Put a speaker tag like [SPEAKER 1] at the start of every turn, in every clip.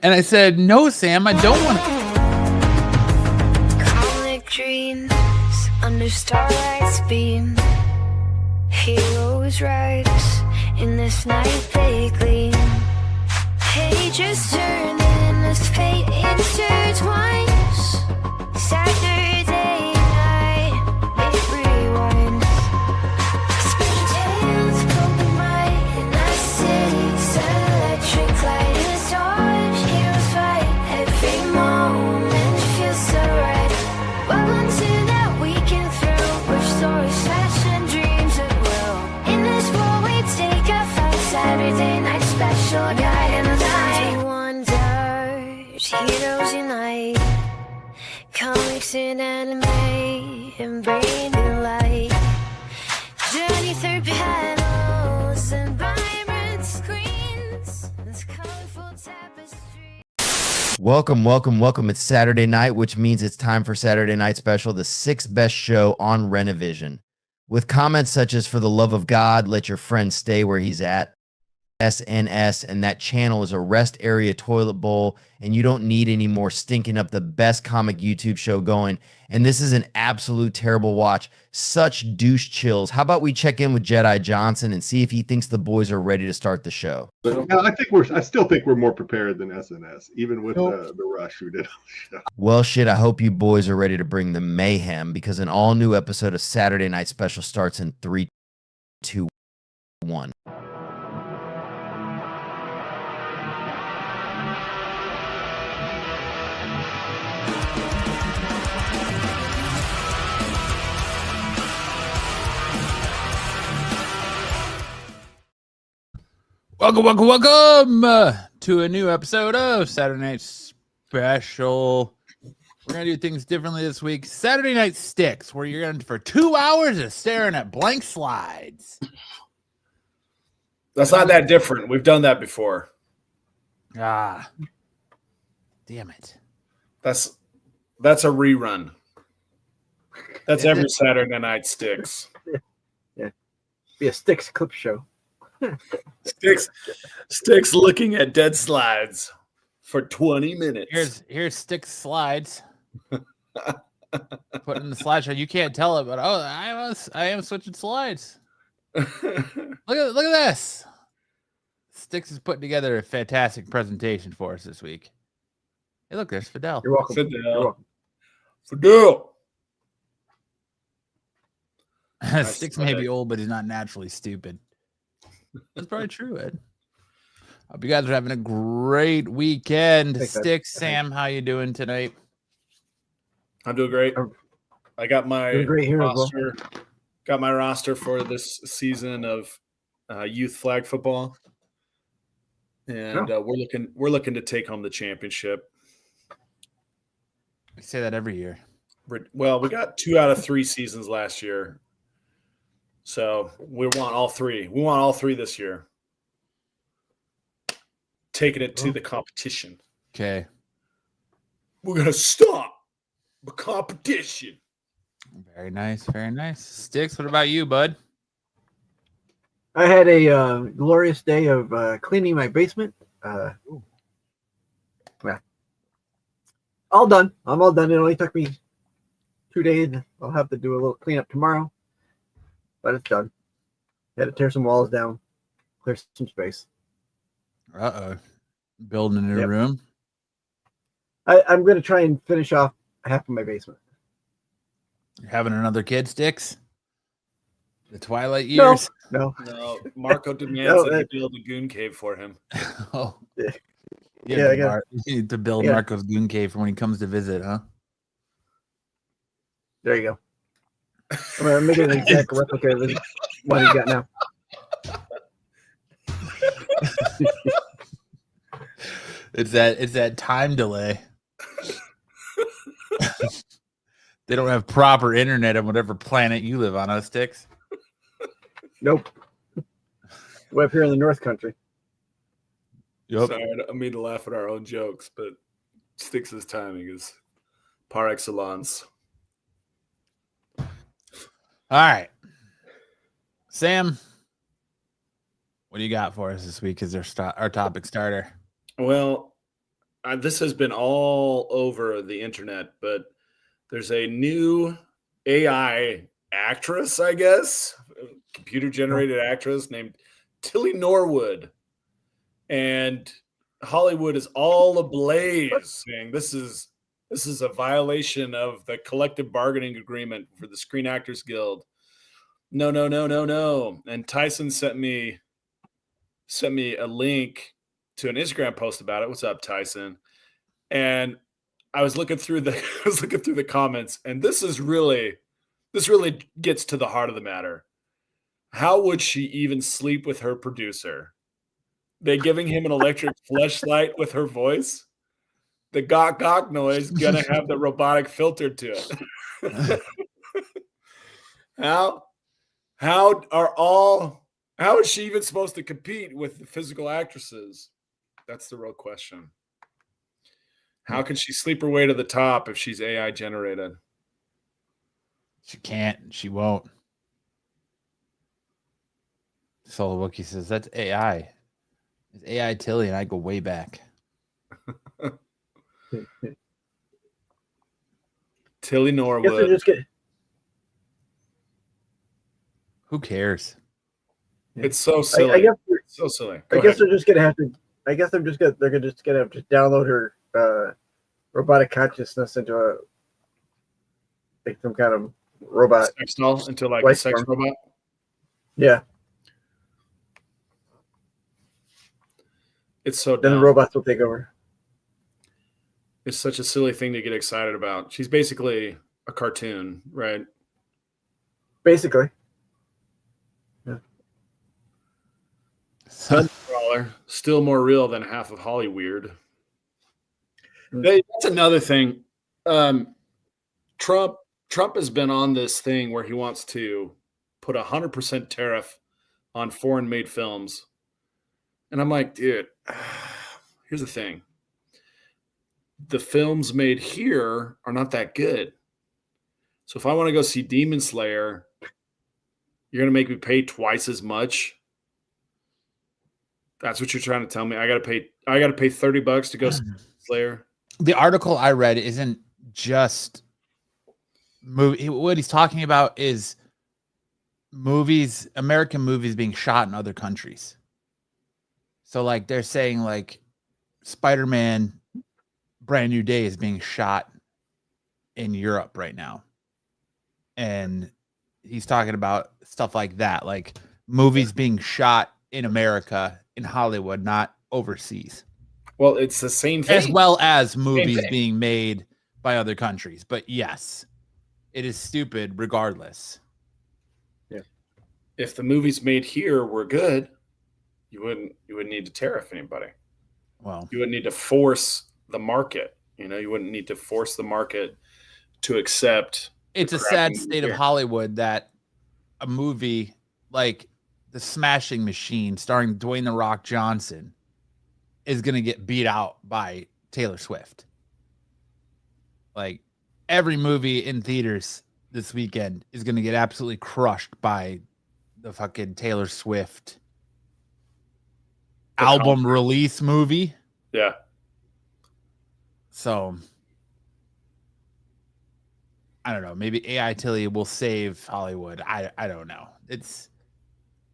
[SPEAKER 1] And I said, no, Sam, I don't want to.
[SPEAKER 2] Comic dreams under starlight's beam. Heroes rise in this night they gleam. Pages turning as fate intertwines. Saturday night, it rewinds. Spin tales go by in the city's electric light. It's dark, heroes fight. Every moment feels so right. Welcome to that weekend thrill, where stories flash and dreams at will. In this world we take a fight. Saturday night special guide and night wonders, heroes unite. Comics and anime and brain and light. Journey through panels and vibrant screens. This colorful tapestry.
[SPEAKER 3] Welcome. It's Saturday night, which means it's time for Saturday Night Special, the sixth best show on Renovision. With comments such as, for the love of God, let your friend stay where he's at. SNS, and that channel is a rest area toilet bowl, and you don't need any more stinking up the best comic YouTube show going. And this is an absolute terrible watch. Such douche chills. How about we check in with Jedi Johnson and see if he thinks the boys are ready to start the show?
[SPEAKER 4] No, I still think we're more prepared than SNS, even with the rush we did on the show.
[SPEAKER 3] Well, shit, I hope you boys are ready to bring the mayhem, because an all-new episode of Saturday Night Special starts in 3, 2, 1.
[SPEAKER 1] Welcome to a new episode of Saturday Night Special. We're going to do things differently this week. Saturday Night Sticks, where you're going for 2 hours of staring at blank slides.
[SPEAKER 5] That's not that different. We've done that before.
[SPEAKER 1] Ah, damn it.
[SPEAKER 5] That's a rerun. That's every Saturday Night Sticks.
[SPEAKER 6] Yeah. Be a Sticks clip show.
[SPEAKER 5] Sticks looking at dead slides for 20 minutes.
[SPEAKER 1] Here's Sticks slides. Put in the slideshow. You can't tell it, but I am switching slides. Look at this. Sticks is putting together a fantastic presentation for us this week. Hey, look, there's Fidel.
[SPEAKER 6] You're welcome.
[SPEAKER 5] Fidel.
[SPEAKER 1] Sticks may be old, but he's not naturally stupid. That's probably true, Ed. Hope you guys are having a great weekend. Sticks, Sam, how you doing tonight?
[SPEAKER 5] I'm doing great. I got my roster.
[SPEAKER 6] Well.
[SPEAKER 5] Got my roster for this season of youth flag football, and we're looking to take home the championship.
[SPEAKER 1] I say that every year.
[SPEAKER 5] Well, we got 2 out of 3 seasons last year. So we want all 3. We want all 3 this year. Taking it to the competition.
[SPEAKER 1] Okay.
[SPEAKER 5] We're going to stop the competition.
[SPEAKER 1] Very nice. Very nice. Sticks, what about you, bud?
[SPEAKER 6] I had a glorious day of cleaning my basement. All done. I'm all done. It only took me 2 days. I'll have to do a little cleanup tomorrow. But it's done. Had to tear some walls down, clear some space.
[SPEAKER 1] Building a new room.
[SPEAKER 6] I'm going to try and finish off half of my basement.
[SPEAKER 1] You're having another kid, Sticks? The Twilight years?
[SPEAKER 6] No.
[SPEAKER 5] Marco demands that you build a goon cave for him.
[SPEAKER 1] Oh.
[SPEAKER 6] Yeah, I got
[SPEAKER 1] you need to build Marco's goon cave for when he comes to visit, huh?
[SPEAKER 6] There you go. I'm going to make an exact replica of what he's got now.
[SPEAKER 1] It's that time delay. They don't have proper internet on whatever planet you live on, huh, Sticks?
[SPEAKER 6] Nope. We're up here in the North Country.
[SPEAKER 1] Yep.
[SPEAKER 5] Sorry, I don't mean to laugh at our own jokes, but Sticks' timing is par excellence.
[SPEAKER 1] All right. Sam, what do you got for us this week as our topic starter?
[SPEAKER 5] Well, this has been all over the internet, but there's a new AI actress, I guess, computer generated actress named Tilly Norwood. And Hollywood is all ablaze saying this is a violation of the collective bargaining agreement for the Screen Actors Guild. No, no, no, no, no. And Tyson sent me a link to an Instagram post about it. What's up, Tyson? And I was looking through the comments, and this really gets to the heart of the matter. How would she even sleep with her producer? They giving him an electric fleshlight with her voice. The gawk gawk noise gonna have the robotic filter to it. How is she even supposed to compete with the physical actresses? That's the real question. How can she sleep her way to the top if she's AI generated?
[SPEAKER 1] She can't. She won't. Solo Wookie says that's AI. It's AI Tilly, and I go way back.
[SPEAKER 5] Tilly
[SPEAKER 6] I guess they're
[SPEAKER 5] Norwood.
[SPEAKER 6] just getting.
[SPEAKER 1] Who cares?
[SPEAKER 5] It's so silly.
[SPEAKER 6] I guess.
[SPEAKER 5] So silly.
[SPEAKER 6] I guess they're just gonna have to. I guess they're just gonna have to download her robotic consciousness into some kind of robot.
[SPEAKER 5] Sex doll into like
[SPEAKER 6] life
[SPEAKER 5] a sex
[SPEAKER 6] form.
[SPEAKER 5] robot.
[SPEAKER 6] Yeah.
[SPEAKER 5] It's so
[SPEAKER 6] Then
[SPEAKER 5] dumb.
[SPEAKER 6] the robots will take over.
[SPEAKER 5] It's such a silly thing to get excited about. She's basically a cartoon, right?
[SPEAKER 6] Basically.
[SPEAKER 5] Crawler, still more real than half of Hollyweird.
[SPEAKER 6] Hmm.
[SPEAKER 5] That's another thing. Trump has been on this thing where he wants to put 100% tariff on foreign-made films. And I'm like, dude, here's the thing. The films made here are not that good. So if I want to go see Demon Slayer, you're going to make me pay twice as much. That's what you're trying to tell me. I got to pay $30 to go see Slayer.
[SPEAKER 1] The article I read isn't just movie. What he's talking about is movies, American movies being shot in other countries. So like they're saying like Spider-Man Brand New Day is being shot in Europe right now. And he's talking about stuff like that, like movies being shot in America, in Hollywood, not overseas.
[SPEAKER 5] Well, it's the same thing.
[SPEAKER 1] As well as movies being made by other countries. But yes, it is stupid regardless.
[SPEAKER 6] Yeah.
[SPEAKER 5] If the movies made here were good, you wouldn't need to tariff anybody.
[SPEAKER 1] Well,
[SPEAKER 5] you wouldn't need to force the market. You wouldn't need to force the market to accept.
[SPEAKER 1] It's a sad state of Hollywood that a movie like The Smashing Machine starring Dwayne "The Rock" Johnson is going to get beat out by Taylor Swift. Like every movie in theaters this weekend is going to get absolutely crushed by the fucking Taylor Swift album release movie.
[SPEAKER 5] Yeah.
[SPEAKER 1] So I don't know. Maybe AI Tilly will save Hollywood. I don't know.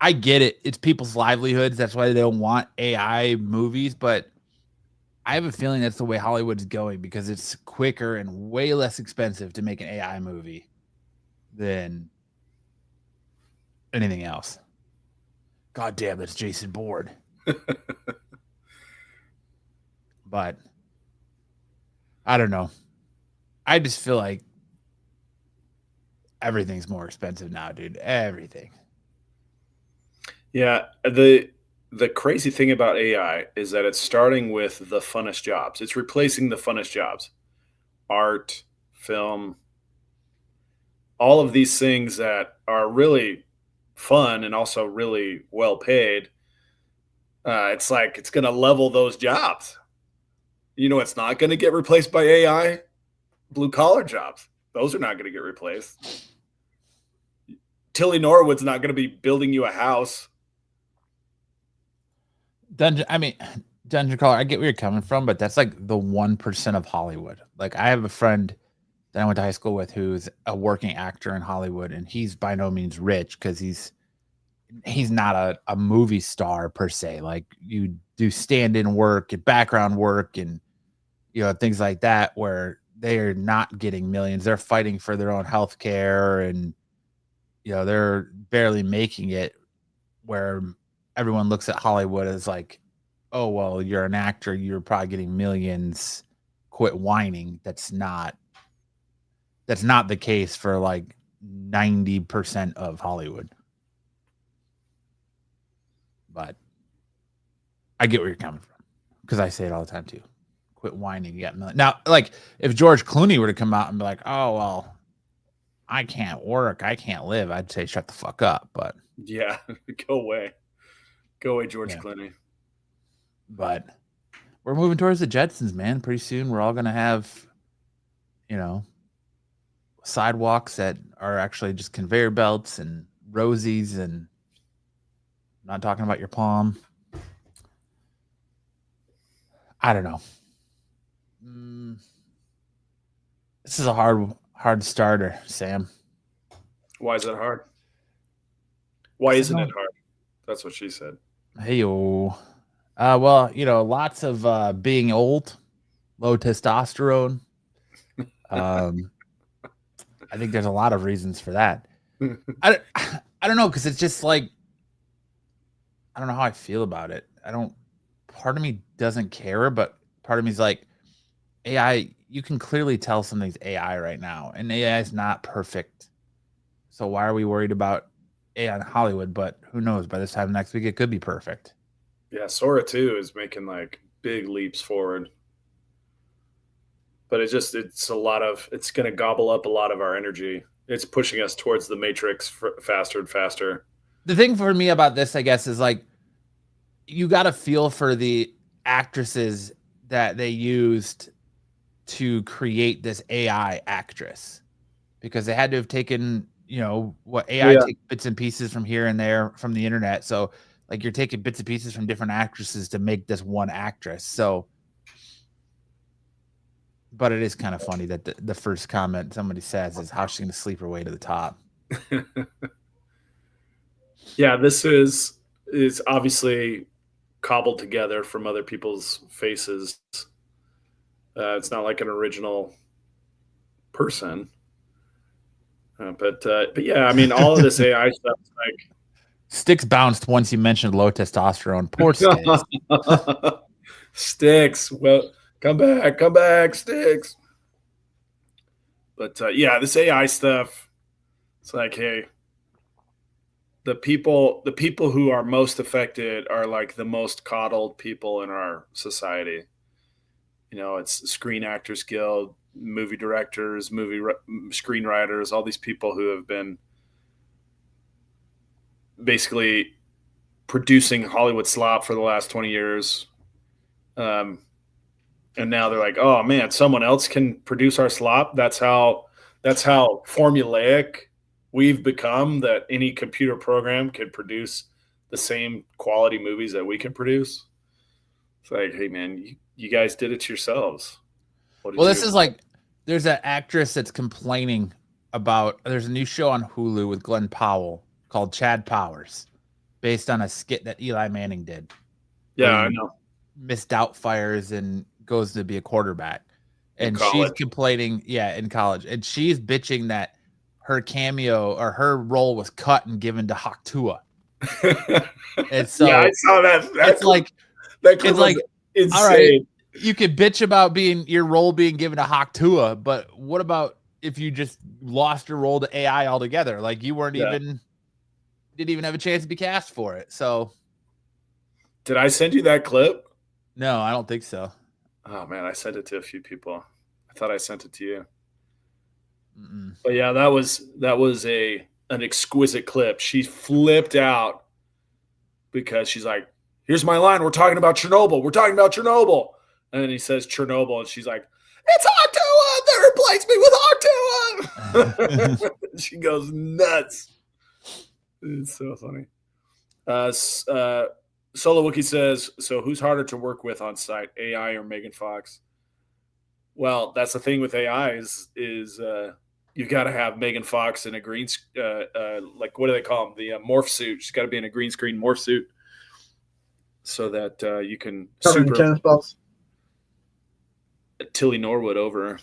[SPEAKER 1] I get it. It's people's livelihoods. That's why they don't want AI movies. But I have a feeling that's the way Hollywood's going because it's quicker and way less expensive to make an AI movie than anything else. God damn, that's Jason Bourne. But I don't know. I just feel like everything's more expensive now, dude. Everything.
[SPEAKER 5] Yeah, the crazy thing about AI is that it's starting with the funnest jobs. It's replacing the funnest jobs. Art, film, all of these things that are really fun and also really well paid. It's like it's going to level those jobs. It's not going to get replaced by AI. Blue collar jobs. Those are not going to get replaced. Tilly Norwood's not going to be building you a house.
[SPEAKER 1] Dungeon Crawler, I get where you're coming from, but that's like the 1% of Hollywood. Like I have a friend that I went to high school with who's a working actor in Hollywood, and he's by no means rich because he's not a movie star per se. Like you do stand-in work and background work and things like that where they are not getting millions. They're fighting for their own health care and they're barely making it, where everyone looks at Hollywood as like, oh, well, you're an actor, you're probably getting millions, quit whining. That's not the case for like 90% of Hollywood. But I get where you're coming from because I say it all the time too. Quit whining. You got millions. Now, like if George Clooney were to come out and be like, oh, well, I can't work, I can't live, I'd say shut the fuck up. But
[SPEAKER 5] yeah, go away, George Clooney.
[SPEAKER 1] But we're moving towards the Jetsons, man. Pretty soon we're all gonna have sidewalks that are actually just conveyor belts and rosies, and I'm not talking about your palm. I don't know. This is a hard starter, Sam.
[SPEAKER 5] Why is it hard? Why isn't it hard? That's what she said.
[SPEAKER 1] Hey-o. Well, lots of being old, low testosterone. I think there's a lot of reasons for that. I don't know, because it's just like, I don't know how I feel about it. Part of me doesn't care, but part of me is like, AI, you can clearly tell something's AI right now, and AI is not perfect. So why are we worried about AI in Hollywood? But who knows? By this time next week, it could be perfect.
[SPEAKER 5] Yeah, Sora 2 is making like big leaps forward. But it's going to gobble up a lot of our energy. It's pushing us towards the Matrix faster and faster.
[SPEAKER 1] The thing for me about this, I guess, is like, you got to feel for the actresses that they used to create this AI actress, because they had to have taken, what AI takes bits and pieces from here and there from the internet. So like you're taking bits and pieces from different actresses to make this one actress. So, but it is kind of funny that the first comment somebody says is how she's going to sleep her way to the top.
[SPEAKER 5] Yeah, this is obviously cobbled together from other people's faces. It's not like an original person. But yeah, I mean, all of this AI stuff is like,
[SPEAKER 1] Sticks bounced once you mentioned low testosterone. Poor Sticks.
[SPEAKER 5] Sticks. Well, come back, Sticks. But yeah, this AI stuff, it's like, hey, the people who are most affected are like the most coddled people in our society. It's Screen Actors Guild, movie directors, screenwriters, all these people who have been basically producing Hollywood slop for the last 20 years. And now they're like, oh man, someone else can produce our slop. That's how formulaic we've become, that any computer program can produce the same quality movies that we can produce. It's like, hey man, you guys did it yourselves.
[SPEAKER 1] Well, this is like, there's an actress that's complaining about, there's a new show on Hulu with Glenn Powell called Chad Powers, based on a skit that Eli Manning did.
[SPEAKER 5] Yeah, I know.
[SPEAKER 1] Missed Doubtfires and goes to be a quarterback. And she's complaining, in college. And she's bitching that her cameo or her role was cut and given to Haktua. And so
[SPEAKER 5] yeah, I saw that.
[SPEAKER 1] It's like,
[SPEAKER 5] it's like insane.
[SPEAKER 1] All right, you could bitch about your role being given to Haktua, but what about if you just lost your role to AI altogether? Like you didn't even have a chance to be cast for it. So
[SPEAKER 5] did I send you that clip?
[SPEAKER 1] No, I don't think so.
[SPEAKER 5] Oh man, I sent it to a few people. I thought I sent it to you. But yeah, that was an exquisite clip. She flipped out because she's like, here's my line. We're talking about Chernobyl. And then he says Chernobyl, and she's like, it's Octua. They replaced me with Octua. She goes nuts. It's so funny. Solo Wookie says, so who's harder to work with on site, AI or Megan Fox? Well, that's the thing with AI is you got to have Megan Fox in a green, like what do they call them? The morph suit. She's got to be in a green screen morph suit so that you can
[SPEAKER 6] Covering
[SPEAKER 5] super
[SPEAKER 6] tennis balls.
[SPEAKER 5] Tilly Norwood over her.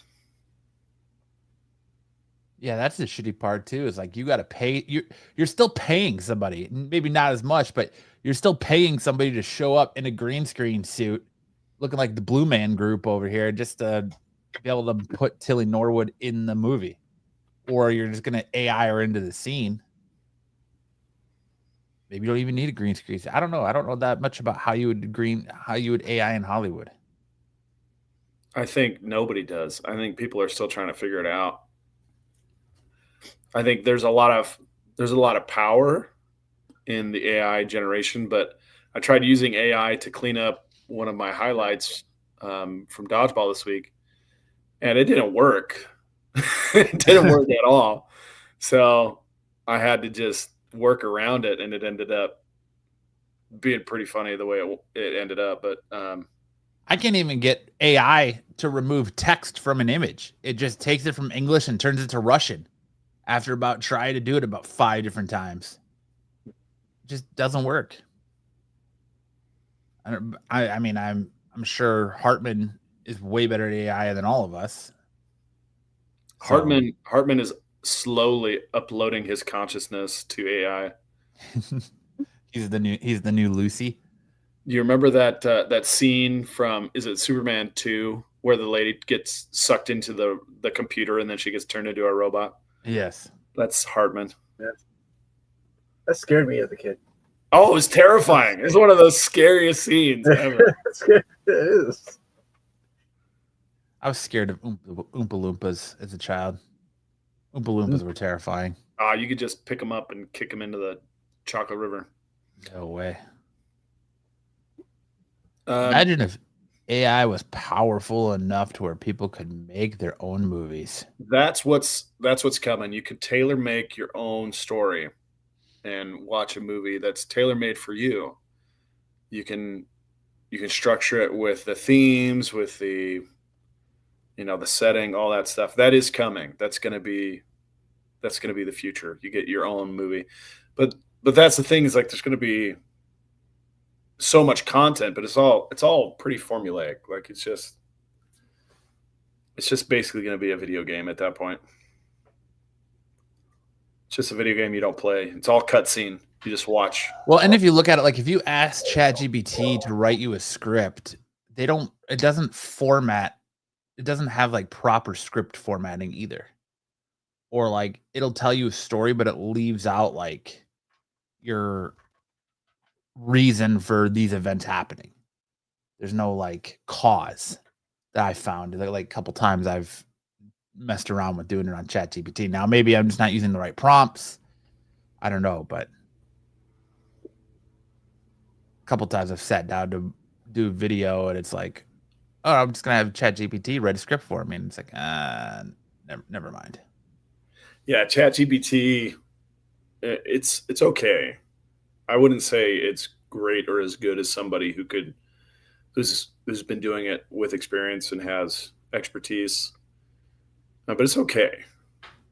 [SPEAKER 1] Yeah, that's the shitty part too. Is like you got to pay. You're still paying somebody, maybe not as much, but you're still paying somebody to show up in a green screen suit, looking like the Blue Man Group over here, just to be able to put Tilly Norwood in the movie, or you're just gonna AI her into the scene. Maybe you don't even need a green screen. I don't know. I don't know that much about how you would AI in Hollywood.
[SPEAKER 5] I think nobody does. I think people are still trying to figure it out. I think there's a lot of power in the AI generation, but I tried using AI to clean up one of my highlights from dodgeball this week, and it didn't work. It didn't work at all. So I had to just work around it, and it ended up being pretty funny the way it ended up. But
[SPEAKER 1] I can't even get AI to remove text from an image. It just takes it from English and turns it to Russian after trying to do it about 5 different times. It just doesn't work. I mean, I'm sure Hartman is way better at AI than all of us.
[SPEAKER 5] Hartman is slowly uploading his consciousness to AI.
[SPEAKER 1] He's the new Lucy.
[SPEAKER 5] You remember that scene from, is it Superman 2, where the lady gets sucked into the computer and then she gets turned into a robot?
[SPEAKER 1] Yes.
[SPEAKER 5] That's Hartman.
[SPEAKER 6] That scared me as a kid.
[SPEAKER 5] Oh, it was terrifying. It's one of those scariest scenes ever.
[SPEAKER 6] It is.
[SPEAKER 1] I was scared of Oompa Loompas as a child. Oompa Loompas were terrifying.
[SPEAKER 5] You could just pick them up and kick them into the chocolate river.
[SPEAKER 1] No way. Imagine if AI was powerful enough to where people could make their own movies.
[SPEAKER 5] That's what's coming. You can tailor make your own story and watch a movie that's tailor made for you. You can structure it with the themes, with the the setting, all that stuff. That is coming. That's gonna be the future. You get your own movie. But that's the thing, is like there's gonna be so much content, but it's all pretty formulaic. Like it's just basically going to be a video game at that point. It's just a video game you don't play. It's all cutscene. You just watch.
[SPEAKER 1] Well, and if you look at it, like if you ask ChatGPT to write you a script, it doesn't format. It doesn't have like proper script formatting either. Or like it'll tell you a story, but it leaves out like your reason for these events happening. There's no like cause that I found. Like a couple times I've messed around with doing it on ChatGPT. Now maybe I'm just not using the right prompts. I don't know, but a couple times I've sat down to do a video and it's like, oh, I'm just gonna have ChatGPT write a script for me, and it's like, never mind.
[SPEAKER 5] Yeah, ChatGPT, it's okay. I wouldn't say it's great or as good as somebody who's been doing it with experience and has expertise. But it's okay.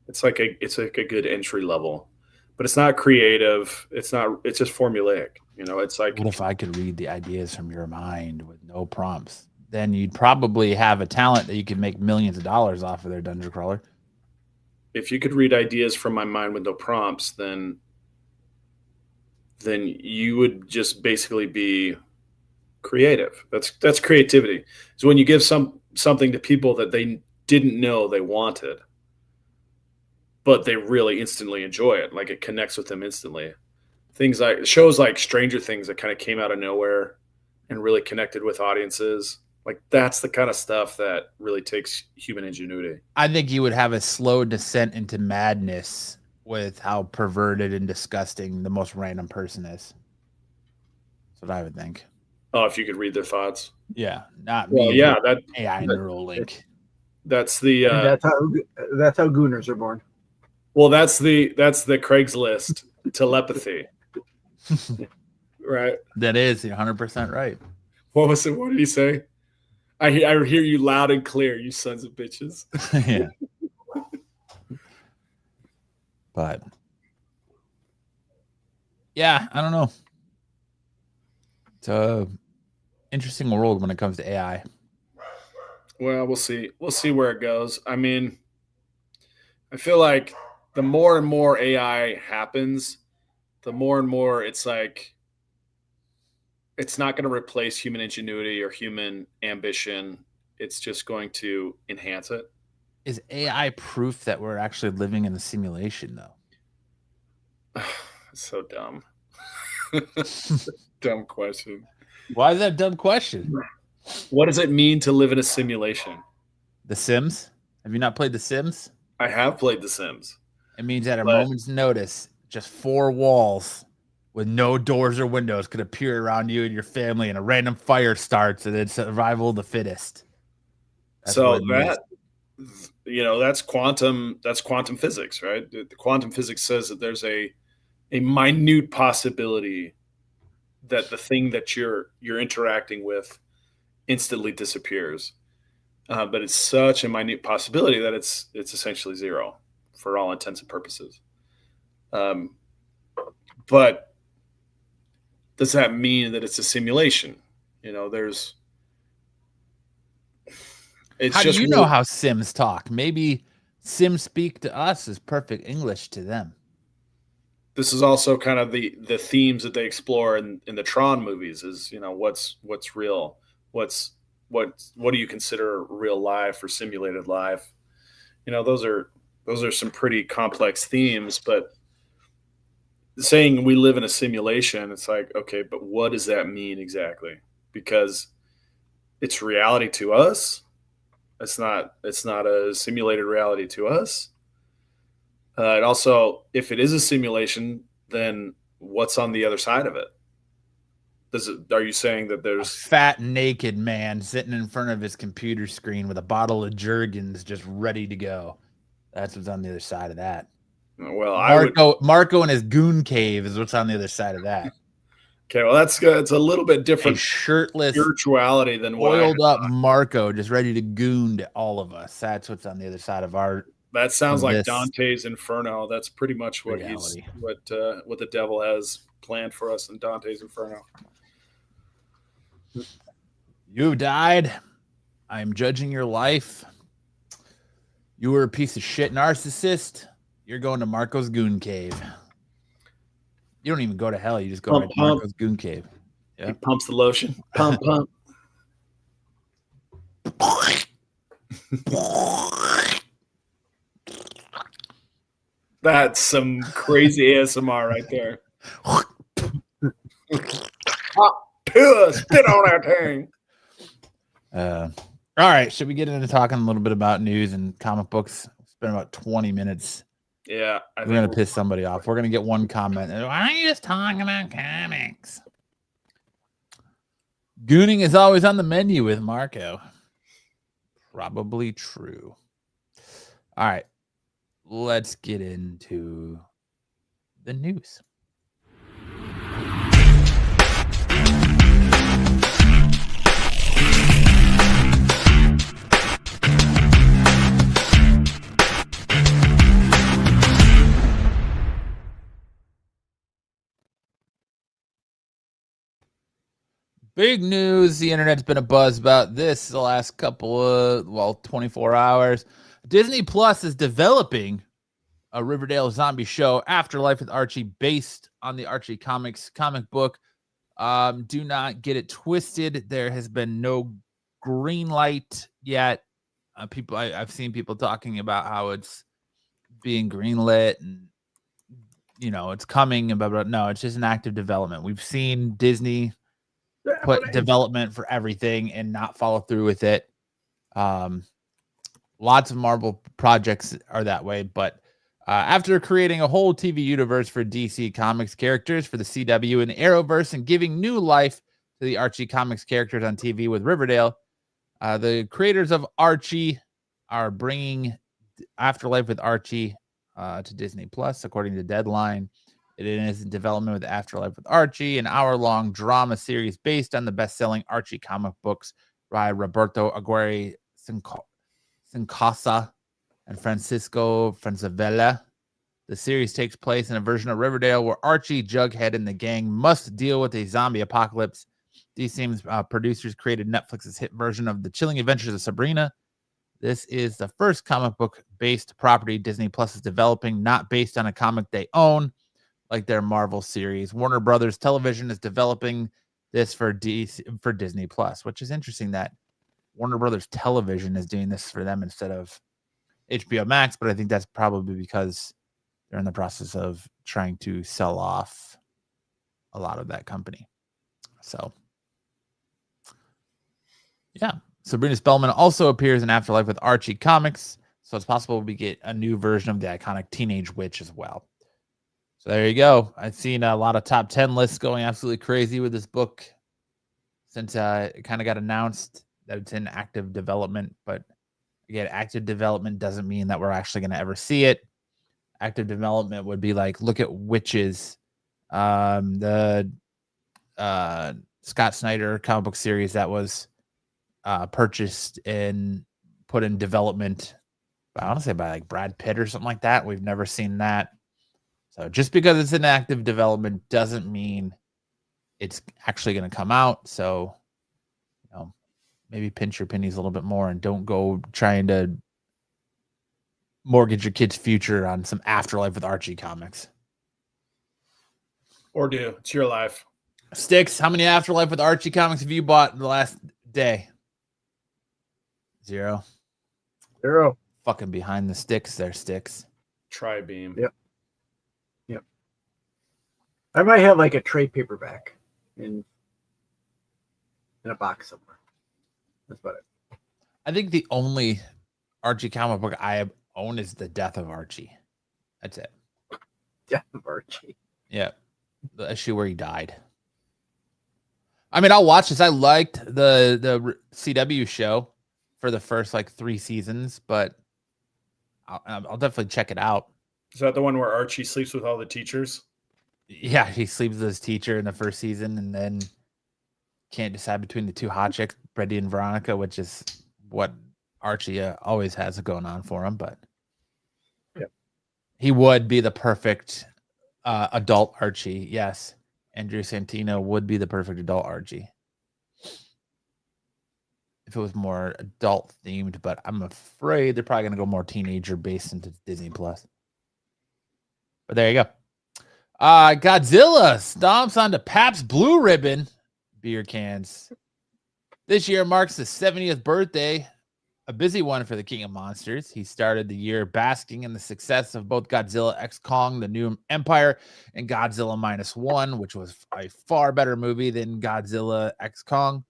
[SPEAKER 5] It's like a good entry level, but it's not creative. It's just formulaic. It's like,
[SPEAKER 1] what if I could read the ideas from your mind with no prompts? Then you'd probably have a talent that you could make millions of dollars off of their dungeon crawler.
[SPEAKER 5] If you could read ideas from my mind with no prompts, then you would just basically be creative. That's creativity. So when you give something to people that they didn't know they wanted, but they really instantly enjoy it, like it connects with them instantly. Things like shows like Stranger Things that kind of came out of nowhere and really connected with audiences. Like that's the kind of stuff that really takes human ingenuity.
[SPEAKER 1] I think you would have a slow descent into madness with how perverted and disgusting the most random person is. That's what I would think.
[SPEAKER 5] Oh, if you could read their thoughts.
[SPEAKER 1] Yeah, not
[SPEAKER 5] Well,
[SPEAKER 1] me.
[SPEAKER 5] yeah,
[SPEAKER 1] AI neural link.
[SPEAKER 5] That's the
[SPEAKER 6] that's how gooners are born.
[SPEAKER 5] Well, that's the Craigslist telepathy. Right.
[SPEAKER 1] That is 100% right.
[SPEAKER 5] What was it? What did he say? I hear you loud and clear, you sons of bitches.
[SPEAKER 1] Yeah. But yeah, I don't know. It's a interesting world when it comes to AI.
[SPEAKER 5] Well, we'll see. We'll see where it goes. I mean, I feel like the more and more AI happens, the more and more it's like it's not going to replace human ingenuity or human ambition. It's just going to enhance it.
[SPEAKER 1] Is AI proof that we're actually living in a simulation, though?
[SPEAKER 5] It's so dumb. Dumb question.
[SPEAKER 1] Why is that a dumb question?
[SPEAKER 5] What does it mean to live in a simulation?
[SPEAKER 1] The Sims? Have you not played The Sims?
[SPEAKER 5] I have played The Sims.
[SPEAKER 1] It means at a
[SPEAKER 5] But-
[SPEAKER 1] moment's notice, just 4 walls with no doors or windows could appear around you and your family, and a random fire starts, and it's survival of the fittest. That's
[SPEAKER 5] So
[SPEAKER 1] what it means.
[SPEAKER 5] that's quantum physics, right? The quantum physics says that there's a minute possibility that the thing that you're interacting with instantly disappears. But it's such a minute possibility that it's essentially zero for all intents and purposes. But does that mean that it's a simulation? It's
[SPEAKER 1] How
[SPEAKER 5] just
[SPEAKER 1] do you know how Sims talk? Maybe Sims speak to us is perfect English to them.
[SPEAKER 5] This is also kind of the themes that they explore in the Tron movies is, what's real? What do you consider real life or simulated life? Those are some pretty complex themes, but saying we live in a simulation, it's like, okay, but what does that mean exactly? Because it's reality to us. It's not a simulated reality to us. And also, if it is a simulation, then what's on the other side of it? Are you saying that
[SPEAKER 1] A
[SPEAKER 5] there's
[SPEAKER 1] fat, naked man sitting in front of his computer screen with a bottle of Jergens just ready to go? That's what's on the other side of that.
[SPEAKER 5] well, I would
[SPEAKER 1] Marco and his goon cave is what's on the other side of that.
[SPEAKER 5] okay. Well, that's good. It's a little bit
[SPEAKER 1] A
[SPEAKER 5] different
[SPEAKER 1] shirtless,
[SPEAKER 5] spirituality than what I
[SPEAKER 1] oiled up Marco just ready to goon to all of us. That's what's on the other side of our
[SPEAKER 5] That sounds like
[SPEAKER 1] this
[SPEAKER 5] Dante's Inferno. That's pretty much what
[SPEAKER 1] reality.
[SPEAKER 5] what the devil has planned for us in Dante's Inferno.
[SPEAKER 1] You died. I'm judging your life. You were a piece of shit narcissist. You're going to Marco's Goon Cave. You don't even go to hell. You just go
[SPEAKER 5] Pump,
[SPEAKER 1] right to
[SPEAKER 5] pump.
[SPEAKER 1] Marco's Goon Cave. Yeah.
[SPEAKER 5] He pumps the lotion. Pump, pump. That's some crazy ASMR right there. Spit on that thing.
[SPEAKER 1] All right. Should we get into talking a little bit about news and comic books? It's been about 20 minutes.
[SPEAKER 5] Yeah,
[SPEAKER 1] We're going to piss somebody off. We're going to get one comment. Why aren't you just talking about comics? Gooning is always on the menu with Marco. Probably true. All right. Let's get into the news. Big news. The internet's been a buzz about this the last couple of, 24 hours. Disney Plus is developing a Riverdale zombie show, Afterlife with Archie, based on the Archie comics comic book. Do not get it twisted. There has been no green light yet. I've seen people talking about how it's being greenlit and it's coming, but no, it's just an active development. We've seen Disney put development for everything and not follow through with it. Lots of Marvel projects are that way, but after creating a whole TV universe for DC Comics characters for the CW and Arrowverse and giving new life to the Archie Comics characters on TV with Riverdale, the creators of Archie are bringing Afterlife with Archie to Disney Plus, according to Deadline. It is in development with Afterlife with Archie, an hour-long drama series based on the best-selling Archie comic books by Roberto Aguirre Sincasa and Francisco Francavilla. The series takes place in a version of Riverdale where Archie, Jughead, and the gang must deal with a zombie apocalypse. These same producers created Netflix's hit version of The Chilling Adventures of Sabrina. This is the first comic book-based property Disney Plus is developing, not based on a comic they own, like their Marvel series. Warner Brothers Television is developing this for Disney Plus, which is interesting that Warner Brothers Television is doing this for them instead of HBO Max, but I think that's probably because they're in the process of trying to sell off a lot of that company. So, yeah. Sabrina Spellman also appears in Afterlife with Archie comics, so it's possible we get a new version of the iconic teenage witch as well. So there you go. I've seen a lot of top 10 lists going absolutely crazy with this book since it kind of got announced that it's in active development. But again, active development doesn't mean that we're actually going to ever see it. Active development would be like, look at Witches, the Scott Snyder comic book series that was purchased and put in development, I want to say by like Brad Pitt or something like that. We've never seen that. So just because it's in active development doesn't mean it's actually going to come out. So, maybe pinch your pennies a little bit more and don't go trying to mortgage your kid's future on some Afterlife with Archie comics.
[SPEAKER 5] Or do. It's your life.
[SPEAKER 1] Sticks, how many Afterlife with Archie comics have you bought in the last day? 0. Fucking behind the sticks there, Sticks.
[SPEAKER 5] Tri-beam.
[SPEAKER 6] Yep. I might have like a trade paperback in a box somewhere. That's about it.
[SPEAKER 1] I think the only Archie comic book I own is The Death of Archie. That's it.
[SPEAKER 6] Death of Archie.
[SPEAKER 1] Yeah. The issue where he died. I mean, I'll watch this. I liked the CW show for the first like 3 seasons, but I'll definitely check it out.
[SPEAKER 5] Is that the one where Archie sleeps with all the teachers?
[SPEAKER 1] Yeah, he sleeps with his teacher in the first season and then can't decide between the 2 hot chicks, Brady and Veronica, which is what Archie always has going on for him. But he would be the perfect adult Archie. Yes, Andrew Santino would be the perfect adult Archie if it was more adult themed. But I'm afraid they're probably going to go more teenager based into Disney Plus. But there you go. Godzilla stomps onto Pabst Blue Ribbon beer cans. This year marks the 70th birthday, a busy one for the King of Monsters. He started the year basking in the success of both Godzilla X Kong, The New Empire, and Godzilla -1, which was a far better movie than Godzilla X Kong.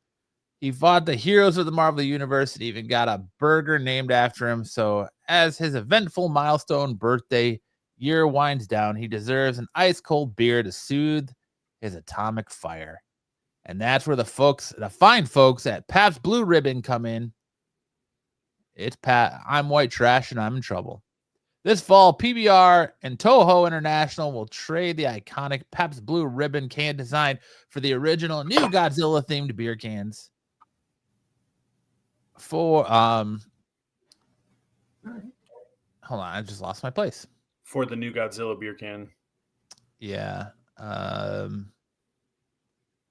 [SPEAKER 1] He fought the heroes of the Marvel Universe and even got a burger named after him. So as his eventful milestone birthday year winds down, he deserves an ice-cold beer to soothe his atomic fire. And that's where the fine folks at Pabst Blue Ribbon come in. It's Pat. I'm white trash and I'm in trouble. This fall, PBR and Toho International will trade the iconic Pabst Blue Ribbon can design for the original new Godzilla-themed beer cans. For hold on, I just lost my place.
[SPEAKER 5] For the new Godzilla beer can.
[SPEAKER 1] Yeah.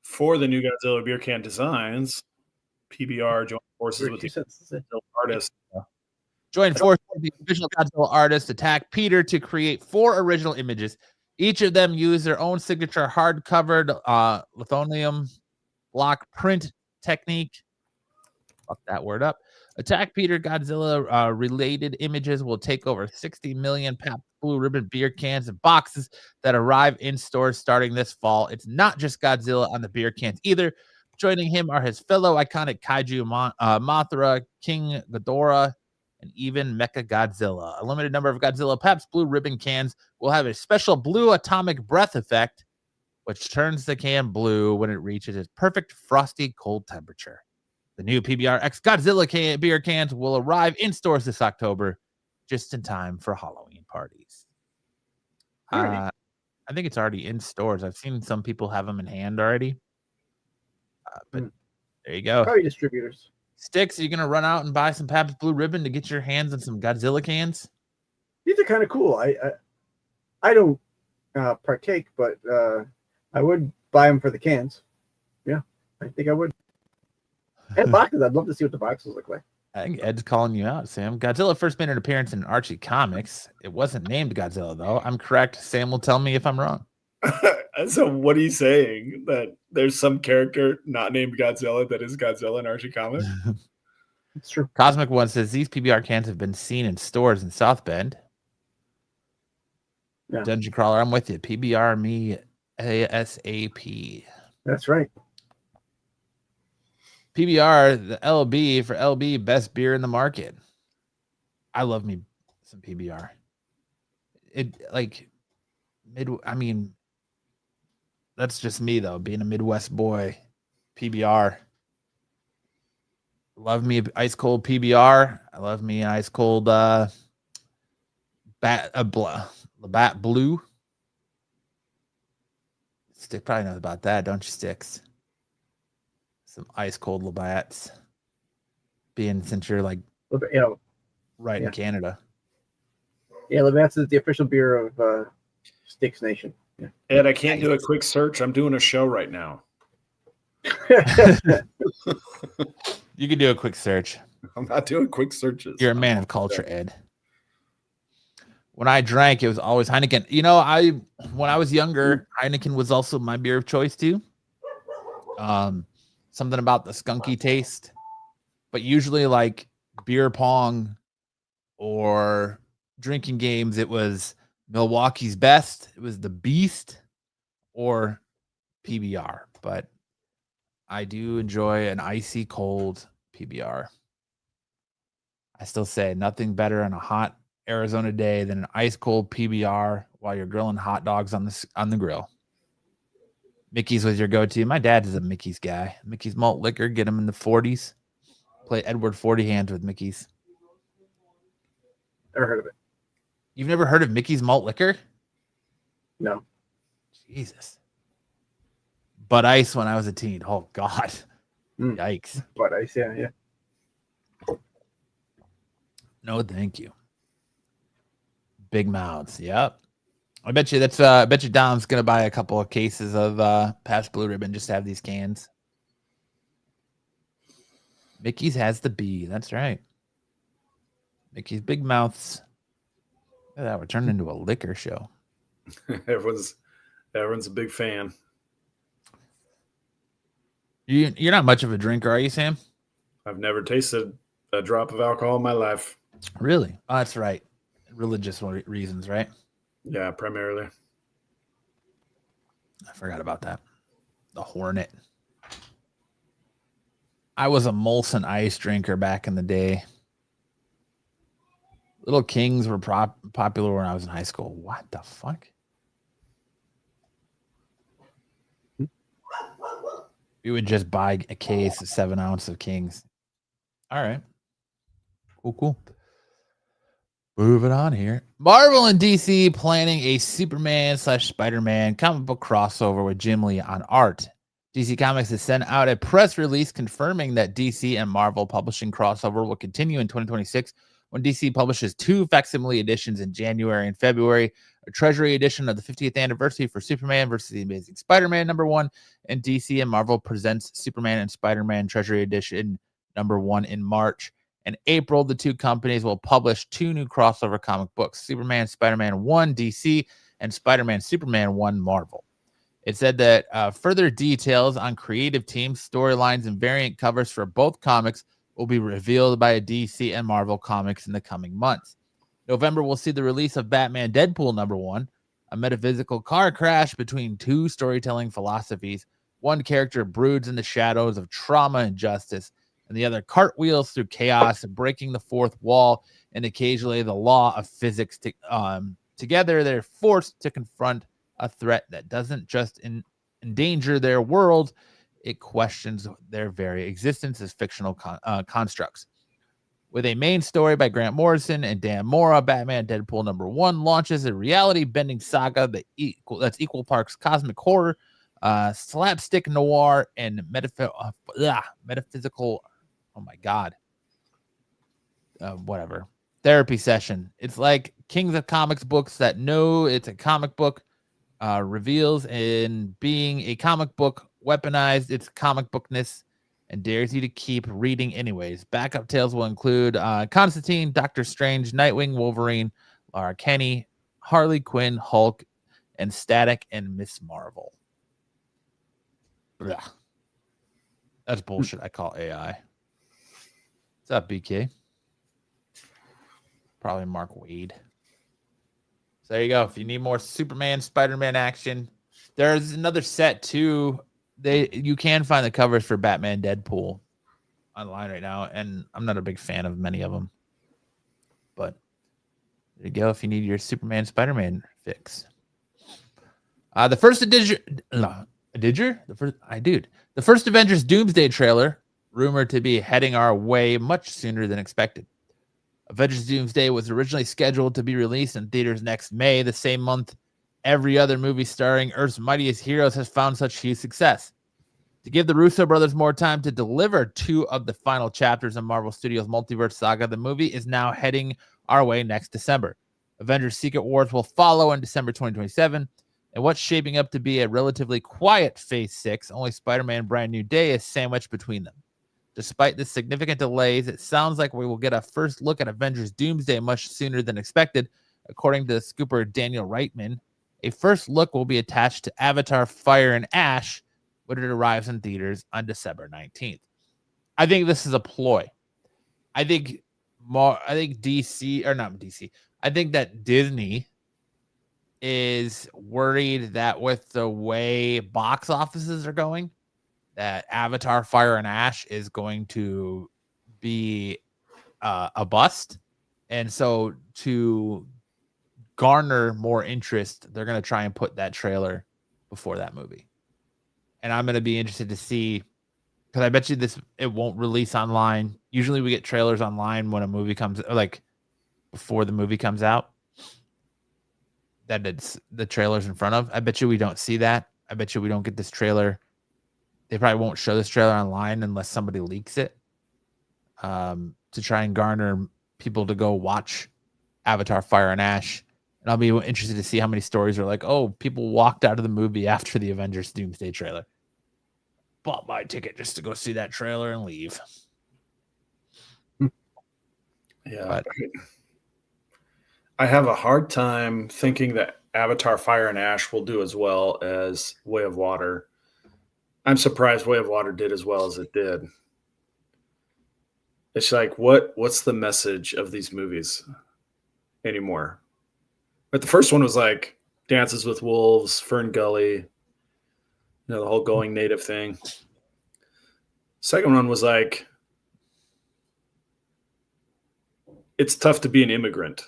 [SPEAKER 5] For the new Godzilla beer can designs, PBR joined forces with the artist.
[SPEAKER 1] Joined forces with the official Godzilla artist Attack Peter to create 4 original images. Each of them use their own signature hard-covered lithonium block print technique. Fuck that word up. Attack Peter Godzilla related images will take over 60 million Pabst Blue Ribbon beer cans and boxes that arrive in stores starting this fall. It's not just Godzilla on the beer cans either. Joining him are his fellow iconic kaiju Mothra, King Ghidorah, and even Mecha Godzilla. A limited number of Godzilla Pabst Blue Ribbon cans will have a special blue atomic breath effect, which turns the can blue when it reaches its perfect frosty cold temperature. The new PBR X Godzilla beer cans will arrive in stores this October, just in time for Halloween parties. I think it's already in stores. I've seen some people have them in hand already. But there you go.
[SPEAKER 6] Probably distributors.
[SPEAKER 1] Sticks, are you going to run out and buy some Pabst Blue Ribbon to get your hands on some Godzilla cans?
[SPEAKER 6] These are kind of cool. I don't partake, but I would buy them for the cans. Yeah, I think I would. And boxes, I'd love to see what the boxes look like.
[SPEAKER 1] I think Ed's calling you out, Sam. Godzilla first made an appearance in Archie Comics. It wasn't named Godzilla, though. I'm correct. Sam will tell me if I'm wrong.
[SPEAKER 5] So what are you saying? That there's some character not named Godzilla that is Godzilla in Archie Comics?
[SPEAKER 6] It's true.
[SPEAKER 1] Cosmic One says these PBR cans have been seen in stores in South Bend.
[SPEAKER 6] Yeah.
[SPEAKER 1] Dungeon Crawler, I'm with you. PBR me ASAP.
[SPEAKER 6] That's right.
[SPEAKER 1] PBR, the LB for LB, best beer in the market. I love me some PBR. That's just me though, being a Midwest boy. PBR. Love me ice cold PBR. I love me an ice cold Labatt Blue. Stick probably knows about that, don't you, Sticks? Some ice cold Labatts. Being since you're like right in Canada.
[SPEAKER 6] Yeah, Labatt's is the official beer of Sticks Nation. Yeah.
[SPEAKER 5] Ed, I can't do a quick search. I'm doing a show right now.
[SPEAKER 1] You can do a quick search.
[SPEAKER 5] I'm not doing quick searches.
[SPEAKER 1] You're a man of culture, Ed. When I drank, it was always Heineken. You know, when I was younger, Heineken was also my beer of choice too. Something about the skunky taste, but usually like beer pong or drinking games, it was Milwaukee's Best, it was the Beast, or PBR. But I do enjoy an icy cold PBR. I still say nothing better on a hot Arizona day than an ice cold PBR while you're grilling hot dogs on the grill. Mickey's was your go-to. My dad is a Mickey's guy. Mickey's malt liquor, get him in the 40s. Play Edward 40 hands with Mickey's.
[SPEAKER 6] Never heard of it.
[SPEAKER 1] You've never heard of Mickey's malt liquor?
[SPEAKER 6] No.
[SPEAKER 1] Jesus. Bud Ice when I was a teen. Oh, God. Yikes.
[SPEAKER 6] Bud Ice, yeah.
[SPEAKER 1] No, thank you. Big mouths. Yep. I bet you Dom's gonna buy a couple of cases of Pabst Blue Ribbon just to have these cans. Mickey's has the B. That's right. Mickey's big mouths. Look at that, we're turning into a liquor show.
[SPEAKER 5] Everyone's a big fan.
[SPEAKER 1] You're not much of a drinker, are you, Sam?
[SPEAKER 5] I've never tasted a drop of alcohol in my life.
[SPEAKER 1] Really? Oh, that's right. Religious reasons, right?
[SPEAKER 5] Yeah, primarily.
[SPEAKER 1] I forgot about that. The Hornet. I was a Molson Ice drinker back in the day. Little Kings were popular when I was in high school. What the fuck? We would just buy a case of 7 ounces of Kings. All right. Cool. Moving on here. Marvel and DC planning a Superman/Spider-Man comic book crossover with Jim Lee on art. DC Comics has sent out a press release confirming that DC and Marvel publishing crossover will continue in 2026 when DC publishes 2 facsimile editions in January and February, a Treasury edition of the 50th anniversary for Superman versus the Amazing Spider-Man #1, and DC and Marvel presents Superman and Spider-Man Treasury edition #1 in March. In April, the 2 companies will publish 2 new crossover comic books, Superman Spider-Man 1 DC and Spider-Man Superman 1 Marvel. It said that further details on creative teams, storylines, and variant covers for both comics will be revealed by DC and Marvel Comics in the coming months. November will see the release of Batman Deadpool #1, a metaphysical car crash between 2 storytelling philosophies. One character broods in the shadows of trauma and justice, and the other cartwheels through chaos and breaking the fourth wall and occasionally the law of physics. Together, they're forced to confront a threat that doesn't just endanger their world, it questions their very existence as fictional constructs. With a main story by Grant Morrison and Dan Mora, Batman Deadpool #1 launches a reality-bending saga that's equal parts cosmic horror, slapstick noir, and metaphysical. Oh my god, whatever therapy session. It's like Kings of Comics books that know it's a comic book, reveals in being a comic book, weaponized its comic bookness, and dares you to keep reading anyways. Backup tales will include Constantine, Doctor Strange, Nightwing, Wolverine, Lara Kenny, Harley Quinn, Hulk, and Static, and Miss Marvel. Blah. That's bullshit. I call AI. What's up, BK? Probably Mark Wade. So there you go. If you need more Superman, Spider-Man action, there's another set too. You can find the covers for Batman Deadpool online right now, and I'm not a big fan of many of them. But there you go if you need your Superman, Spider-Man fix. The first Avengers Doomsday trailer, rumored to be heading our way much sooner than expected. Avengers Doomsday was originally scheduled to be released in theaters next May, the same month every other movie starring Earth's mightiest heroes has found such huge success. To give the Russo brothers more time to deliver 2 of the final chapters of Marvel Studios' multiverse saga, the movie is now heading our way next December. Avengers Secret Wars will follow in December 2027, and what's shaping up to be a relatively quiet Phase 6, only Spider-Man Brand New Day is sandwiched between them. Despite the significant delays, it sounds like we will get a first look at Avengers Doomsday much sooner than expected, according to scooper Daniel Reitman. A first look will be attached to Avatar Fire and Ash when it arrives in theaters on December 19th. I think this is a ploy. I think DC, or not DC, I think that Disney is worried that with the way box offices are going, that Avatar Fire and Ash is going to be a bust. And so to garner more interest, they're going to try and put that trailer before that movie. And I'm going to be interested to see, because I bet you it won't release online. Usually we get trailers online when a movie comes, like before the movie comes out, that it's the trailer's in front of. I bet you we don't see that. I bet you we don't get this trailer. They probably won't show this trailer online unless somebody leaks it, to try and garner people to go watch Avatar Fire and Ash. And I'll be interested to see how many stories are like, oh, people walked out of the movie after the Avengers Doomsday trailer. Bought my ticket just to go see that trailer and leave.
[SPEAKER 5] Yeah.
[SPEAKER 1] But
[SPEAKER 5] I have a hard time thinking that Avatar Fire and Ash will do as well as Way of Water. I'm surprised Way of Water did as well as it did. It's like, what's the message of these movies anymore? But the first one was like Dances with Wolves, Fern Gully, the whole going native thing. Second one was like, it's tough to be an immigrant.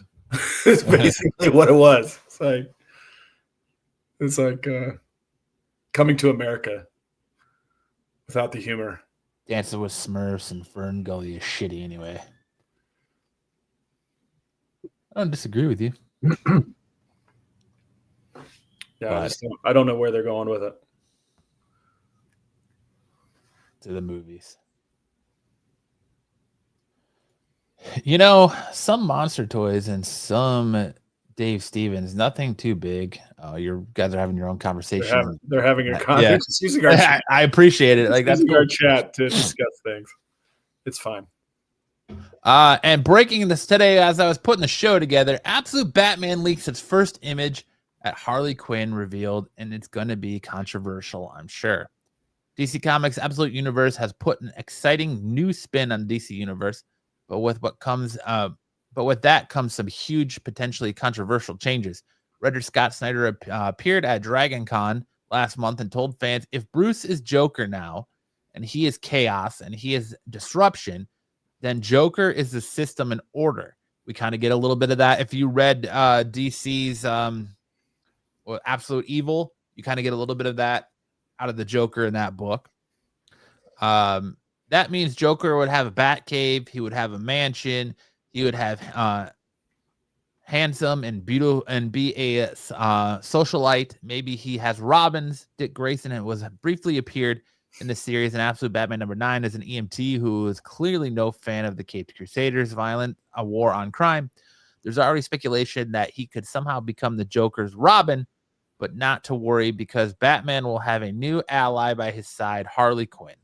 [SPEAKER 5] It's basically what it was. It's like coming to America without the humor.
[SPEAKER 1] Dancing with Smurfs and Fern Gully is shitty anyway. I don't disagree with you.
[SPEAKER 5] Yeah, I don't know where they're going with it.
[SPEAKER 1] To the movies. You know, some Monster Toys and some Dave Stevens, nothing too big. You guys are having your own conversation.
[SPEAKER 5] They're having a conversation.
[SPEAKER 1] Yeah. I appreciate it. Like, that's cool.
[SPEAKER 5] Our chat to discuss things. It's fine.
[SPEAKER 1] And breaking this today, as I was putting the show together, Absolute Batman leaks its first image at Harley Quinn revealed, and it's going to be controversial, I'm sure. DC Comics Absolute Universe has put an exciting new spin on DC Universe, but with that comes some huge, potentially controversial changes. Writer Scott Snyder appeared at Dragon Con last month and told fans, if Bruce is Joker now, and he is chaos, and he is disruption, then Joker is the system and order. We kind of get a little bit of that. If you read DC's Absolute Evil, you kind of get a little bit of that out of the Joker in that book. that means Joker would have a bat cave. He would have a mansion. He would have handsome and beautiful and be a socialite. Maybe he has Robins. Dick Grayson was briefly appeared in the series in Absolute Batman #9 as an EMT who is clearly no fan of the Caped Crusaders' violent a war on crime. There's already speculation that he could somehow become the Joker's Robin, but not to worry because Batman will have a new ally by his side, Harley Quinn.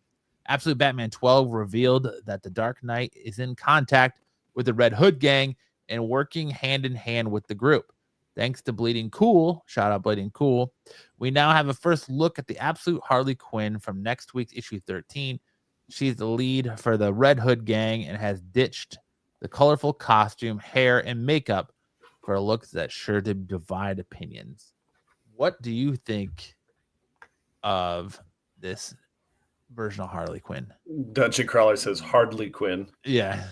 [SPEAKER 1] Absolute Batman 12 revealed that the Dark Knight is in contact with the Red Hood gang and working hand in hand with the group. Thanks to Bleeding Cool, shout out Bleeding Cool, we now have a first look at the Absolute Harley Quinn from next week's issue 13. She's the lead for the Red Hood gang and has ditched the colorful costume, hair, and makeup for a look that's sure to divide opinions. What do you think of this version of Harley Quinn?
[SPEAKER 5] Dungeon Crawler says Hardly Quinn.
[SPEAKER 1] Yeah.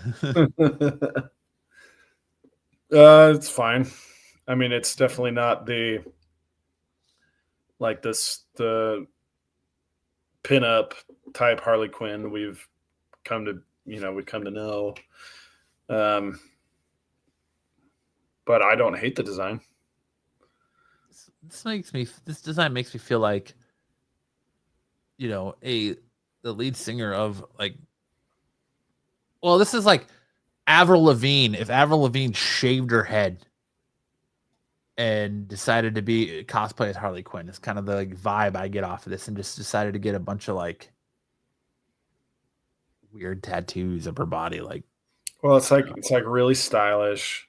[SPEAKER 5] It's fine. I mean, it's definitely not the pinup type Harley Quinn we've come to know. But I don't hate the design.
[SPEAKER 1] This design makes me feel like, the lead singer of this is like Avril Lavigne. If Avril Lavigne shaved her head and decided to be cosplay as Harley Quinn, it's kind of the vibe I get off of this, and just decided to get a bunch of weird tattoos of her body.
[SPEAKER 5] It's really stylish,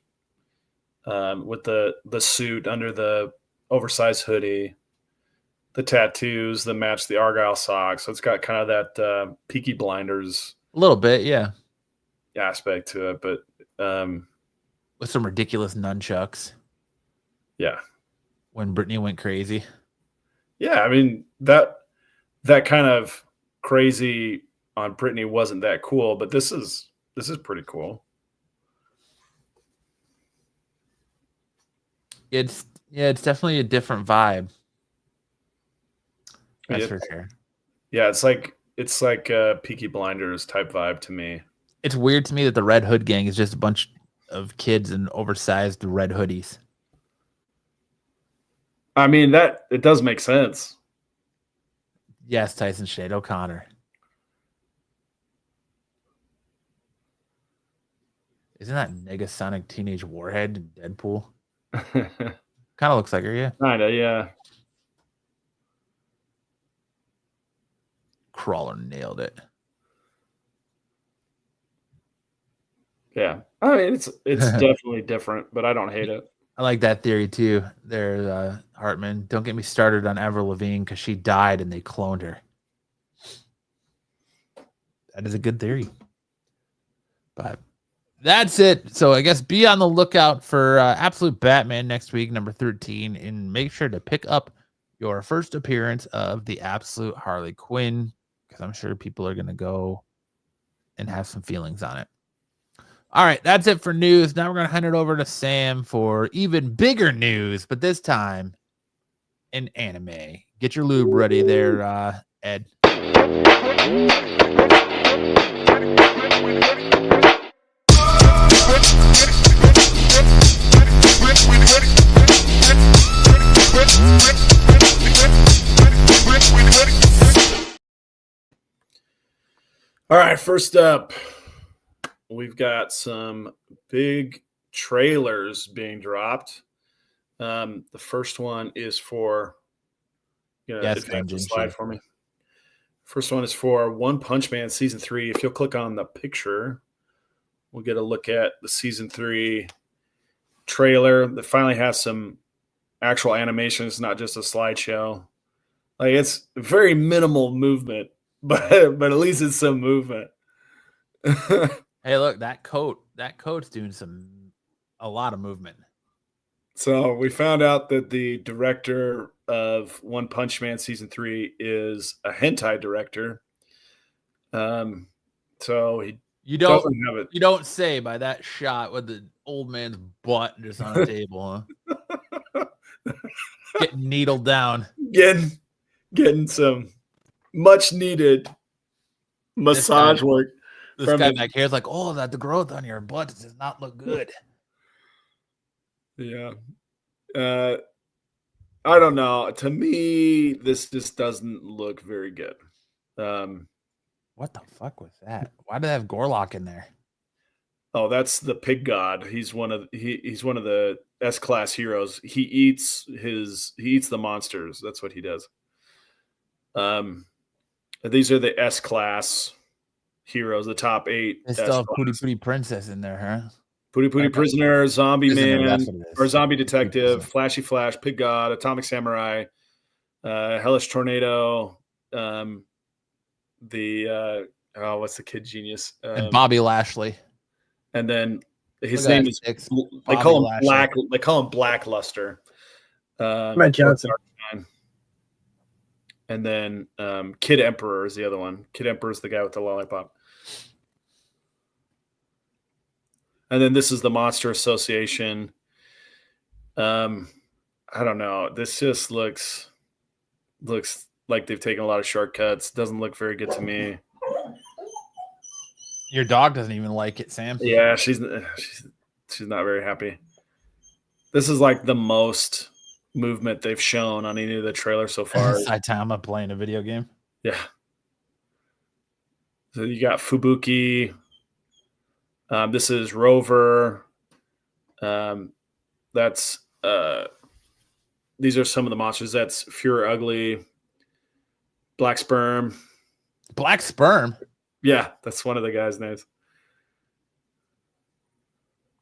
[SPEAKER 5] with the suit under the oversized hoodie, the tattoos that match the Argyle socks. So it's got kind of that Peaky Blinders
[SPEAKER 1] A little bit, yeah,
[SPEAKER 5] aspect to it, but
[SPEAKER 1] with some ridiculous nunchucks.
[SPEAKER 5] Yeah,
[SPEAKER 1] when Britney went crazy.
[SPEAKER 5] Yeah, I mean that kind of crazy on Britney wasn't that cool, but this is pretty cool.
[SPEAKER 1] It's definitely a different vibe. That's for sure.
[SPEAKER 5] Yeah, it's like a Peaky Blinders type vibe to me.
[SPEAKER 1] It's weird to me that the Red Hood gang is just a bunch of kids in oversized red hoodies.
[SPEAKER 5] I mean, that it does make sense.
[SPEAKER 1] Yes, Tyson Shade O'Connor. Isn't that Negasonic Teenage Warhead in Deadpool? Kind of looks like her, yeah.
[SPEAKER 5] Kinda, yeah.
[SPEAKER 1] Crawler nailed it.
[SPEAKER 5] Yeah, I mean it's definitely different, but I don't hate it.
[SPEAKER 1] I like that theory too. There, Hartman. Don't get me started on Avril Lavigne because she died and they cloned her. That is a good theory. But that's it. So I guess be on the lookout for Absolute Batman next week, number 13, and make sure to pick up your first appearance of the Absolute Harley Quinn, because I'm sure people are going to go and have some feelings on it. All right, that's it for news. Now we're going to hand it over to Sam for even bigger news, but this time in anime. Get your lube ready there, Ed.
[SPEAKER 5] All right, first up, we've got some big trailers being dropped. The first one is for, advance the slide for me. First one is for One Punch Man Season 3. If you'll click on the picture, we'll get a look at the Season 3 trailer that finally has some actual animations, not just a slideshow. It's very minimal movement, but at least it's some movement.
[SPEAKER 1] Hey, look, that coat's doing a lot of movement.
[SPEAKER 5] So we found out that the director of One Punch Man Season 3 is a hentai director. So
[SPEAKER 1] you don't say by that shot with the old man's butt just on the table, huh? Getting needled down.
[SPEAKER 5] Getting some much needed massage work.
[SPEAKER 1] This guy back here is like, oh, that the growth on your butt does not look good.
[SPEAKER 5] Yeah. I don't know. To me, this just doesn't look very good.
[SPEAKER 1] What the fuck was that? Why do they have Gorlock in there?
[SPEAKER 5] Oh, that's the pig god. He's one of the S-class heroes. He eats the monsters. That's what he does. These are the S-class heroes, the top 8.
[SPEAKER 1] They still have Pooty Princess in there, huh?
[SPEAKER 5] Pooty Prisoner, Zombie Man,
[SPEAKER 1] that's what it is.
[SPEAKER 5] or Zombie Detective, Flashy Flash, Pig God, Atomic Samurai, Hellish Tornado, what's the kid genius?
[SPEAKER 1] And Bobby Lashley.
[SPEAKER 5] And then his name is they call him Blackluster.
[SPEAKER 6] Matt Johnson.
[SPEAKER 5] And then Kid Emperor is the other one. Kid Emperor is the guy with the lollipop. And then this is the Monster Association. I don't know. This just looks like they've taken a lot of shortcuts. Doesn't look very good to me.
[SPEAKER 1] Your dog doesn't even like it, Sam.
[SPEAKER 5] Yeah, she's not very happy. This is like the most movement they've shown on any of the trailers so far.
[SPEAKER 1] Saitama playing a video game.
[SPEAKER 5] Yeah. So you got Fubuki. This is Rover. That's these are some of the monsters. That's Fuhrer Ugly, Black Sperm.
[SPEAKER 1] Black Sperm?
[SPEAKER 5] Yeah, that's one of the guys' names.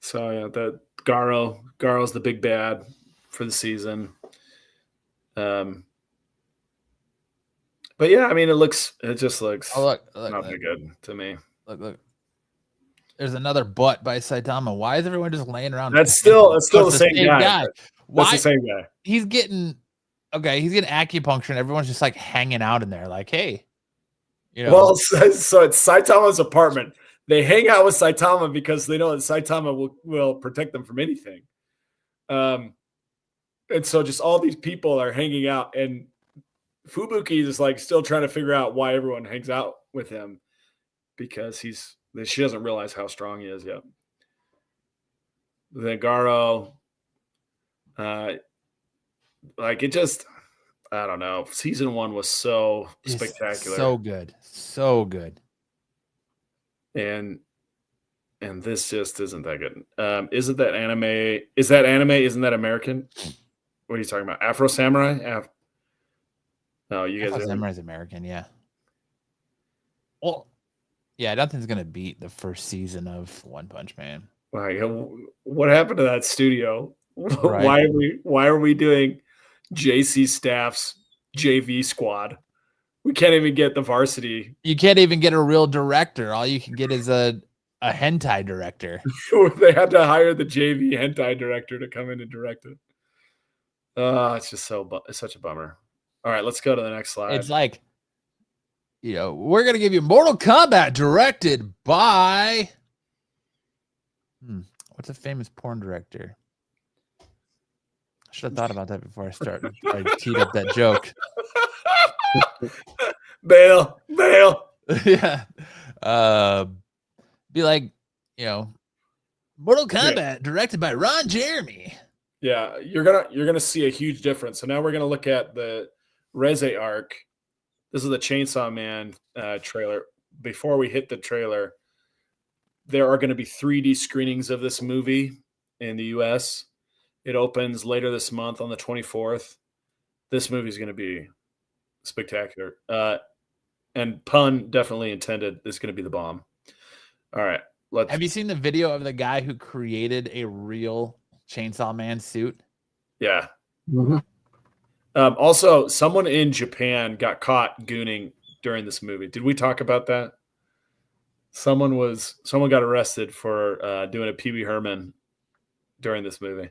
[SPEAKER 5] So yeah, the Garo's the big bad for the season. But yeah, I mean, it just looks
[SPEAKER 1] look,
[SPEAKER 5] not very good to me.
[SPEAKER 1] Look. There's another butt by Saitama. Why is everyone just laying around?
[SPEAKER 5] That's still the same guy.
[SPEAKER 1] Why?
[SPEAKER 5] That's the same guy.
[SPEAKER 1] He's getting acupuncture, and everyone's just like hanging out in there, like, hey, you know.
[SPEAKER 5] Well, so it's Saitama's apartment. They hang out with Saitama because they know that Saitama will protect them from anything. And so just all these people are hanging out, and Fubuki is like still trying to figure out why everyone hangs out with him because she doesn't realize how strong he is yet. Then Garo, like it just, I don't know. Season 1 was so spectacular,
[SPEAKER 1] so good,
[SPEAKER 5] and this just isn't that good. Isn't that anime? Is that anime? Isn't that American? What are you talking about? Afro Samurai? No, you guys.
[SPEAKER 1] Afro Samurai is American, yeah. Well. Yeah, nothing's gonna beat the first season of One Punch Man.
[SPEAKER 5] Like, what happened to that studio?
[SPEAKER 1] Right.
[SPEAKER 5] Why are we doing JC Staff's JV squad? We can't even get the varsity.
[SPEAKER 1] You can't even get a real director. All you can get is a hentai director.
[SPEAKER 5] They had to hire the JV hentai director to come in and direct it. It's just it's such a bummer. All right, let's go to the next slide.
[SPEAKER 1] It's like, we're going to give you Mortal Kombat directed by... what's a famous porn director? I should have thought about that before I teed up that joke.
[SPEAKER 5] Bail.
[SPEAKER 1] Yeah. Be like, Mortal Kombat directed by Ron Jeremy.
[SPEAKER 5] Yeah, you're gonna see a huge difference. So now we're gonna look at the Reze arc. This is the Chainsaw Man trailer. Before we hit the trailer, there are going to be 3D screenings of this movie in the U.S. It opens later this month on the 24th. This movie is going to be spectacular. And pun definitely intended. It's going to be the bomb. All right.
[SPEAKER 1] Have you seen the video of the guy who created a real Chainsaw Man suit?
[SPEAKER 5] Yeah.
[SPEAKER 6] Mm-hmm.
[SPEAKER 5] Also, someone in Japan got caught gooning during this movie. Did we talk about that? Someone got arrested for doing a Pee Wee Herman during this movie.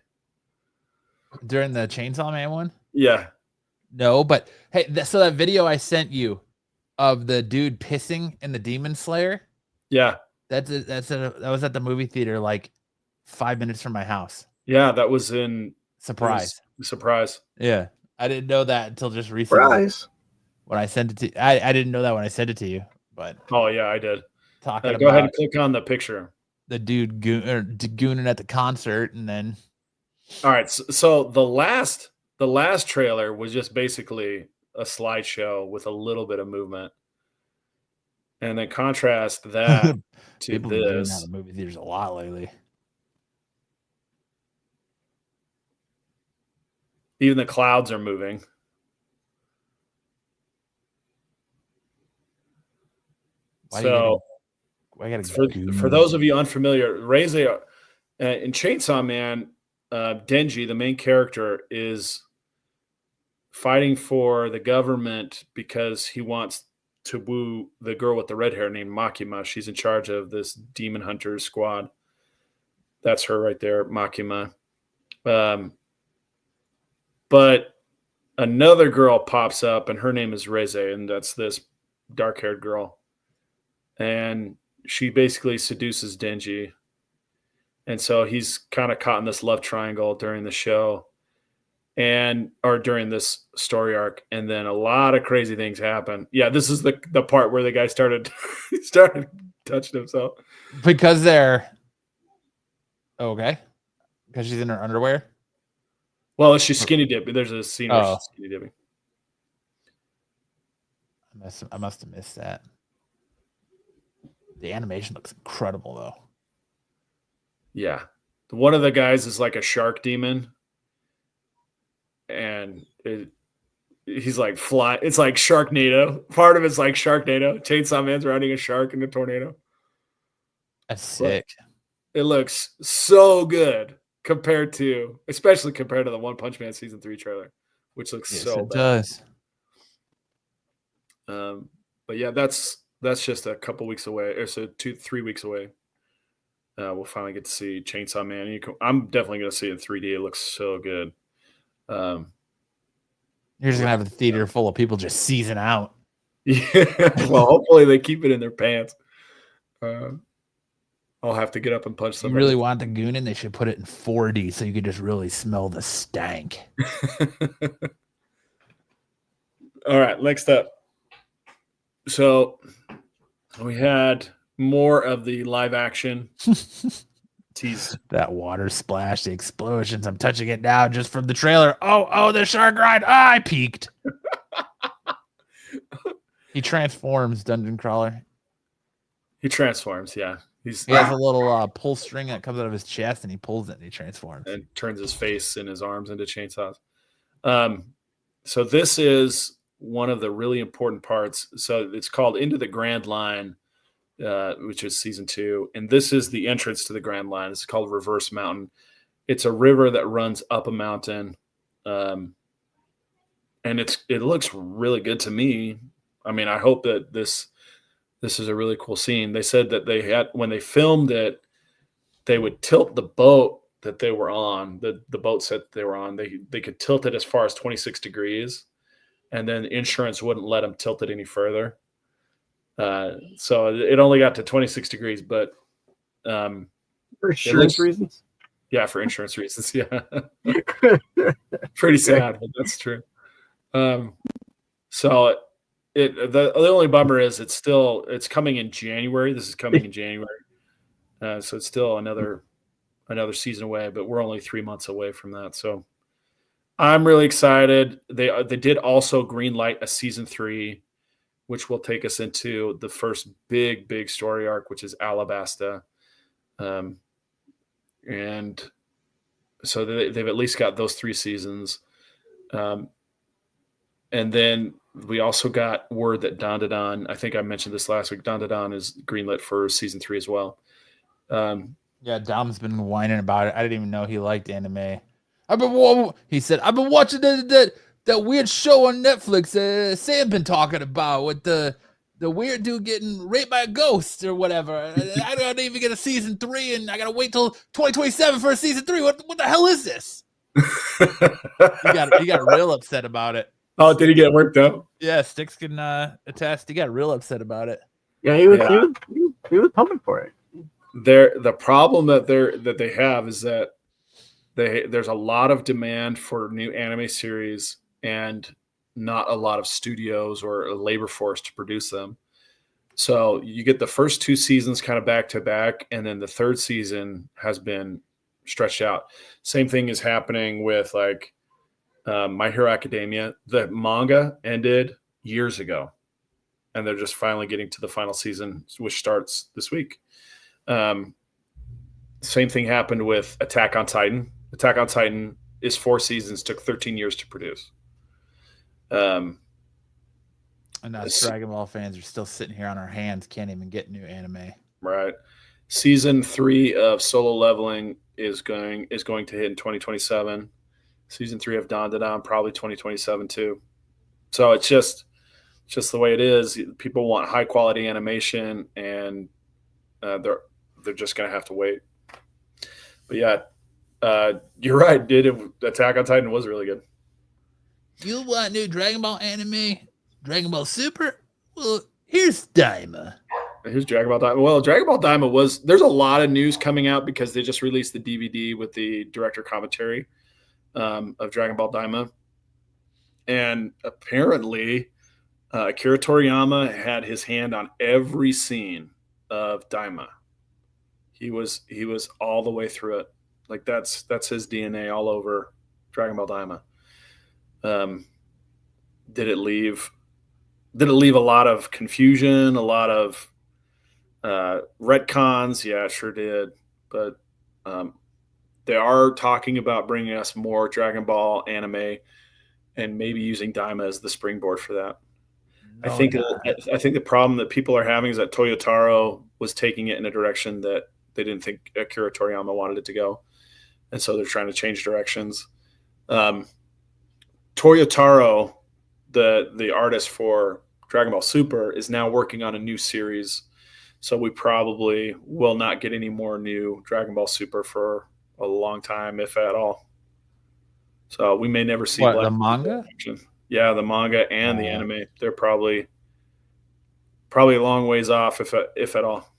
[SPEAKER 1] During the Chainsaw Man one?
[SPEAKER 5] Yeah.
[SPEAKER 1] No, but hey, so that video I sent you of the dude pissing in the Demon Slayer?
[SPEAKER 5] Yeah.
[SPEAKER 1] That was at the movie theater like 5 minutes from my house.
[SPEAKER 5] Yeah, that was in
[SPEAKER 1] Surprise. Yeah. I didn't know that until just recently.
[SPEAKER 6] Surprise.
[SPEAKER 1] When I sent it to I didn't know that when I sent it to you. But
[SPEAKER 5] Oh yeah, I did.
[SPEAKER 1] talking
[SPEAKER 5] Go ahead
[SPEAKER 1] about
[SPEAKER 5] and click on the picture.
[SPEAKER 1] the dude gooning at the concert, and then
[SPEAKER 5] All right, so the last trailer was just basically a slideshow with a little bit of movement, and then contrast that to
[SPEAKER 1] people have been doing that
[SPEAKER 5] this.
[SPEAKER 1] in movie theaters a lot lately.
[SPEAKER 5] Even the clouds are moving.
[SPEAKER 1] Why
[SPEAKER 5] So for those of you unfamiliar, Reze in Chainsaw Man, Denji, the main character, is fighting for the government because he wants to woo the girl with the red hair named Makima. She's in charge of this demon hunter squad. That's her right there, Makima. But another girl pops up, and her name is Reze, and that's this dark-haired girl. And she basically seduces Denji. And so he's kind of caught in this love triangle during the show or during this story arc. And then a lot of crazy things happen. Yeah, this is the part where the guy started touching himself.
[SPEAKER 1] Because they're okay. Because she's in her underwear.
[SPEAKER 5] Well, she's skinny dipping. There's a scene where she's skinny dipping.
[SPEAKER 1] I must have missed that. The animation looks incredible, though.
[SPEAKER 5] Yeah. One of the guys is like a shark demon. And he's like fly. It's like Sharknado. Part of it's like Sharknado. Chainsaw Man's riding a shark in a tornado.
[SPEAKER 1] That's sick.
[SPEAKER 5] But it looks so good especially compared to the One Punch Man season 3 trailer, which looks so bad.
[SPEAKER 1] Does.
[SPEAKER 5] But yeah, that's just a couple weeks away, or so 2-3 weeks away. We'll finally get to see Chainsaw Man. I'm definitely going to see it in 3D. It looks so good.
[SPEAKER 1] You're just gonna have a theater full of people just seizing out.
[SPEAKER 5] Yeah. Well, hopefully they keep it in their pants. I'll have to get up and punch somebody.
[SPEAKER 1] You really want the goonin? They should put it in 4D so you could just really smell the stank.
[SPEAKER 5] All right, next up. So we had more of the live action tease.
[SPEAKER 1] That water splash, the explosions. I'm touching it now just from the trailer. Oh, the shark ride. I peaked. He transforms, Dungeon Crawler.
[SPEAKER 5] He transforms, yeah. He
[SPEAKER 1] has a little pull string that comes out of his chest, and he pulls it and he transforms.
[SPEAKER 5] And turns his face and his arms into chainsaws. So this is one of the really important parts. So it's called Into the Grand Line, which is season 2. And this is the entrance to the Grand Line. It's called Reverse Mountain. It's a river that runs up a mountain. And it looks really good to me. I mean, I hope that this is a really cool scene. They said that when they filmed it, they would tilt the boat that they were on, the boat set they were on. They could tilt it as far as 26 degrees, and then insurance wouldn't let them tilt it any further. So it only got to 26 degrees, but
[SPEAKER 6] for insurance reasons.
[SPEAKER 5] Yeah, for insurance reasons. Yeah, pretty sad, but that's true. So the only bummer is it's coming in January. This is coming in January, so it's still another season away. But we're only 3 months away from that, so I'm really excited. They did also greenlight a season 3, which will take us into the first big story arc, which is Alabasta, and so they've at least got those 3 seasons, and then we also got word that Dandadan, I think I mentioned this last week, Dandadan is greenlit for season 3 as well.
[SPEAKER 1] Yeah, Dom's been whining about it. I didn't even know he liked anime. He said, I've been watching that weird show on Netflix Sam been talking about with the weird dude getting raped by a ghost or whatever. I don't even get a season 3, and I gotta wait till 2027 for a season 3. What the hell is this? He got real upset about it.
[SPEAKER 5] Oh, did he get worked up?
[SPEAKER 1] Yeah, Sticks can attest. He got real upset about it.
[SPEAKER 6] Yeah, he was pumping for it.
[SPEAKER 5] The problem that they have is that there's a lot of demand for new anime series and not a lot of studios or a labor force to produce them. So you get the first 2 seasons kind of back to back, and then the third season has been stretched out. Same thing is happening with like My Hero Academia. The manga ended years ago, and they're just finally getting to the final season, which starts this week. Same thing happened with Attack on Titan. Attack on Titan is 4 seasons, took 13 years to produce.
[SPEAKER 1] And us Dragon Ball fans are still sitting here on our hands, can't even get new anime.
[SPEAKER 5] Right. Season 3 of Solo Leveling is going to hit in 2027. Season 3 of Dan Da Dan probably 2027 too. So it's just the way it is. People want high quality animation, and they're just going to have to wait. But yeah, you're right. Attack on Titan was really good.
[SPEAKER 1] You want new Dragon Ball anime? Dragon Ball Super? Well, here's Daima.
[SPEAKER 5] Here's Dragon Ball Daima. Well, Dragon Ball Daima there's a lot of news coming out because they just released the DVD with the director commentary of Dragon Ball Daima. And apparently, Akira Toriyama had his hand on every scene of Daima. He was all the way through it. Like that's his DNA all over Dragon Ball Daima. Did it leave a lot of confusion, a lot of retcons? Yeah, it sure did. But they are talking about bringing us more Dragon Ball anime and maybe using Daima as the springboard for that. I think the problem that people are having is that Toyotaro was taking it in a direction that they didn't think Akira Toriyama wanted it to go. And so they're trying to change directions. Toyotaro, the artist for Dragon Ball Super, is now working on a new series. So we probably will not get any more new Dragon Ball Super for a long time, if at all. So we may never see
[SPEAKER 1] the manga?
[SPEAKER 5] Yeah, the manga and the anime. They're probably a long ways off, if at all.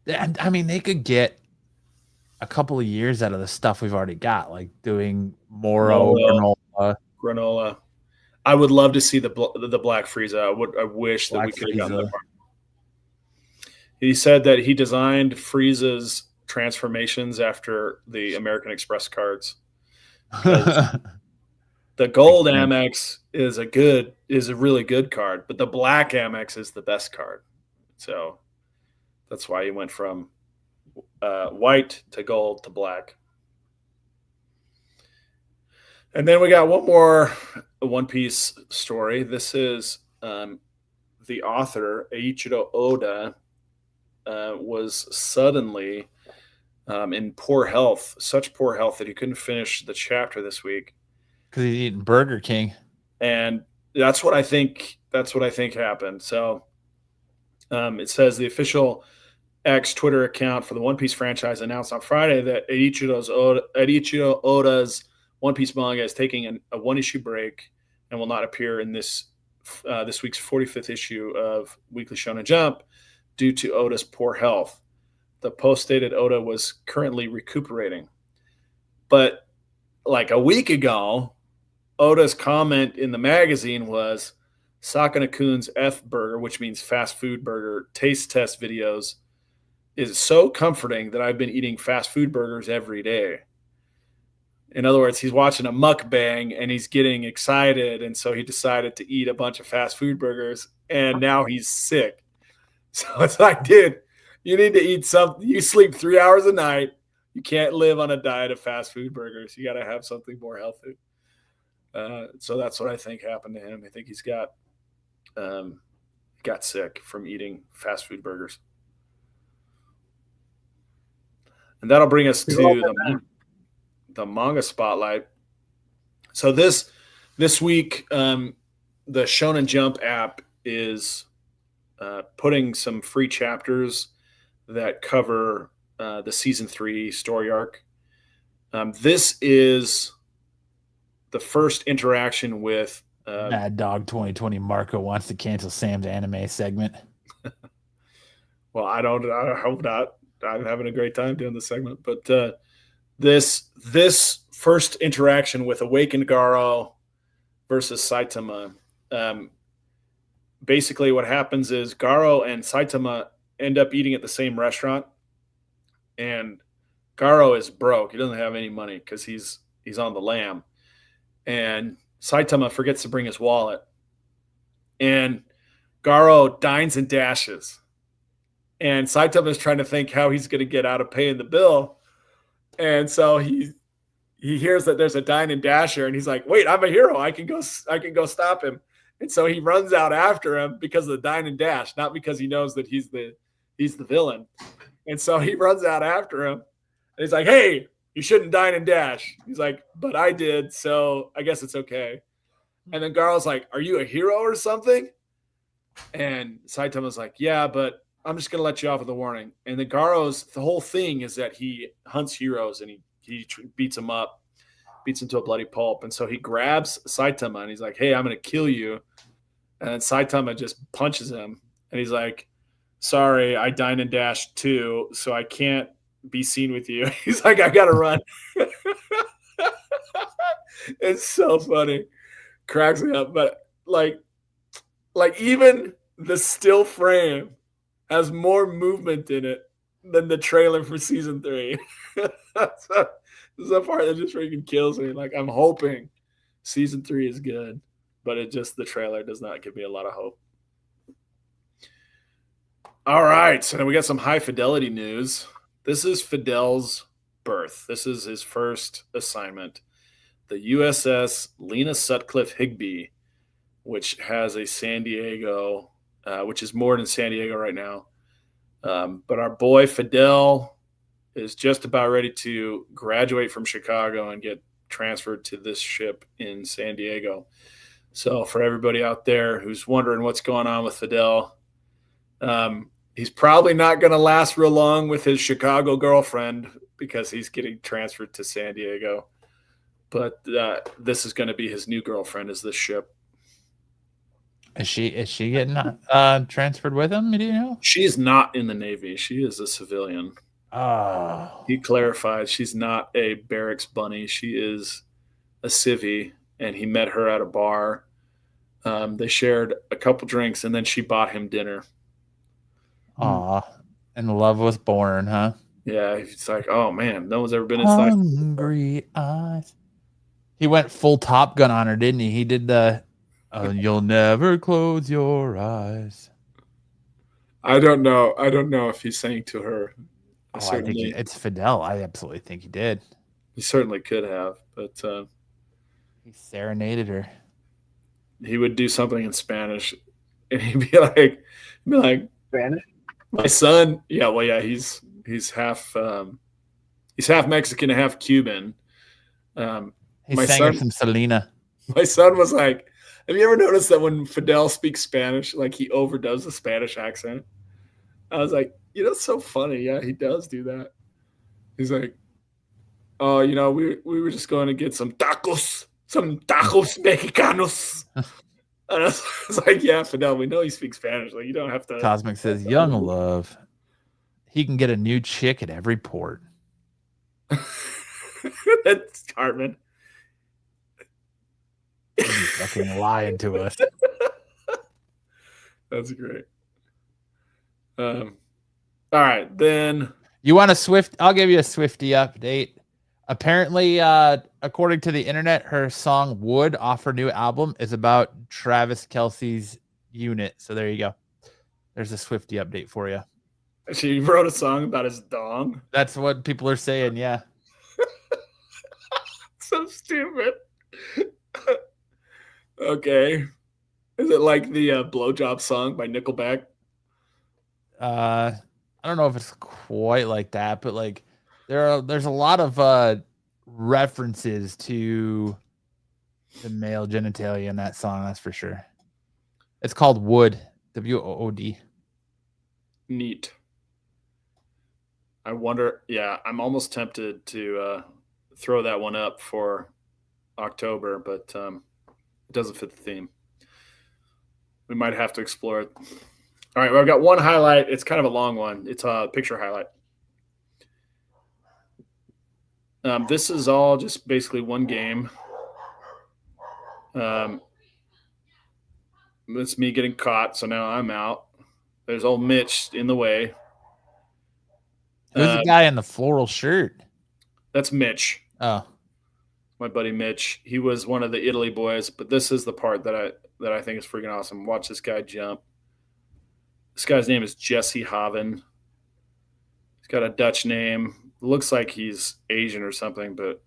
[SPEAKER 1] I mean, they could get a couple of years out of the stuff we've already got, like doing Moro,
[SPEAKER 5] Granola. I would love to see the Black Frieza. I wish that we could have gotten that far. He said that he designed Frieza's transformations after the American Express cards. The gold Amex is a really good card, but the black Amex is the best card. So that's why he went from white to gold to black. And then we got one more One Piece story. This is the author, Eiichiro Oda, was suddenly in such poor health that he couldn't finish the chapter this week.
[SPEAKER 1] Because he's eating Burger King.
[SPEAKER 5] And that's what I think happened. So it says the official X Twitter account for the One Piece franchise announced on Friday that Eiichiro Oda's One Piece manga is taking a one-issue break and will not appear in this week's 45th issue of Weekly Shonen Jump due to Oda's poor health. The post stated Oda was currently recuperating. But like a week ago, Oda's comment in the magazine was Sakana-kun's F burger, which means fast food burger, taste test videos is so comforting that I've been eating fast food burgers every day. In other words, he's watching a mukbang and he's getting excited. And so he decided to eat a bunch of fast food burgers and now he's sick. So it's like, dude, you need to eat something. You sleep 3 hours a night. You can't live on a diet of fast food burgers. You got to have something more healthy. So that's what I think happened to him. I think he's got sick from eating fast food burgers. And that'll bring us to the manga spotlight. So this week, the Shonen Jump app is putting some free chapters that cover the season 3 story arc. This is the first interaction with
[SPEAKER 1] Mad Dog 2020 Marco wants to cancel Sam's anime segment.
[SPEAKER 5] Well, I hope not. I'm having a great time doing this segment, but this first interaction with Awakened Garo versus Saitama, basically what happens is Garo and Saitama end up eating at the same restaurant, and Garo is broke. He doesn't have any money because he's on the lam, and Saitama forgets to bring his wallet, and Garo dines and dashes, and Saitama is trying to think how he's going to get out of paying the bill, and so he hears that there's a dine and dasher, and he's like, "Wait, I'm a hero. I can go stop him." And so he runs out after him because of the dine and dash, not because he knows that he's the villain. And so he runs out after him, and he's like, "Hey, you shouldn't dine and dash." He's like, "But I did, so I guess it's okay." And then Garo's like, "Are you a hero or something?" And Saitama's like, "Yeah, but I'm just gonna let you off with a warning." And the whole thing is that he hunts heroes and he beats him up, beats him to a bloody pulp. And so he grabs Saitama and he's like, "Hey, I'm going to kill you." And then Saitama just punches him. And he's like, "Sorry, I dine and dash too, so I can't be seen with you." He's like, "I got to run." It's so funny. Cracks me up. But like even the still frame has more movement in it than the trailer for season 3. So, this is a part that just freaking kills me. Like, I'm hoping season 3 is good, but the trailer does not give me a lot of hope. All right, so then we got some high fidelity news. This is Fidel's birth. This is his first assignment. The USS Lena Sutcliffe Higbee, which has a San Diego, which is moored in San Diego right now. But our boy Fidel is just about ready to graduate from Chicago and get transferred to this ship in San Diego. So for everybody out there who's wondering what's going on with Fidel, he's probably not going to last real long with his Chicago girlfriend because he's getting transferred to San Diego. But this is going to be his new girlfriend, is this ship.
[SPEAKER 1] Is she getting transferred with him? Do you know?
[SPEAKER 5] She's not in the Navy. She is a civilian.
[SPEAKER 1] Oh.
[SPEAKER 5] He clarified she's not a barracks bunny. She is a civvy, and he met her at a bar. They shared a couple drinks, and then she bought him dinner.
[SPEAKER 1] Aw. And love was born, huh?
[SPEAKER 5] Yeah, it's like, oh, man, no one's ever been inside.
[SPEAKER 1] Hungry eyes. He went full Top Gun on her, didn't he? He did the "You'll never close your eyes."
[SPEAKER 5] I don't know if he sang to her.
[SPEAKER 1] I think it's Fidel. I absolutely think he did.
[SPEAKER 5] He certainly could have, but
[SPEAKER 1] he serenaded her.
[SPEAKER 5] He would do something in Spanish, and he'd be like
[SPEAKER 6] Spanish.
[SPEAKER 5] My son, he's half Mexican and half Cuban.
[SPEAKER 1] He sang her some Selena.
[SPEAKER 5] My son was like, have you ever noticed that when Fidel speaks Spanish, like he overdoes the Spanish accent? I was like, it's so funny. Yeah, he does do that. He's like, oh, we were just going to get some tacos mexicanos. And I was like, yeah, Fidel, we know he speaks Spanish. Like, you don't have to.
[SPEAKER 1] Cosmic says, young love. He can get a new chick at every port.
[SPEAKER 5] That's Cartman.
[SPEAKER 1] He's fucking lying to us.
[SPEAKER 5] That's great. All right, then.
[SPEAKER 1] You want a Swift? I'll give you a Swiftie update. Apparently, according to the internet, her song "Wood" off her new album is about Travis Kelce's unit. So there you go. There's a Swiftie update for you.
[SPEAKER 5] She wrote a song about his dong.
[SPEAKER 1] That's what people are saying. Yeah.
[SPEAKER 5] So stupid. Okay. Is it like the blowjob song by Nickelback?
[SPEAKER 1] I don't know if it's quite like that, but like there's a lot of references to the male genitalia in that song, that's for sure. It's called Wood, WOOD.
[SPEAKER 5] Neat. I wonder, I'm almost tempted to throw that one up for October, but it doesn't fit the theme. We might have to explore it. All right, well, I've got one highlight. It's kind of a long one. It's a picture highlight. This is all just basically one game. it's me getting caught, so now I'm out. There's old Mitch in the way.
[SPEAKER 1] Who's the guy in the floral shirt?
[SPEAKER 5] That's Mitch.
[SPEAKER 1] Oh,
[SPEAKER 5] My buddy Mitch. He was one of the Italy boys, but this is the part that I think is freaking awesome. Watch this guy jump. This guy's name is Jesse Haven. He's got a Dutch name. Looks like he's Asian or something, but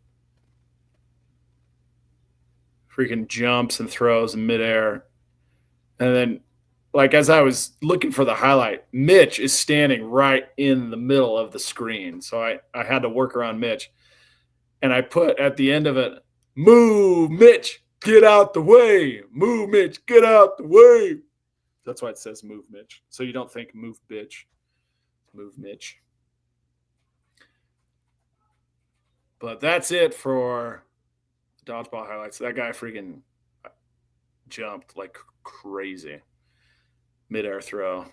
[SPEAKER 5] freaking jumps and throws in midair. And then, like, as I was looking for the highlight, Mitch is standing right in the middle of the screen. So I had to work around Mitch. And I put at the end of it, move, Mitch, get out the way. Move, Mitch, get out the way. That's why it says move, Mitch. So you don't think move, bitch. Move, Mitch. But that's it for dodgeball highlights. That guy freaking jumped like crazy. Mid-air throw.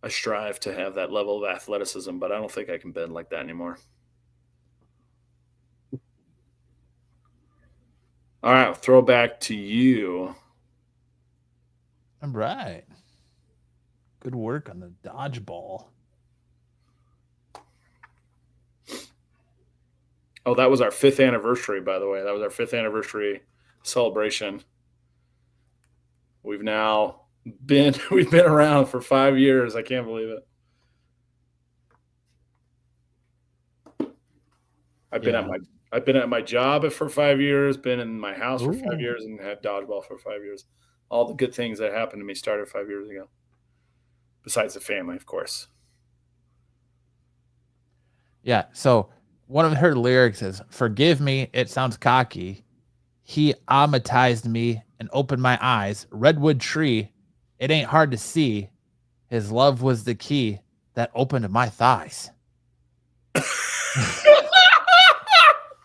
[SPEAKER 5] I strive to have that level of athleticism, but I don't think I can bend like that anymore. All right, I'll throw it back to you.
[SPEAKER 1] all right. Good work on the dodgeball.
[SPEAKER 5] Oh, that was our 5th anniversary, by the way. That was our 5th anniversary celebration. We've been around for 5 years. I can't believe it. I've been at my job for 5 years, been in my house for 5 years, and had dodgeball for 5 years. All the good things that happened to me started 5 years ago. Besides the family, of course.
[SPEAKER 1] Yeah. So one of her lyrics is, "Forgive me, it sounds cocky. He amatized me and opened my eyes. Redwood tree, it ain't hard to see. His love was the key that opened my thighs."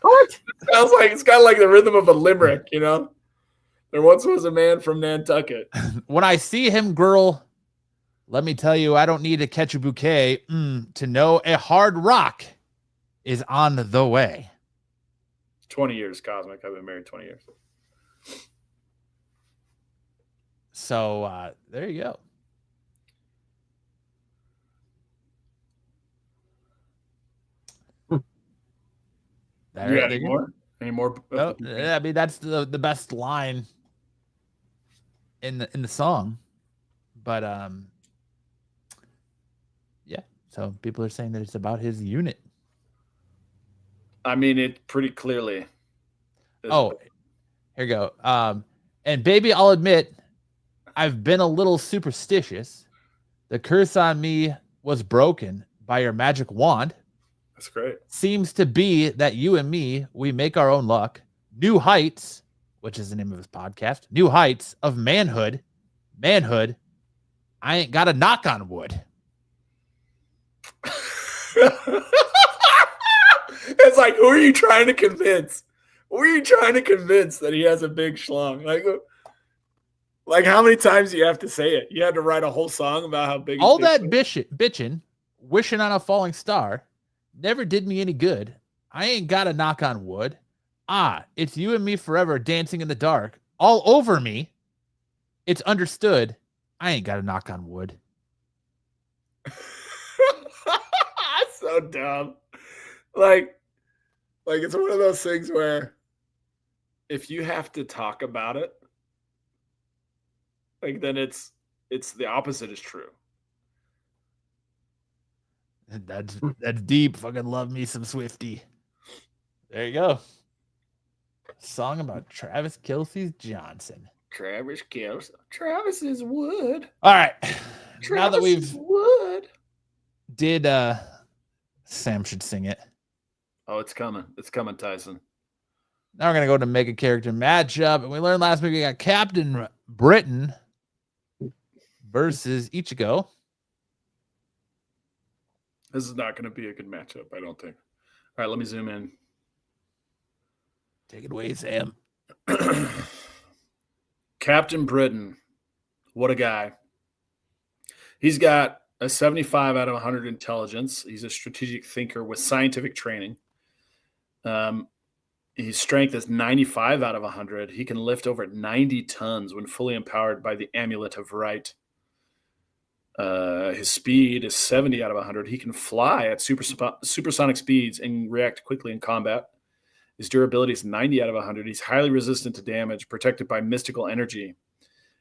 [SPEAKER 6] What?
[SPEAKER 5] Sounds like it's got like the rhythm of a limerick, you know? There once was a man from Nantucket.
[SPEAKER 1] When I see him, girl, let me tell you, I don't need to catch a bouquet to know a hard rock is on the way.
[SPEAKER 5] 20 years, Cosmic. I've been married 20 years.
[SPEAKER 1] So there you go. There,
[SPEAKER 5] You got
[SPEAKER 1] there
[SPEAKER 5] any
[SPEAKER 1] you
[SPEAKER 5] more? Any more?
[SPEAKER 1] go. No, I mean, that's the best line in the song. But yeah. So people are saying that it's about his unit.
[SPEAKER 5] I mean, it pretty clearly.
[SPEAKER 1] Oh, here you go. And baby, I'll admit, I've been a little superstitious. The curse on me was broken by your magic wand.
[SPEAKER 5] That's great.
[SPEAKER 1] Seems to be that you and me, we make our own luck. New heights, which is the name of his podcast. New heights of manhood. Manhood. I ain't got a knock on wood.
[SPEAKER 5] It's like, who are you trying to convince? Who are you trying to convince that he has a big schlong? Like how many times do you have to say it? You had to write a whole song about how big.
[SPEAKER 1] All that bitching, wishing on a falling star, never did me any good. I ain't got a knock on wood. It's you and me forever dancing in the dark. All over me. It's understood. I ain't got a knock on wood.
[SPEAKER 5] So dumb. Like it's one of those things where if you have to talk about it, like then it's the opposite is true.
[SPEAKER 1] That's deep. Fucking love me some Swifty. There you go. Song about Travis Kelce's Johnson.
[SPEAKER 5] Travis Kelce. Travis is wood.
[SPEAKER 1] All right.
[SPEAKER 5] Travis
[SPEAKER 1] Now that we've
[SPEAKER 5] is wood.
[SPEAKER 1] did Sam should sing it.
[SPEAKER 5] Oh, it's coming. It's coming, Tyson.
[SPEAKER 1] Now we're gonna go to mega character matchup. And we learned last week we got Captain Britain versus Ichigo.
[SPEAKER 5] This is not going to be a good matchup, I don't think. All right, let me zoom in.
[SPEAKER 1] Take it away, Sam.
[SPEAKER 5] Captain Britain. What a guy. He's got a 75 out of 100 intelligence. He's a strategic thinker with scientific training. His strength is 95 out of 100. He can lift over 90 tons when fully empowered by the Amulet of Right. His speed is 70 out of 100. He can fly at supersonic speeds and react quickly in combat. His durability is 90 out of 100. He's highly resistant to damage, protected by mystical energy.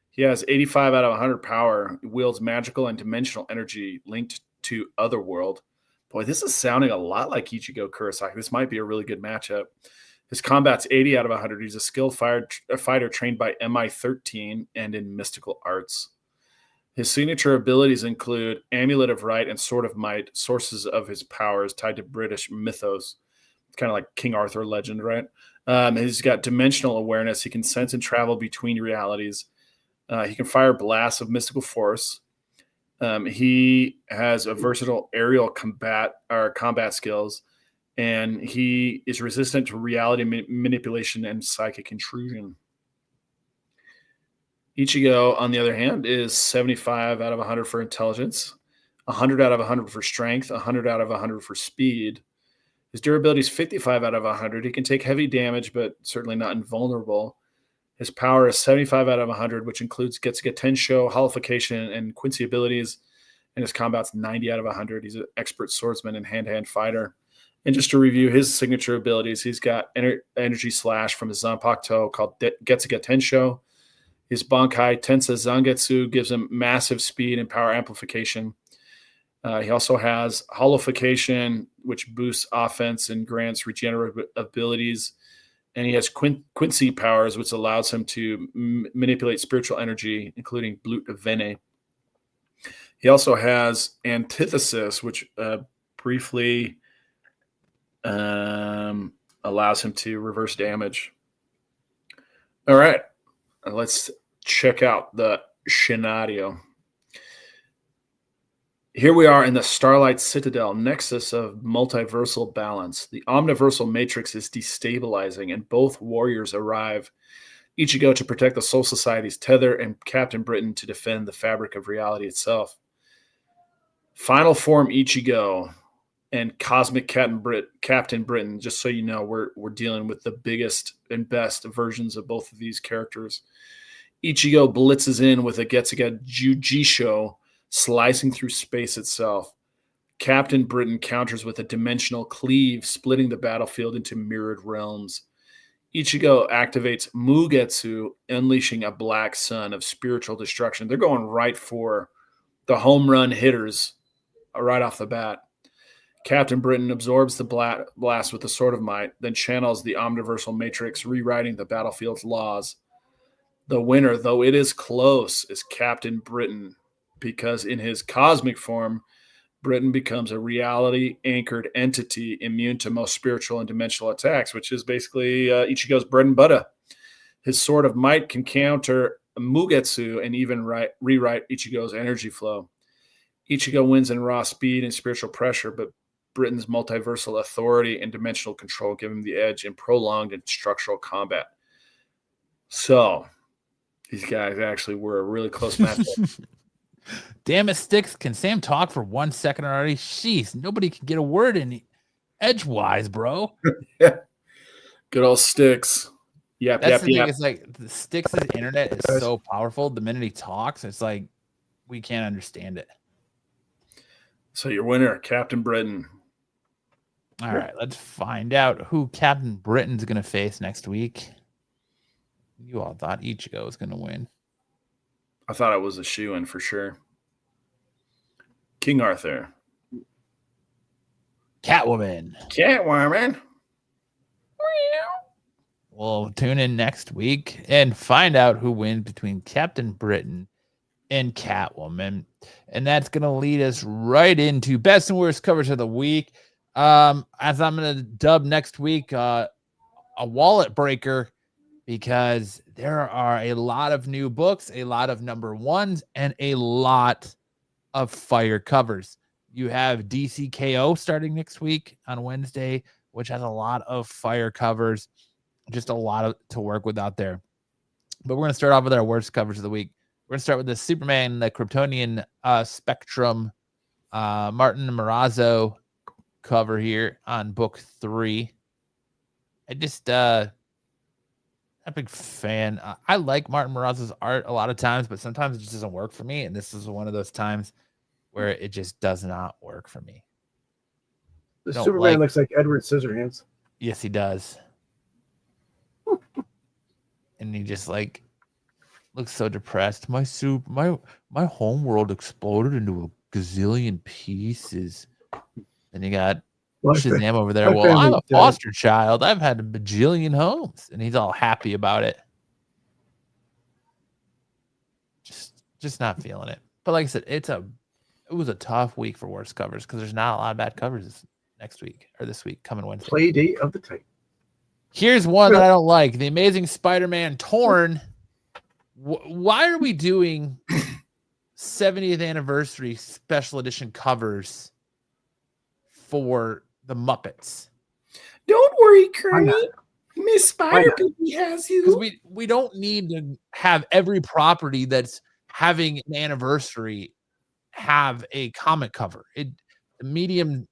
[SPEAKER 5] He has 85 out of 100 power, wields magical and dimensional energy linked to Otherworld. Boy, this is sounding a lot like Ichigo Kurosaki. This might be a really good matchup. His combat's 80 out of 100. He's a skilled fighter trained by MI-13 and in mystical arts. His signature abilities include Amulet of Right and Sword of Might, sources of his powers tied to British mythos. It's kind of like King Arthur legend, right? He's got dimensional awareness. He can sense and travel between realities. He can fire blasts of mystical force. He has a versatile aerial combat skills, and he is resistant to reality manipulation and psychic intrusion. Ichigo, on the other hand, is 75 out of 100 for intelligence, 100 out of 100 for strength, 100 out of 100 for speed. His durability is 55 out of 100. He can take heavy damage, but certainly not invulnerable. His power is 75 out of 100, which includes Getsuga Tensho, Holification, and Quincy abilities. And his combat's 90 out of 100. He's an expert swordsman and hand-to-hand fighter. And just to review his signature abilities, he's got Energy Slash from his Zanpakuto called Getsuga Tensho. His Bankai Tensa Zangetsu gives him massive speed and power amplification. He also has Holification, which boosts offense and grants regenerative abilities. And he has Quincy powers, which allows him to manipulate spiritual energy, including Blut of Vene. He also has Antithesis, which briefly allows him to reverse damage. All right, let's check out the scenario. Here we are in the Starlight Citadel, nexus of multiversal balance. The omniversal matrix is destabilizing, and both warriors arrive. Ichigo to protect the Soul Society's tether, and Captain Britain to defend the fabric of reality itself. Final form Ichigo and Cosmic Captain Britain. Just so you know, we're dealing with the biggest and best versions of both of these characters. Ichigo blitzes in with a Getsuga Jujisho, slicing through space itself. Captain Britain counters with a dimensional cleave, splitting the battlefield into mirrored realms. Ichigo activates Mugetsu, unleashing a black sun of spiritual destruction. They're going right for the home run hitters right off the bat. Captain Britain absorbs the blast with the Sword of Might, then channels the Omniversal Matrix, rewriting the battlefield's laws. The winner, though it is close, is Captain Britain, because in his cosmic form, Britain becomes a reality-anchored entity immune to most spiritual and dimensional attacks, which is basically Ichigo's bread and butter. His Sword of Might can counter Mugetsu and even rewrite Ichigo's energy flow. Ichigo wins in raw speed and spiritual pressure, but Britain's multiversal authority and dimensional control give him the edge in prolonged and structural combat. So, these guys actually were a really close matchup.
[SPEAKER 1] Damn it, Sticks. Can Sam talk for 1 second already? Jeez, nobody can get a word in edgewise, bro.
[SPEAKER 5] Yeah. Good old Sticks. Yep,
[SPEAKER 1] That's
[SPEAKER 5] yep,
[SPEAKER 1] the thing.
[SPEAKER 5] yep.
[SPEAKER 1] It's like the Sticks' internet is so powerful. The minute he talks, it's like we can't understand it.
[SPEAKER 5] So your winner, Captain Britain.
[SPEAKER 1] All right, let's find out who Captain Britain's going to face next week. You all thought Ichigo was going to win.
[SPEAKER 5] I thought it was a shoo-in for sure. King Arthur.
[SPEAKER 1] Catwoman.
[SPEAKER 5] Catwoman.
[SPEAKER 1] We'll tune in next week and find out who wins between Captain Britain and Catwoman. And that's going to lead us right into best and worst covers of the week. As I'm going to dub next week, a wallet breaker, because there are a lot of new books, a lot of number ones, and a lot of fire covers. You have DCKO starting next week on Wednesday, which has a lot of fire covers, just a lot to work with out there. But we're going to start off with our worst covers of the week. We're going to start with the Superman, the Kryptonian Spectrum, Martin Marazzo cover here on book 3. I just not a big fan. I like Martin Moraz's art a lot of times, but sometimes it just doesn't work for me. And this is one of those times where it just does not work for me.
[SPEAKER 6] The
[SPEAKER 1] Don't
[SPEAKER 6] Superman looks like Edward Scissorhands.
[SPEAKER 1] Yes, he does. And he just like looks so depressed. My home world exploded into a gazillion pieces. And you got Shazam over there. Well, I'm a foster child. I've had a bajillion homes, and he's all happy about it. Just not feeling it. But like I said, it was a tough week for worst covers because there's not a lot of bad covers next week or this week coming Wednesday.
[SPEAKER 6] Play date of the Titan.
[SPEAKER 1] Here's one that I don't like: The Amazing Spider-Man Torn. Why are we doing 70th anniversary special edition covers for the Muppets?
[SPEAKER 5] Don't worry, Kermit. Miss Spider Baby has you.
[SPEAKER 1] Because we don't need to have every property that's having an anniversary have a comic cover. The medium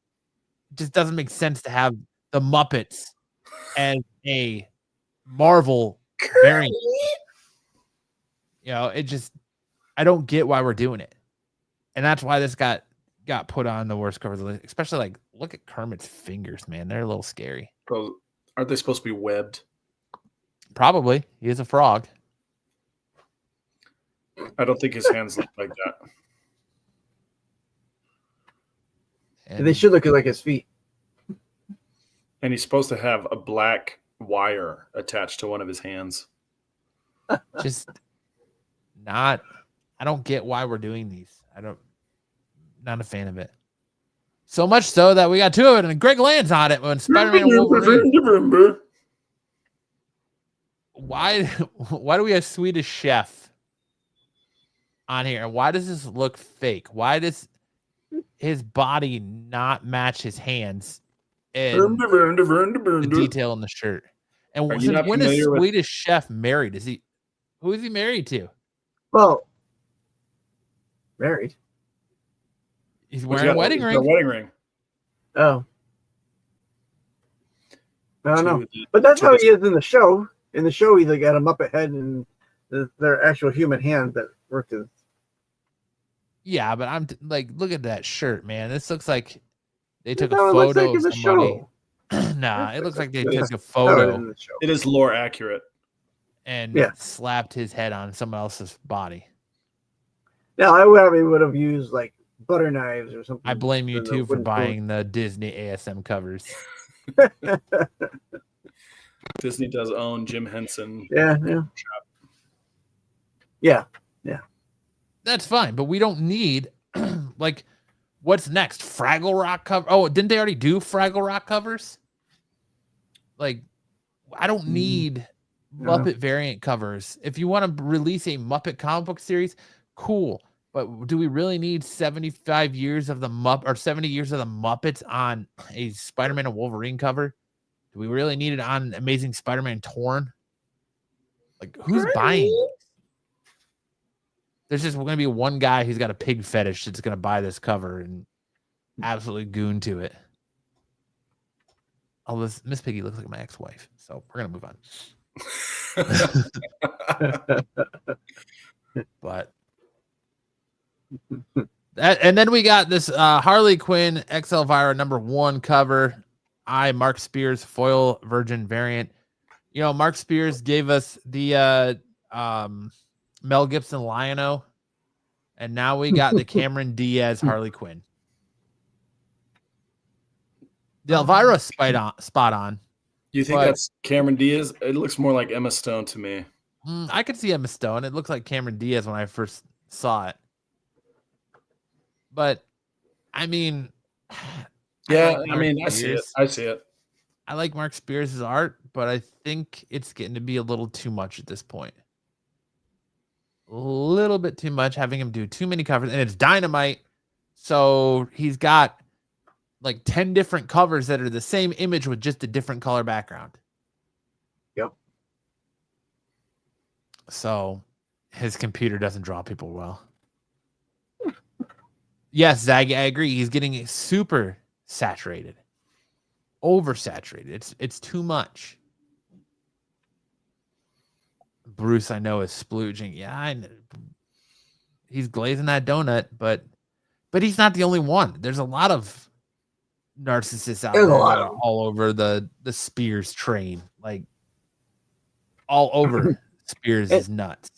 [SPEAKER 1] just doesn't make sense to have the Muppets as a Marvel variant. You know, I don't get why we're doing it. And that's why this got put on the worst covers list. Especially like, look at Kermit's fingers, man. They're a little scary.
[SPEAKER 5] Bro, aren't they supposed to be webbed?
[SPEAKER 1] Probably. He is a frog.
[SPEAKER 5] I don't think his hands look like that.
[SPEAKER 6] And they should look like his feet.
[SPEAKER 5] And he's supposed to have a black wire attached to one of his hands.
[SPEAKER 1] Just I don't get why we're doing these. Not a fan of it. So much so that we got two of it, and Greg lands on it when Spider-Man and Wolverine. Why do we have Swedish Chef on here? Why does this look fake? Why does his body not match his hands and the detail in the shirt? And when is Swedish Chef married? Who is he married to?
[SPEAKER 6] Well, married.
[SPEAKER 1] He's wearing a wedding ring.
[SPEAKER 5] A wedding ring.
[SPEAKER 6] Oh. I don't know. But that's how he is in the show. In the show, he's got a Muppet head and their actual human hand that worked as.
[SPEAKER 1] Yeah, but I'm like, look at that shirt, man. This looks like they took a
[SPEAKER 6] looks
[SPEAKER 1] photo
[SPEAKER 6] like
[SPEAKER 1] of somebody. Nah, it looks like they took a photo.
[SPEAKER 5] It is lore accurate.
[SPEAKER 1] And slapped his head on someone else's body.
[SPEAKER 6] Yeah, I would have used like butter knives or something.
[SPEAKER 1] I blame you too for buying the Disney ASM covers.
[SPEAKER 5] Disney does own Jim Henson.
[SPEAKER 6] Yeah.
[SPEAKER 1] That's fine, but we don't need like what's next? Fraggle Rock cover? Oh, didn't they already do Fraggle Rock covers? Like, I don't need Muppet variant covers. If you want to release a Muppet comic book series, cool. But do we really need 75 years of the 70 years of the Muppets on a Spider-Man and Wolverine cover? Do we really need it on Amazing Spider-Man Torn? Like, who's buying it? There's just going to be one guy who's got a pig fetish that's going to buy this cover and absolutely goon to it. Oh, Miss Piggy looks like my ex-wife, so we're going to move on. But and then we got this Harley Quinn XL Elvira #1 cover. Mark Spears foil virgin variant. You know, Mark Spears gave us the Mel Gibson Lion-O, and now we got the Cameron Diaz Harley Quinn. The Elvira spot on.
[SPEAKER 5] You think that's Cameron Diaz? It looks more like Emma Stone to me.
[SPEAKER 1] I could see Emma Stone. It looks like Cameron Diaz when I first saw it. But, I mean...
[SPEAKER 5] Yeah, I see it.
[SPEAKER 1] I like Mark Spears' art, but I think it's getting to be a little too much at this point. A little bit too much, having him do too many covers, and it's Dynamite, so he's got like 10 different covers that are the same image with just a different color background.
[SPEAKER 6] Yep.
[SPEAKER 1] So his computer doesn't draw people well. Yes, Zag, I agree. He's getting super saturated, oversaturated. It's too much. Bruce I know is splooging. Yeah, I know. He's glazing that donut, but he's not the only one. There's a lot of narcissists out
[SPEAKER 6] There's a
[SPEAKER 1] there
[SPEAKER 6] lot
[SPEAKER 1] that
[SPEAKER 6] of
[SPEAKER 1] are
[SPEAKER 6] them.
[SPEAKER 1] all over the Spears train, like all over. Spears is nuts.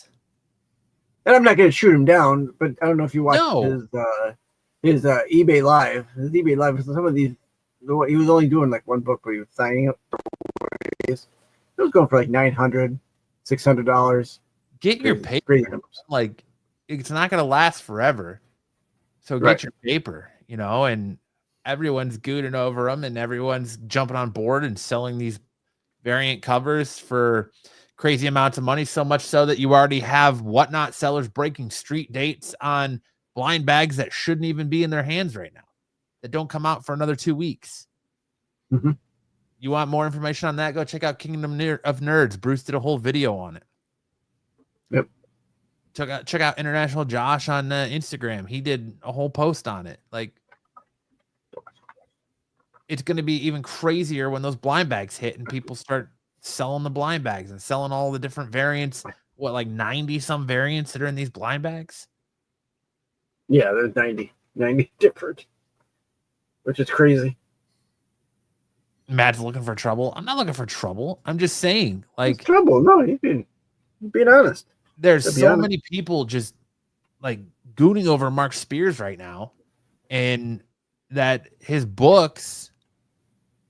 [SPEAKER 6] And I'm not going to shoot him down, but I don't know if you watched
[SPEAKER 1] No.
[SPEAKER 6] his eBay Live. His eBay Live, some of these, he was only doing like one book where he was signing up for it was going for like $900, $600.
[SPEAKER 1] Get your
[SPEAKER 6] Crazy-
[SPEAKER 1] paper.
[SPEAKER 6] crazy numbers.
[SPEAKER 1] Like, it's not going to last forever. So get
[SPEAKER 6] Right.
[SPEAKER 1] your paper, you know, and everyone's gooning over them and everyone's jumping on board and selling these variant covers for crazy amounts of money, so much so that you already have whatnot sellers breaking street dates on blind bags that shouldn't even be in their hands right now, that don't come out for another 2 weeks.
[SPEAKER 6] Mhm.
[SPEAKER 1] You want more information on that? Go check out Kingdom of Nerds. Bruce did a whole video on it.
[SPEAKER 6] Yep.
[SPEAKER 1] Check out International Josh on Instagram. He did a whole post on it. Like, it's going to be even crazier when those blind bags hit and people start selling the blind bags and selling all the different variants. What, like 90 some variants that are in these blind bags?
[SPEAKER 6] Yeah, there's 90 different, which is crazy.
[SPEAKER 1] Matt's looking for trouble. I'm not looking for trouble. I'm just saying,
[SPEAKER 6] It's
[SPEAKER 1] like,
[SPEAKER 6] trouble. No, he's being honest.
[SPEAKER 1] there's
[SPEAKER 6] to be
[SPEAKER 1] so
[SPEAKER 6] honest.
[SPEAKER 1] many people just like gooning over Mark Spears right now, and that his books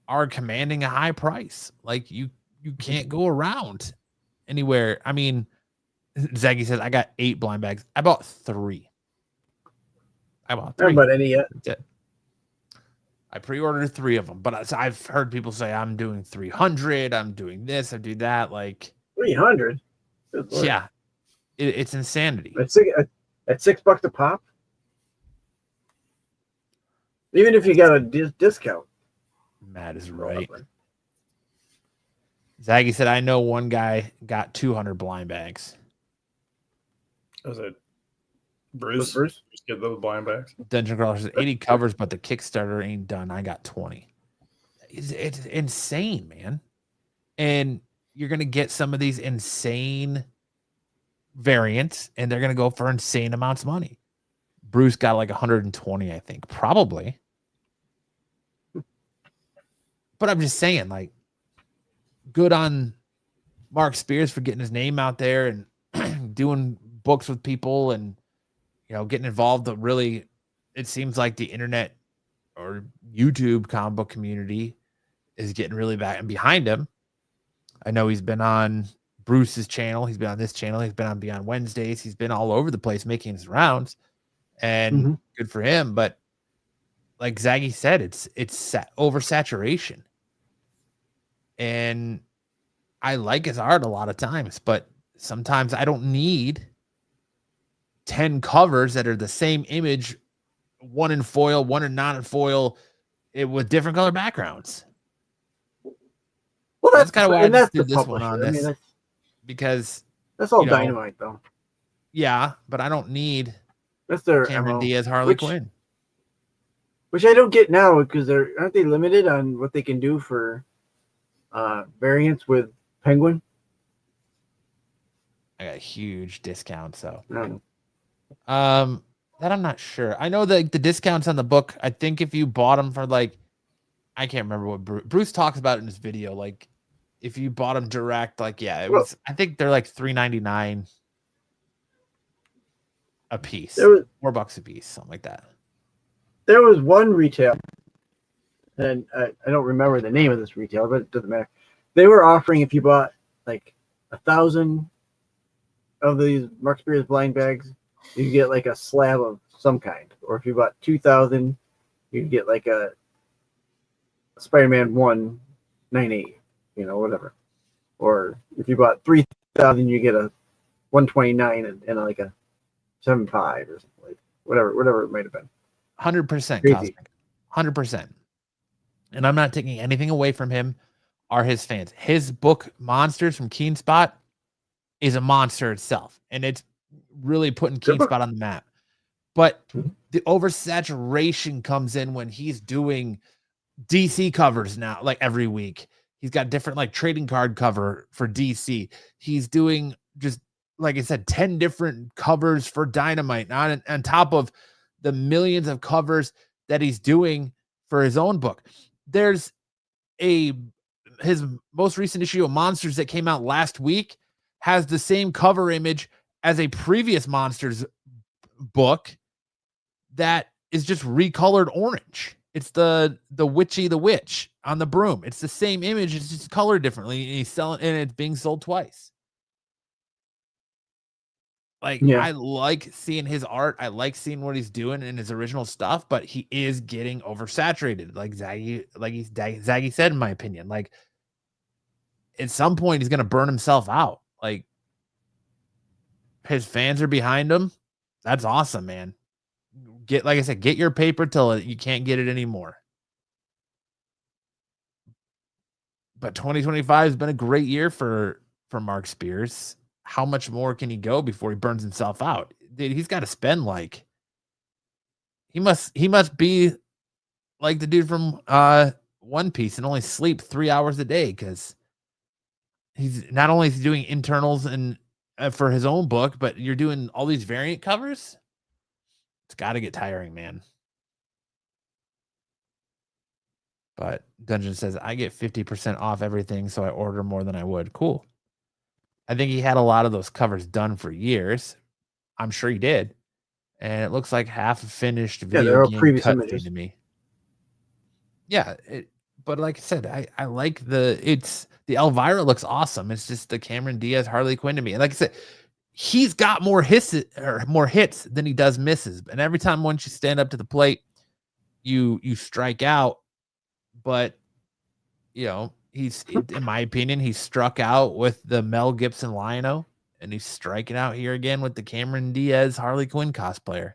[SPEAKER 1] are commanding a high price. Like, you can't go around anywhere. I mean, Zaggy says, I got 8 blind bags. I bought 3. I bought 3.
[SPEAKER 6] Not about any yet.
[SPEAKER 1] That's it. I pre-ordered 3 of them, but I've heard people say I'm doing 300. I'm doing this. I do that. Like,
[SPEAKER 6] 300.
[SPEAKER 1] yeah, it's insanity.
[SPEAKER 6] At $6 a pop. Even if you got a discount.
[SPEAKER 1] Matt is right. Zaggy said, I know one guy got 200 blind bags.
[SPEAKER 5] Was it Bruce?
[SPEAKER 6] Bruce?
[SPEAKER 5] Just get those blind bags.
[SPEAKER 1] Dungeon Crawler says 80 covers, but the Kickstarter ain't done. I got 20. It's insane, man. And you're going to get some of these insane variants, and they're going to go for insane amounts of money. Bruce got like 120, I think, probably. But I'm just saying, like, good on Mark Spears for getting his name out there and doing books with people and, you know, getting involved. But really, it seems like the internet or YouTube comic book community is getting really back and behind him. I know he's been on Bruce's channel. He's been on this channel. He's been on Beyond Wednesdays. He's been all over the place making his rounds, and good for him. But like Zaggy said, it's oversaturation. And I like his art a lot of times, but sometimes I don't need 10 covers that are the same image, one in foil, one in not in foil, with different color backgrounds.
[SPEAKER 6] Well,
[SPEAKER 1] That's kind of why I just
[SPEAKER 6] the
[SPEAKER 1] did this one
[SPEAKER 6] publisher.
[SPEAKER 1] on
[SPEAKER 6] I
[SPEAKER 1] this,
[SPEAKER 6] mean,
[SPEAKER 1] because
[SPEAKER 6] that's all
[SPEAKER 1] you know,
[SPEAKER 6] Dynamite, though.
[SPEAKER 1] yeah, but I don't need
[SPEAKER 6] That's their
[SPEAKER 1] Cameron
[SPEAKER 6] MO,
[SPEAKER 1] Diaz, Harley Quinn.
[SPEAKER 6] which I don't get now because aren't they limited on what they can do for variants with Penguin?
[SPEAKER 1] I got a huge discount, so
[SPEAKER 6] I don't know.
[SPEAKER 1] that I'm not sure. I know that the discounts on the book, I think if you bought them for like, I can't remember what Bruce talks about in his video. Like, if you bought them direct, like, yeah, it was. I think they're like $3.99 a piece, $4 a piece, something like that.
[SPEAKER 6] There was one retail, and I don't remember the name of this retailer, but it doesn't matter. They were offering, if you bought like 1,000 of these Mark Spears blind bags, you get like a slab of some kind. Or if you bought 2,000, you get like a Spider-Man 198, whatever. Or if you bought 3,000, you get a 129 and like a 75 or something like whatever it might have been.
[SPEAKER 1] 100% Cosmic. 100%. And I'm not taking anything away from him or his fans. His book, Monsters from Keen Spot, is a monster itself. And it's really putting Keen Spot on the map. But the oversaturation comes in when he's doing DC covers now, like every week. He's got different like trading card cover for DC. He's doing just like I said, 10 different covers for Dynamite, not on top of the millions of covers that he's doing for his own book. There's his most recent issue of Monsters that came out last week has the same cover image as a previous Monsters book that is just recolored orange. It's the Witchy the Witch on the broom. It's the same image, it's just colored differently. And he's selling, and it's being sold twice. Like, I like seeing his art. I like seeing what he's doing in his original stuff, but he is getting oversaturated. Like Zaggy said, in my opinion, like at some point he's going to burn himself out. Like his fans are behind him. That's awesome, man. Like I said, get your paper till you can't get it anymore. But 2025 has been a great year for Mark Spears. How much more can he go before he burns himself out? Dude, he's got to spend like he must be like the dude from One Piece and only sleep 3 hours a day, because he's not only doing internals and for his own book, but you're doing all these variant covers. It's got to get tiring, man. But Dungeon says, I get 50% off everything, so I order more than I would. Cool. I think he had a lot of those covers done for years. I'm sure he did. And it looks like half a finished video game cut to me. Yeah. But like I said, I like the Elvira looks awesome. It's just the Cameron Diaz Harley Quinn to me. And like I said, he's got more hits than he does misses. And every time once you stand up to the plate, you strike out. But you know, he's, in my opinion, he struck out with the Mel Gibson Lion-O, and he's striking out here again with the Cameron Diaz Harley Quinn cosplayer.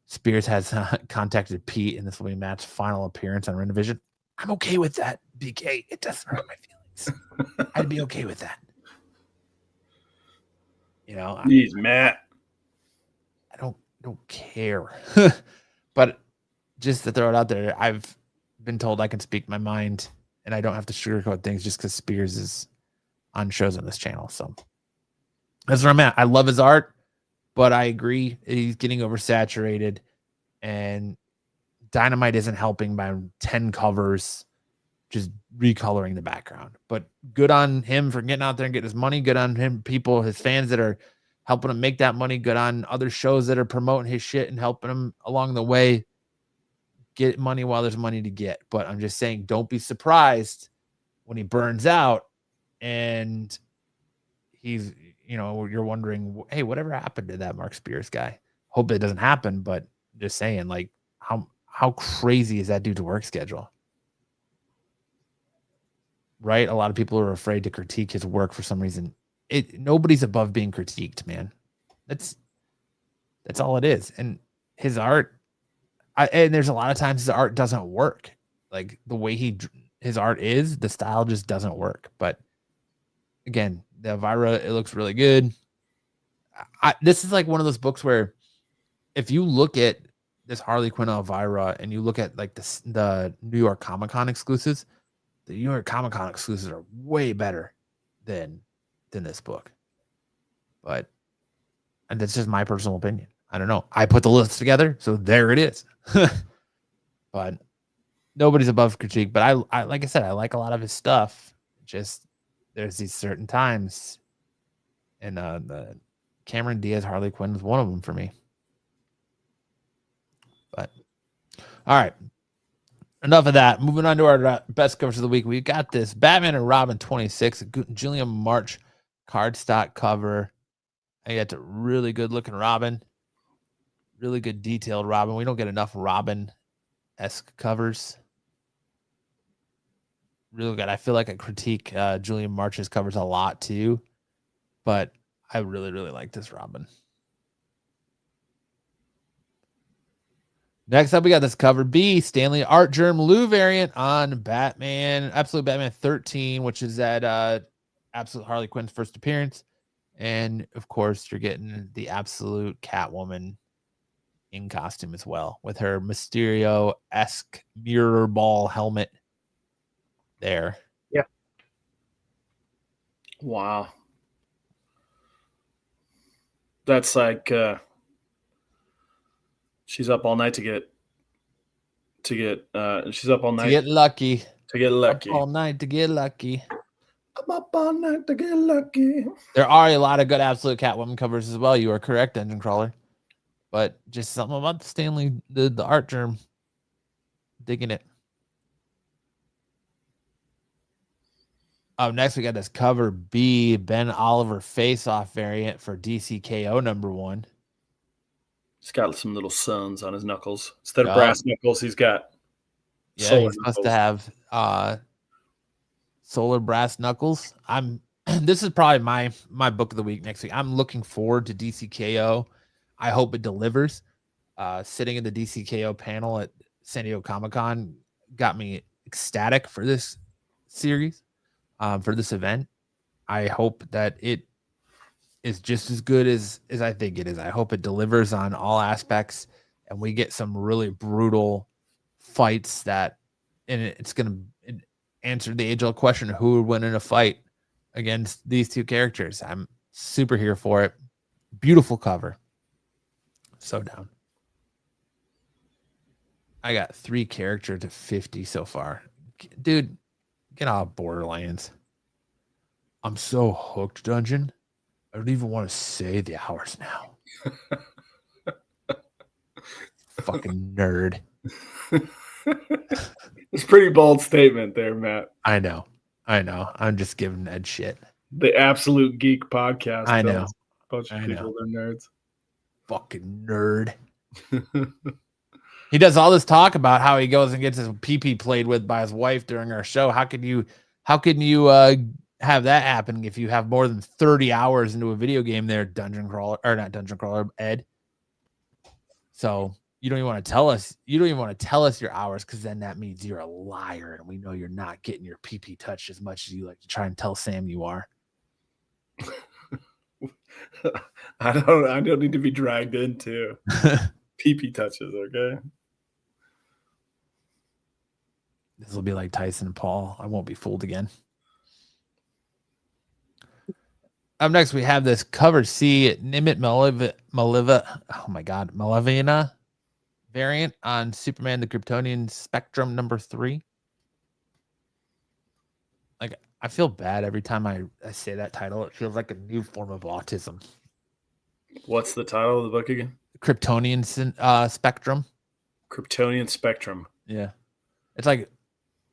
[SPEAKER 1] Spears has contacted Pete, and this will be Matt's final appearance on Renovision. I'm okay with that, BK. It doesn't hurt my feelings. I'd be okay with that. You know,
[SPEAKER 5] he's Matt.
[SPEAKER 1] I don't care. But just to throw it out there, I've been told I can speak my mind and I don't have to sugarcoat things just because Spears is on shows on this channel. So that's where I'm at. I love his art, but I agree he's getting oversaturated, and Dynamite isn't helping by 10 covers, just recoloring the background. But good on him for getting out there and getting his money. Good on him, people, his fans that are helping him make that money. Good on other shows that are promoting his shit and helping him along the way. Get money while there's money to get. But I'm just saying, don't be surprised when he burns out and he's, you know, you're wondering, hey, whatever happened to that Mark Spears guy? Hope it doesn't happen, but just saying, like, how crazy is that dude's work schedule? Right? A lot of people are afraid to critique his work for some reason. Nobody's above being critiqued, man. That's all it is. And his art, and there's a lot of times his art doesn't work. Like the way his art is, the style just doesn't work. But again, the Elvira, it looks really good. This is like one of those books where if you look at this Harley Quinn Elvira and you look at like the New York Comic Con exclusives, the New York Comic Con exclusives are way better than this book. And that's just my personal opinion. I don't know. I put the list together, so there it is. But nobody's above critique. But I like I said, I like a lot of his stuff. Just there's these certain times, and the Cameron Diaz Harley Quinn is one of them for me. But all right, enough of that. Moving on to our best covers of the week. We got this Batman and Robin 26, Julian March cardstock cover. I got a really good looking Robin. Really good detailed Robin. We don't get enough Robin-esque covers. Really good. I feel like I critique Julian March's covers a lot too, but I really, really like this Robin. Next up, we got this cover B, Stanley Art Germ Lou variant on Batman, Absolute Batman 13, which is at Absolute Harley Quinn's first appearance. And of course, you're getting the Absolute Catwoman in costume as well, with her Mysterio-esque mirror ball helmet there.
[SPEAKER 6] Yeah.
[SPEAKER 5] Wow. That's like she's up all night to get she's up all night
[SPEAKER 1] To get lucky.
[SPEAKER 5] to get lucky.
[SPEAKER 1] Up all night to get lucky.
[SPEAKER 5] I'm up all night to get lucky.
[SPEAKER 1] There are a lot of good Absolute Catwoman covers as well. You are correct, Dungeon Crawler. But just something about the Stanley, the art germ. Digging it. Up next, we got this cover B, Ben Oliver face-off variant for DCKO #1.
[SPEAKER 5] He's got some little suns on his knuckles. Instead of
[SPEAKER 1] Yeah.
[SPEAKER 5] brass knuckles, he's got
[SPEAKER 1] Yeah, he's supposed to have solar brass knuckles. This is probably my book of the week next week. I'm looking forward to DCKO. I hope it delivers. Sitting in the DCKO panel at San Diego Comic-Con got me ecstatic for this series, for this event. I hope that it is just as good as I think it is. I hope it delivers on all aspects and we get some really brutal fights and it's going to answer the age-old question, who would win in a fight against these two characters. I'm super here for it. Beautiful cover. So down. I got 3 character to 50 so far. Dude, get off Borderlands. I'm so hooked, Dungeon. I don't even want to say the hours now. Fucking nerd.
[SPEAKER 5] It's a pretty bold statement there, Matt.
[SPEAKER 1] I know. I'm just giving Ed shit.
[SPEAKER 5] The Absolute Geek podcast.
[SPEAKER 1] I know.
[SPEAKER 5] tells a bunch of people they're nerds.
[SPEAKER 1] Fucking nerd. He does all this talk about how he goes and gets his pee-pee played with by his wife during our show. How can you have that happen if you have more than 30 hours into a video game there, Dungeon Crawler, or not Dungeon Crawler, Ed? So you don't even want to tell us. You don't even want to tell us your hours, because then that means you're a liar, and we know you're not getting your pee-pee touched as much as you like to try and tell Sam you are.
[SPEAKER 5] I don't need to be dragged into pee-pee touches, okay?
[SPEAKER 1] This will be like Tyson and Paul. I won't be fooled again. Up next, we have this cover C, Nimit Malevina variant on Superman the Kryptonian Spectrum #3. Like, I feel bad every time I say that title. It feels like a new form of autism.
[SPEAKER 5] What's the title of the book again?
[SPEAKER 1] Kryptonian Spectrum.
[SPEAKER 5] Kryptonian Spectrum.
[SPEAKER 1] Yeah. It's like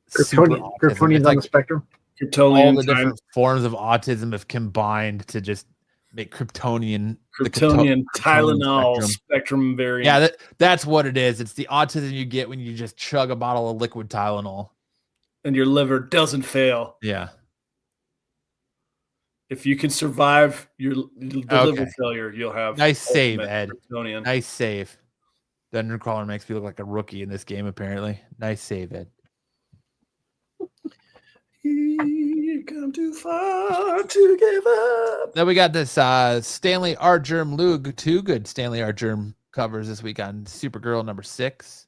[SPEAKER 1] super autism.
[SPEAKER 6] Kryptonians
[SPEAKER 1] It's
[SPEAKER 6] on
[SPEAKER 1] like
[SPEAKER 6] the spectrum.
[SPEAKER 1] all
[SPEAKER 5] Kryptonian
[SPEAKER 1] the
[SPEAKER 5] time.
[SPEAKER 1] different forms of autism have combined to just make Kryptonian
[SPEAKER 5] Kryptonian Tylenol
[SPEAKER 1] spectrum.
[SPEAKER 5] spectrum variant.
[SPEAKER 1] Yeah, that's what it is. It's the autism you get when you just chug a bottle of liquid Tylenol.
[SPEAKER 5] And your liver doesn't fail.
[SPEAKER 1] Yeah.
[SPEAKER 5] If you can survive the liver
[SPEAKER 1] Okay.
[SPEAKER 5] failure, you'll have
[SPEAKER 1] Nice save,
[SPEAKER 5] ultimate
[SPEAKER 1] Ed.
[SPEAKER 5] Kryptonian.
[SPEAKER 1] Nice save. Dungeon Crawler makes me look like a rookie in this game, apparently. Nice save, Ed.
[SPEAKER 5] You come too far to give up.
[SPEAKER 1] Then we got this Stanley Art Germ Lug, 2 good Stanley Art Germ covers this week on Supergirl #6.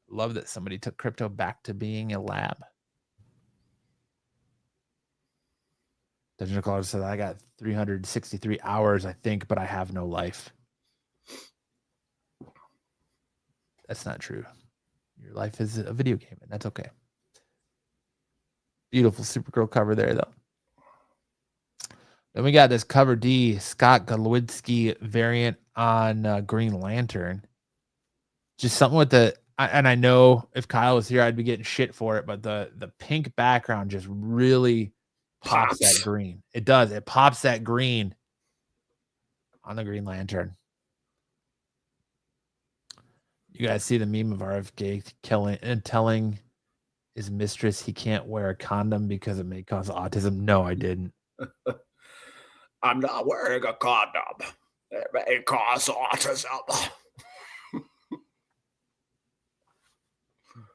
[SPEAKER 1] Love that somebody took crypto back to being a lab. Dungeon Crawler said, I got 363 hours, I think, but I have no life. That's not true. Your life is a video game, and that's okay. Beautiful Supergirl cover there, though. Then we got this cover D, Scott Galwinski variant on Green Lantern. Just something with and I know if Kyle was here, I'd be getting shit for it, but the pink background just really pops that green. It does. It pops that green on the Green Lantern. You guys see the meme of RFK telling his mistress he can't wear a condom because it may cause autism? No, I didn't.
[SPEAKER 5] I'm not wearing a condom. It may cause autism.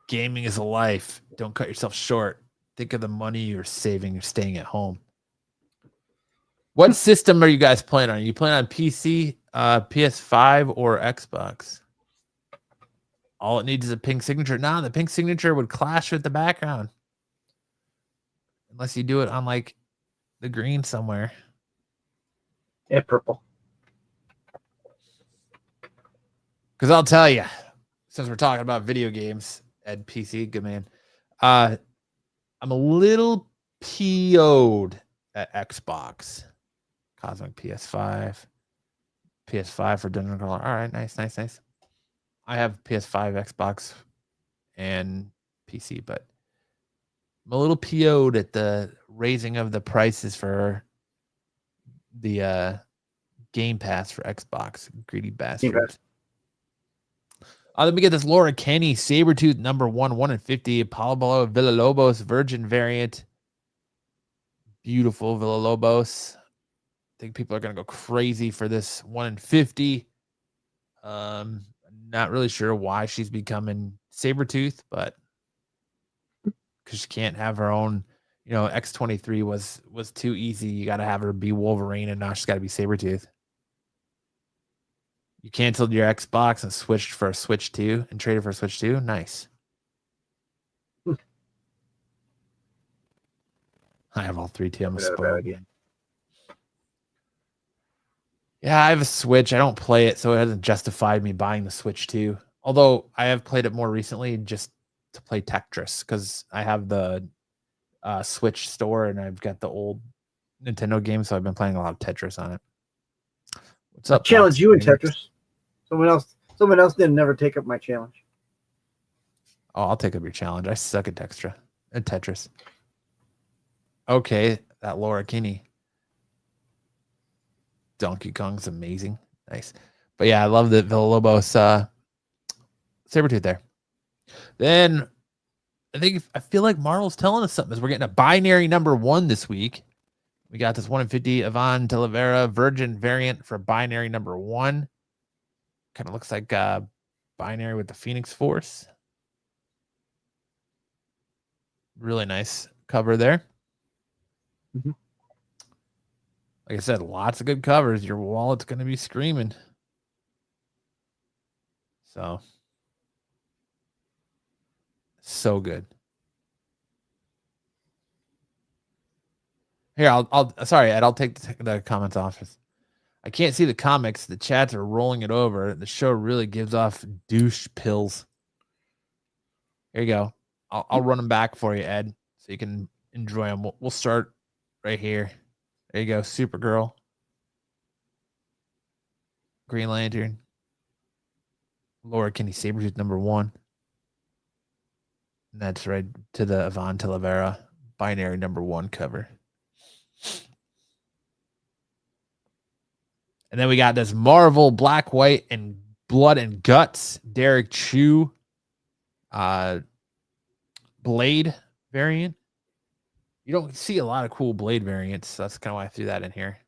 [SPEAKER 1] Gaming is a life. Don't cut yourself short. Think of the money you're saving. You're staying at home. What system are you guys playing on? Are you playing on PC, PS5, or Xbox? All it needs is a pink signature. Nah, the pink signature would clash with the background. Unless you do it on like the green somewhere.
[SPEAKER 6] Yeah, purple.
[SPEAKER 1] Because I'll tell you, since we're talking about video games, Ed PC, good man. I'm a little PO'd at Xbox. Cosmic PS5 for Dungeon Crawler. All right, nice. I have PS5, Xbox, and PC, but I'm a little PO'd at the raising of the prices for the Game Pass for Xbox. Greedy bastards. Let me get this Laura Kenny Sabretooth number 1 in 50. Pablo Villalobos Virgin variant. Beautiful Villalobos. I think people are going to go crazy for this 1 in 50. Not really sure why she's becoming Sabretooth, but because she can't have her own, X23 was too easy. You got to have her be Wolverine, and now she's got to be Sabretooth. You canceled your Xbox and switched for a Switch 2 and traded for a Switch 2? Nice. I have all three too. I'm a spoiled. Yeah, I have a Switch. I don't play it, so it hasn't justified me buying the Switch 2. Although I have played it more recently just to play Tetris because I have the Switch store and I've got the old Nintendo game, so I've been playing a lot of Tetris on it. What's up?
[SPEAKER 6] Challenge you in Tetris. Someone else didn't never take up my challenge.
[SPEAKER 1] Oh, I'll take up your challenge. I suck at Tetris. Okay, that Laura Kinney. Donkey Kong's amazing. Nice. But yeah, I love the Villalobos Sabretooth there. Then I feel like Marvel's telling us something as we're getting a binary number 1 this week. We got this 1 in 50 Yvonne Talavera Virgin variant for binary number 1. Kind of looks like binary with the Phoenix Force. Really nice cover there.
[SPEAKER 6] Mm-hmm.
[SPEAKER 1] Like I said, lots of good covers. Your wallet's going to be screaming. So good. Here, sorry, Ed, I'll take the comments off. I can't see the comics. The chats are rolling it over. The show really gives off douche pills. Here you go. I'll run them back for you, Ed, so you can enjoy them. We'll start right here. There you go. Supergirl. Green Lantern. Laura Kinney Sabretooth number 1. And that's right to the Yvonne Talavera binary number 1 cover. And then we got this Marvel Black, White, and Blood and Guts Derek Chu Blade variant. You don't see a lot of cool Blade variants, so that's kind of why I threw that in here.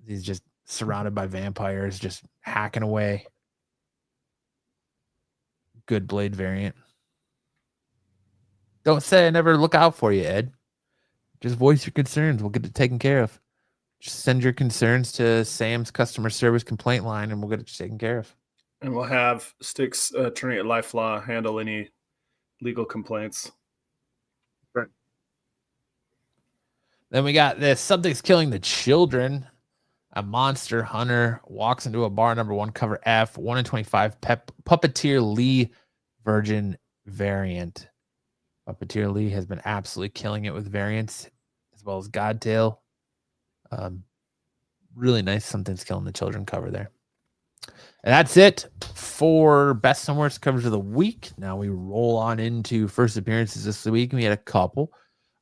[SPEAKER 1] He's just surrounded by vampires, just hacking away. Good Blade variant. Don't say I never look out for you, Ed. Just voice your concerns. We'll get it taken care of. Just send your concerns to Sam's customer service complaint line, and we'll get it taken care of.
[SPEAKER 5] And we'll have Styx attorney at Life Law handle any legal complaints.
[SPEAKER 6] Right.
[SPEAKER 1] Then we got this Something's Killing the Children. A monster hunter walks into a bar, number 1, cover F, 1 in 25, Puppeteer Lee Virgin variant. Puppeteer Lee has been absolutely killing it with variants, as well as Godtail. Really nice Something's Killing the Children cover there. And that's it for best and worst covers of the week. Now we roll on into first appearances this week. We had a couple.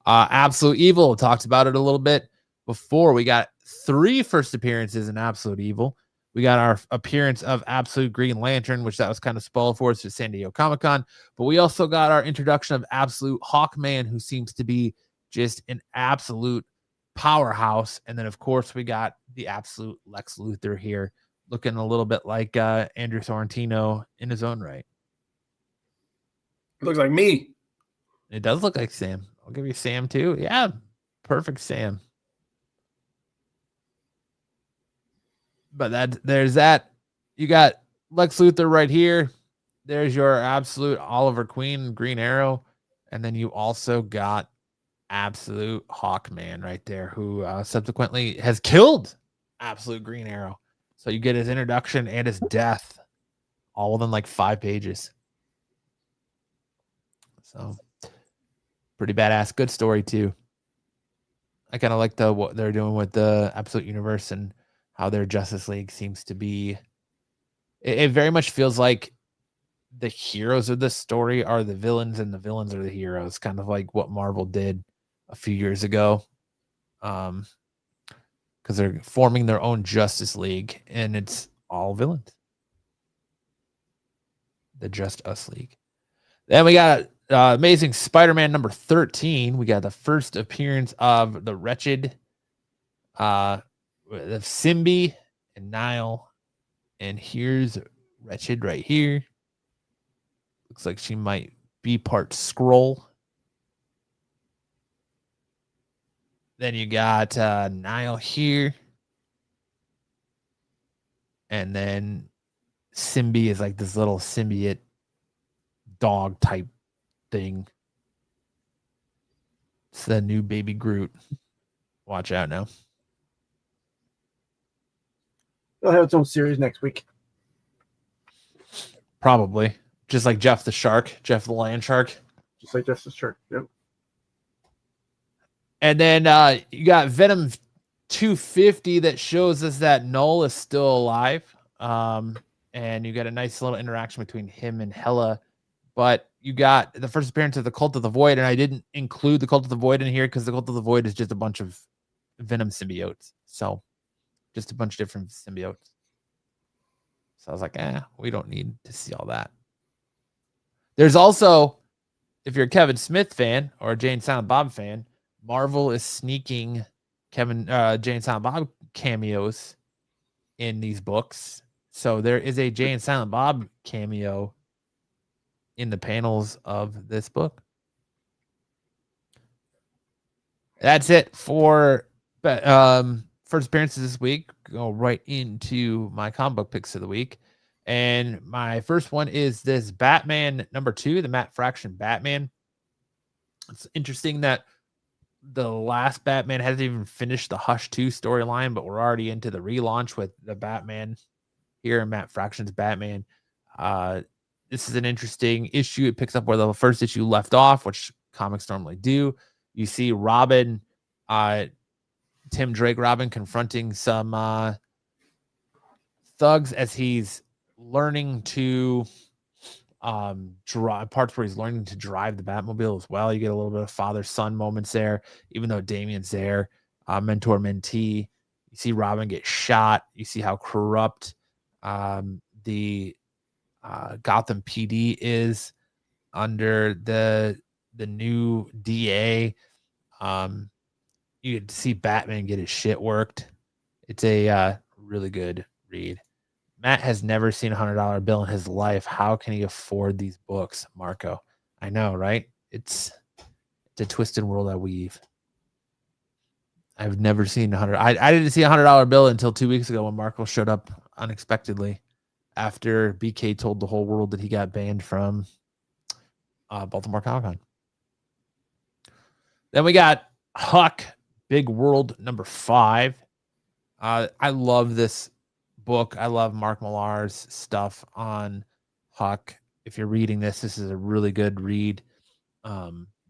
[SPEAKER 1] Absolute Evil, talked about it a little bit before. We got 3 first appearances in Absolute Evil. We got our appearance of Absolute Green Lantern, which that was kind of spoiled for us at San Diego Comic-Con. But we also got our introduction of Absolute Hawkman, who seems to be just an absolute powerhouse. And then, of course, we got the Absolute Lex Luthor here, looking a little bit like Andrew Sorrentino in his own right.
[SPEAKER 5] It looks like me.
[SPEAKER 1] It does look like Sam. I'll give you Sam, too. Yeah, perfect Sam. But there's that. You got Lex Luthor right here. There's your Absolute Oliver Queen, Green Arrow. And then you also got Absolute Hawkman right there, who subsequently has killed Absolute Green Arrow. So you get his introduction and his death all within like 5 pages. So pretty badass. Good story too. I kind of like what they're doing with the Absolute Universe and how their Justice League seems to be. It very much feels like the heroes of the story are the villains and the villains are the heroes, kind of like what Marvel did a few years ago. Because they're forming their own Justice League and it's all villains. The Just Us League. Then we got Amazing Spider-Man number 13. We got the first appearance of the Wretched, of Symbi and Nile. And here's Wretched right here. Looks like she might be part Skrull. Then you got Nile here. And then Symbi is like this little symbiote dog type thing. It's the new baby Groot. Watch out now.
[SPEAKER 6] It'll have its own series next week.
[SPEAKER 1] Probably. Just like Jeff the Shark, Jeff the Land Shark.
[SPEAKER 6] Just like Justice Shark. Yep.
[SPEAKER 1] And then you got Venom 250 that shows us that Null is still alive. And you got a nice little interaction between him and Hela. But you got the first appearance of the Cult of the Void, and I didn't include the Cult of the Void in here because the Cult of the Void is just a bunch of Venom symbiotes. So just a bunch of different symbiotes. So I was like, we don't need to see all that. There's also, if you're a Kevin Smith fan or a Jay and Silent Bob fan, Marvel is sneaking Jay and Silent Bob cameos in these books. So there is a Jay and Silent Bob cameo in the panels of this book. That's it for first appearances this week. Go right into my comic book picks of the week. And my first one is this Batman number 2, the Matt Fraction Batman. It's interesting that the last Batman hasn't even finished the Hush 2 storyline, but we're already into the relaunch with the Batman here in Matt Fraction's Batman. This is an interesting issue. It picks up where the first issue left off, which comics normally do. You see Robin, Tim Drake Robin confronting some thugs as he's learning to drive, parts where he's learning to drive the Batmobile as well. You get a little bit of father-son moments there, even though Damian's there, mentor-mentee. You see Robin get shot. You see how corrupt the Gotham PD is under the new DA. You get to see Batman get his shit worked. It's a really good read. Matt has never seen a $100 bill in his life. How can he afford these books, Marco? I know, right? It's a twisted world I weave. I've never seen I didn't see a $100 bill until 2 weeks ago when Marco showed up unexpectedly after BK told the whole world that he got banned from Baltimore Comic-Con. Then we got Huck, Big World number 5. I love this book. I love Mark Millar's stuff on Huck. If you're reading this is a really good read.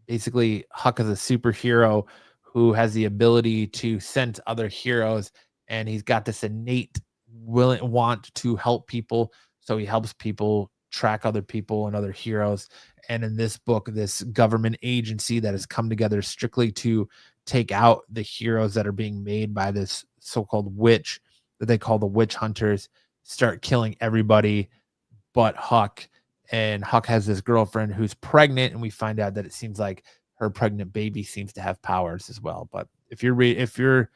[SPEAKER 1] Basically, Huck is a superhero who has the ability to sense other heroes, and he's got this innate want to help people. So he helps people track other people and other heroes. And in this book, this government agency that has come together strictly to take out the heroes that are being made by this so-called witch that they call the witch hunters, start killing everybody but Huck. And Huck has this girlfriend who's pregnant, and we find out that it seems like her pregnant baby seems to have powers as well. But if you're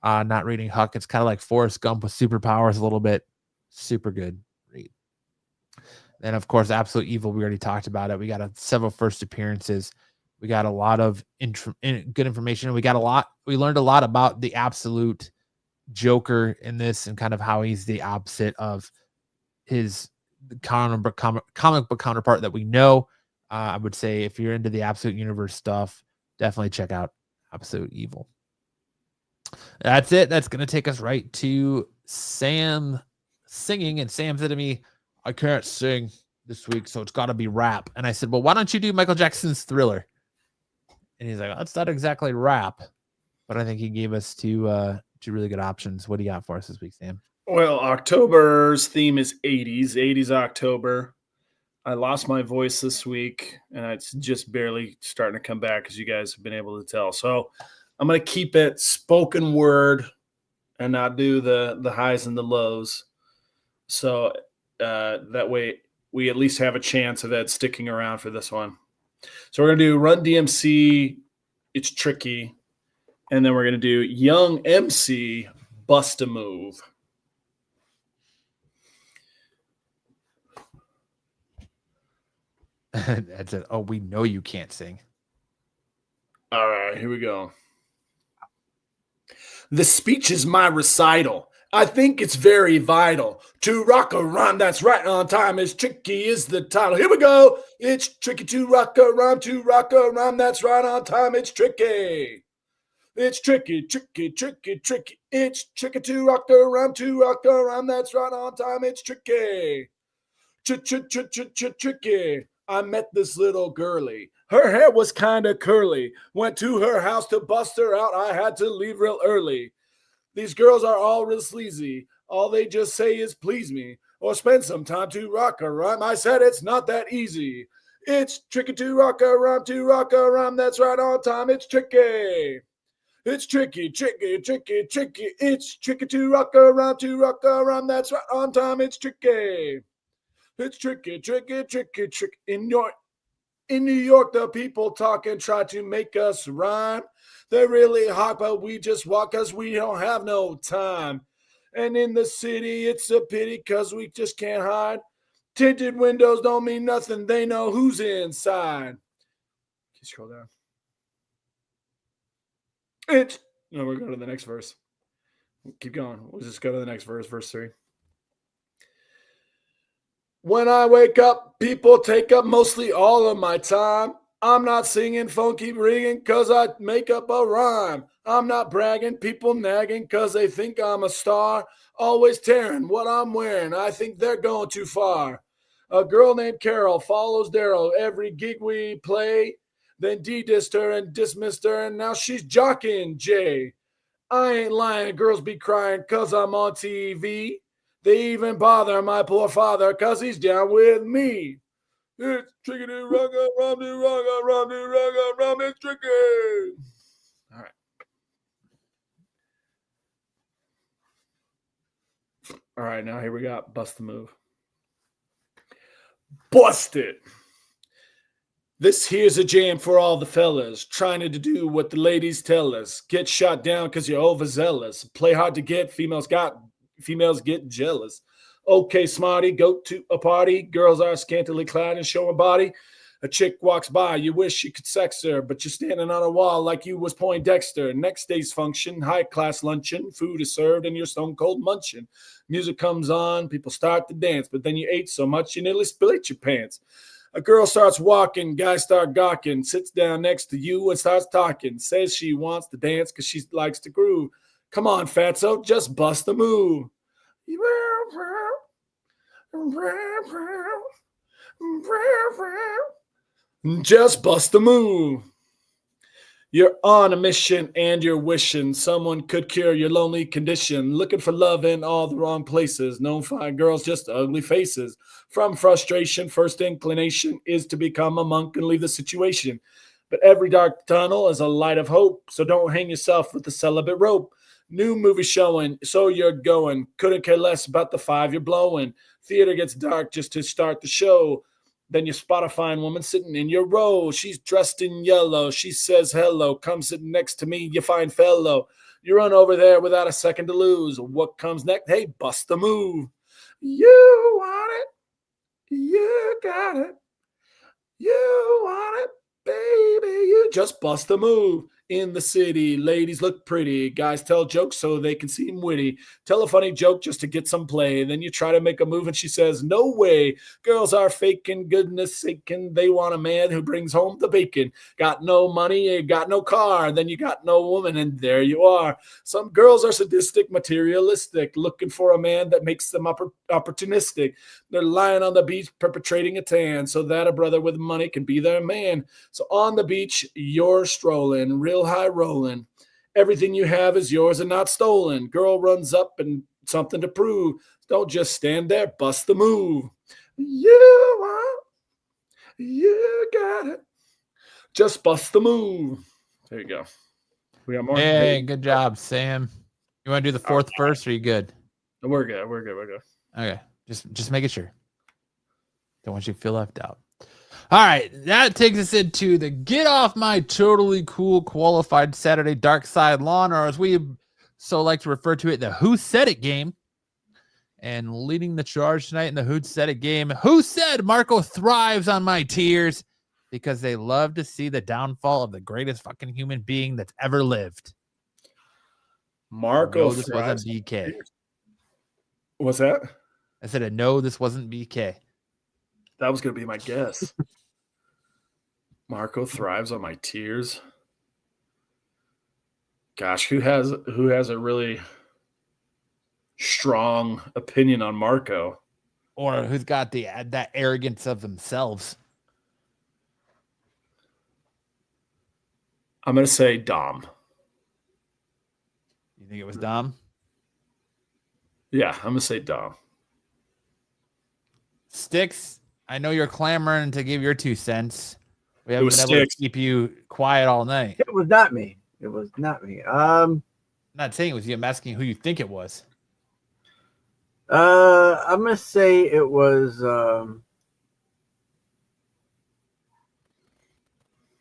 [SPEAKER 1] not reading Huck, it's kind of like Forrest Gump with superpowers a little bit. Super good read. Then, of course, Absolute Evil. We already talked about it. We got several first appearances. We got a lot of good information. We learned a lot about the Absolute Joker in this and kind of how he's the opposite of his comic book counterpart that we know. I would say if you're into the Absolute Universe stuff, definitely check out Absolute Evil. That's it. That's going to take us right to Sam singing, and Sam said to me, I can't sing this week, so it's got to be rap. And I said, well, why don't you do Michael Jackson's Thriller? And he's like, oh, that's not exactly rap, but I think he gave us two really good options. What do you got for us this week, Sam?
[SPEAKER 5] Well, October's theme is 80s October. I lost my voice this week, and it's just barely starting to come back, as you guys have been able to tell. So I'm going to keep it spoken word and not do the highs and the lows. So that way we at least have a chance of Ed sticking around for this one. So we're going to do Run DMC, It's Tricky. And then we're going to do Young MC, Bust a Move.
[SPEAKER 1] That's it. Oh, we know you can't sing.
[SPEAKER 5] All right, here we go. The speech is my recital. I think it's very vital to rock a rhyme that's right on time. It's tricky is the title. Here we go. It's tricky to rock a rhyme that's right on time. It's tricky. It's tricky, tricky, tricky, tricky. It's tricky to rock a rhyme that's right on time. It's tricky. Tricky. I met this little girlie. Her hair was kind of curly. Went to her house to bust her out. I had to leave real early. These girls are all real sleazy. All they just say is please me or spend some time to rock a rhyme. I said it's not that easy. It's tricky to rock a rhyme that's right on time. It's tricky. It's tricky, tricky, tricky, tricky. It's tricky to rock a rhyme that's right on time. It's tricky. It's tricky, tricky, tricky, tricky. In New York, the people talk and try to make us rhyme. They're really hot, but we just walk because we don't have no time. And in the city, it's a pity because we just can't hide. Tinted windows don't mean nothing. They know who's inside. Can you scroll down? No, we're going to the next verse. Keep going. We'll just go to the next verse, verse 3. When I wake up, people take up mostly all of my time. I'm not singing, phone keep ringing because I make up a rhyme. I'm not bragging, people nagging because they think I'm a star. Always tearing what I'm wearing. I think they're going too far. A girl named Carol follows Daryl every gig we play. Then de-dissed her and dismissed her, and now she's jocking Jay. I ain't lying, girls be crying because I'm on TV. They even bother my poor father because he's down with me. It's tricky to rock a rum, it's tricky. All right. All right, now here we got Bust the Move. Bust it. This here's a jam for all the fellas trying to do what the ladies tell us. Get shot down because you're overzealous. Play hard to get, females get jealous. Okay, smarty, go to a party. Girls are scantily clad and show a body. A chick walks by, you wish you could sex her, but you're standing on a wall like you was Poindexter. Next day's function, high-class luncheon. Food is served and you're stone cold munching. Music comes on, people start to dance, but then you ate so much you nearly split your pants. A girl starts walking, guys start gawking, sits down next to you and starts talking. Says she wants to dance because she likes to groove. Come on, fatso, just bust the move. Just bust the move. You're on a mission and you're wishing someone could cure your lonely condition. Looking for love in all the wrong places. No fine girls, just ugly faces. From frustration, first inclination is to become a monk and leave the situation. But every dark tunnel is a light of hope. So don't hang yourself with the celibate rope. New movie showing, so you're going. Couldn't care less about the 5 you're blowing. Theater gets dark just to start the show. Then you spot a fine woman sitting in your row. She's dressed in yellow. She says hello. Come sitting next to me, you fine fellow. You run over there without a second to lose. What comes next? Hey, bust the move. You want it. You got it. You want it, baby. You just bust the move. In the city, ladies look pretty. Guys tell jokes so they can seem witty. Tell a funny joke just to get some play. Then you try to make a move and she says, no way. Girls are faking, goodness saking. They want a man who brings home the bacon. Got no money, you got no car. Then you got no woman, and there you are. Some girls are sadistic, materialistic, looking for a man that makes them opportunistic. They're lying on the beach perpetrating a tan so that a brother with money can be their man. So on the beach, you're strolling, real high rolling. Everything you have is yours and not stolen. Girl runs up and something to prove. Don't just stand there, bust the move. You got it. Just bust the move. There you go. We got more.
[SPEAKER 1] Hey, good job, Sam. You want to do the fourth first, or are you good?
[SPEAKER 5] We're good.
[SPEAKER 1] Okay, just making sure. Don't want you to feel left out. All right, that takes us into the Get Off My Totally Cool Qualified Saturday Dark Side Lawn, or as we so like to refer to it, the Who Said It game. And leading the charge tonight in the Who Said It game, who said Marco thrives on my tears because they love to see the downfall of the greatest fucking human being that's ever lived.
[SPEAKER 5] Marco,
[SPEAKER 1] no, this wasn't BK.
[SPEAKER 5] What's that?
[SPEAKER 1] I said, no, this wasn't BK.
[SPEAKER 5] That was going to be my guess. Marco thrives on my tears. Gosh, who has a really strong opinion on Marco?
[SPEAKER 1] Or who's got that arrogance of themselves?
[SPEAKER 5] I'm going to say Dom.
[SPEAKER 1] You think it was Dom?
[SPEAKER 5] Yeah, I'm going to say Dom.
[SPEAKER 1] Sticks, I know you're clamoring to give your 2 cents. We haven't
[SPEAKER 5] was
[SPEAKER 1] been able
[SPEAKER 5] Sticks.
[SPEAKER 1] to keep you quiet all night.
[SPEAKER 6] It was not me.
[SPEAKER 1] I'm not saying it was you. I'm asking who you think it was.
[SPEAKER 6] I'm gonna say it was. I'll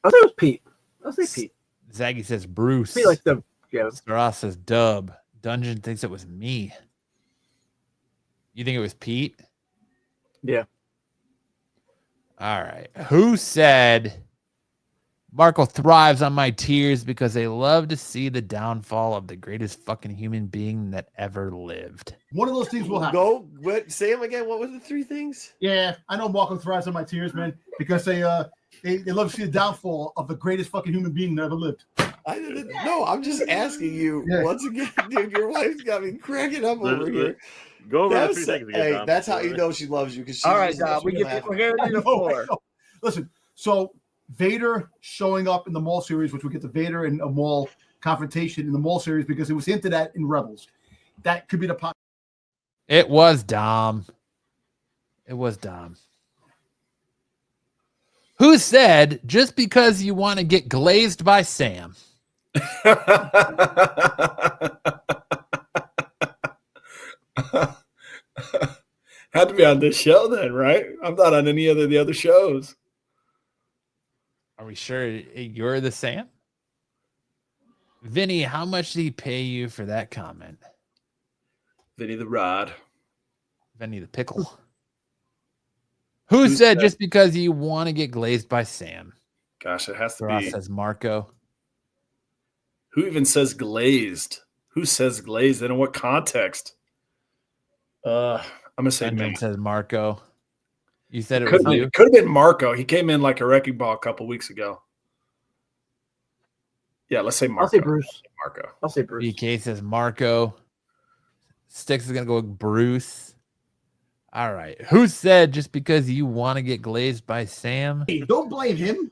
[SPEAKER 6] say it was Pete. I'll say Pete.
[SPEAKER 1] Zaggy says Bruce.
[SPEAKER 6] Pete like the
[SPEAKER 1] Ross says Dub. Dungeon thinks it was me. You think it was Pete?
[SPEAKER 6] Yeah.
[SPEAKER 1] All right. Who said Marco thrives on my tears because they love to see the downfall of the greatest fucking human being that ever lived?
[SPEAKER 7] One of those things will happen.
[SPEAKER 8] Go. What? Say them again. What were the 3 things?
[SPEAKER 7] Yeah, I know Marco thrives on my tears, man, because they love to see the downfall of the greatest fucking human being that ever lived.
[SPEAKER 8] I didn't know. I'm just asking you
[SPEAKER 7] Yeah.
[SPEAKER 8] once again, dude. Your wife's got me cracking up over here.
[SPEAKER 9] Go over the
[SPEAKER 8] That's,
[SPEAKER 9] 3 things again.
[SPEAKER 8] hey,
[SPEAKER 9] Dom.
[SPEAKER 8] that's how you know she loves you. Because
[SPEAKER 6] All right, we're giving
[SPEAKER 7] I
[SPEAKER 6] you the
[SPEAKER 7] know, I
[SPEAKER 6] 4.
[SPEAKER 7] know. Listen, so Vader showing up in the Maul series, which we get the Vader and a Maul confrontation in the Maul series because it was hinted at in Rebels. That could be the pot.
[SPEAKER 1] It was Dom. It was Dom. Who said just because you want to get glazed by Sam?
[SPEAKER 5] Had to be on this show then, right? I'm not on any of the other shows.
[SPEAKER 1] Are we sure you're the Sam? Vinny, how much did he pay you for that comment?
[SPEAKER 5] Vinny the Rod.
[SPEAKER 1] Vinny the Pickle. Who said just because you want to get glazed by Sam?
[SPEAKER 5] Gosh, it has to
[SPEAKER 1] Ross
[SPEAKER 5] be.
[SPEAKER 1] says Marco.
[SPEAKER 5] Who even says glazed? Who says glazed and in what context? I'm gonna say
[SPEAKER 1] Benjamin says Marco. You said it
[SPEAKER 5] could
[SPEAKER 1] was you.
[SPEAKER 5] have been Marco. He came in like a wrecking ball a couple weeks ago. Yeah, let's say Marco.
[SPEAKER 6] I'll say Bruce.
[SPEAKER 5] Marco.
[SPEAKER 6] I'll say Bruce.
[SPEAKER 1] BK says Marco. Sticks is gonna go with Bruce. All right. Who said just because you want to get glazed by Sam?
[SPEAKER 7] Hey, don't blame him.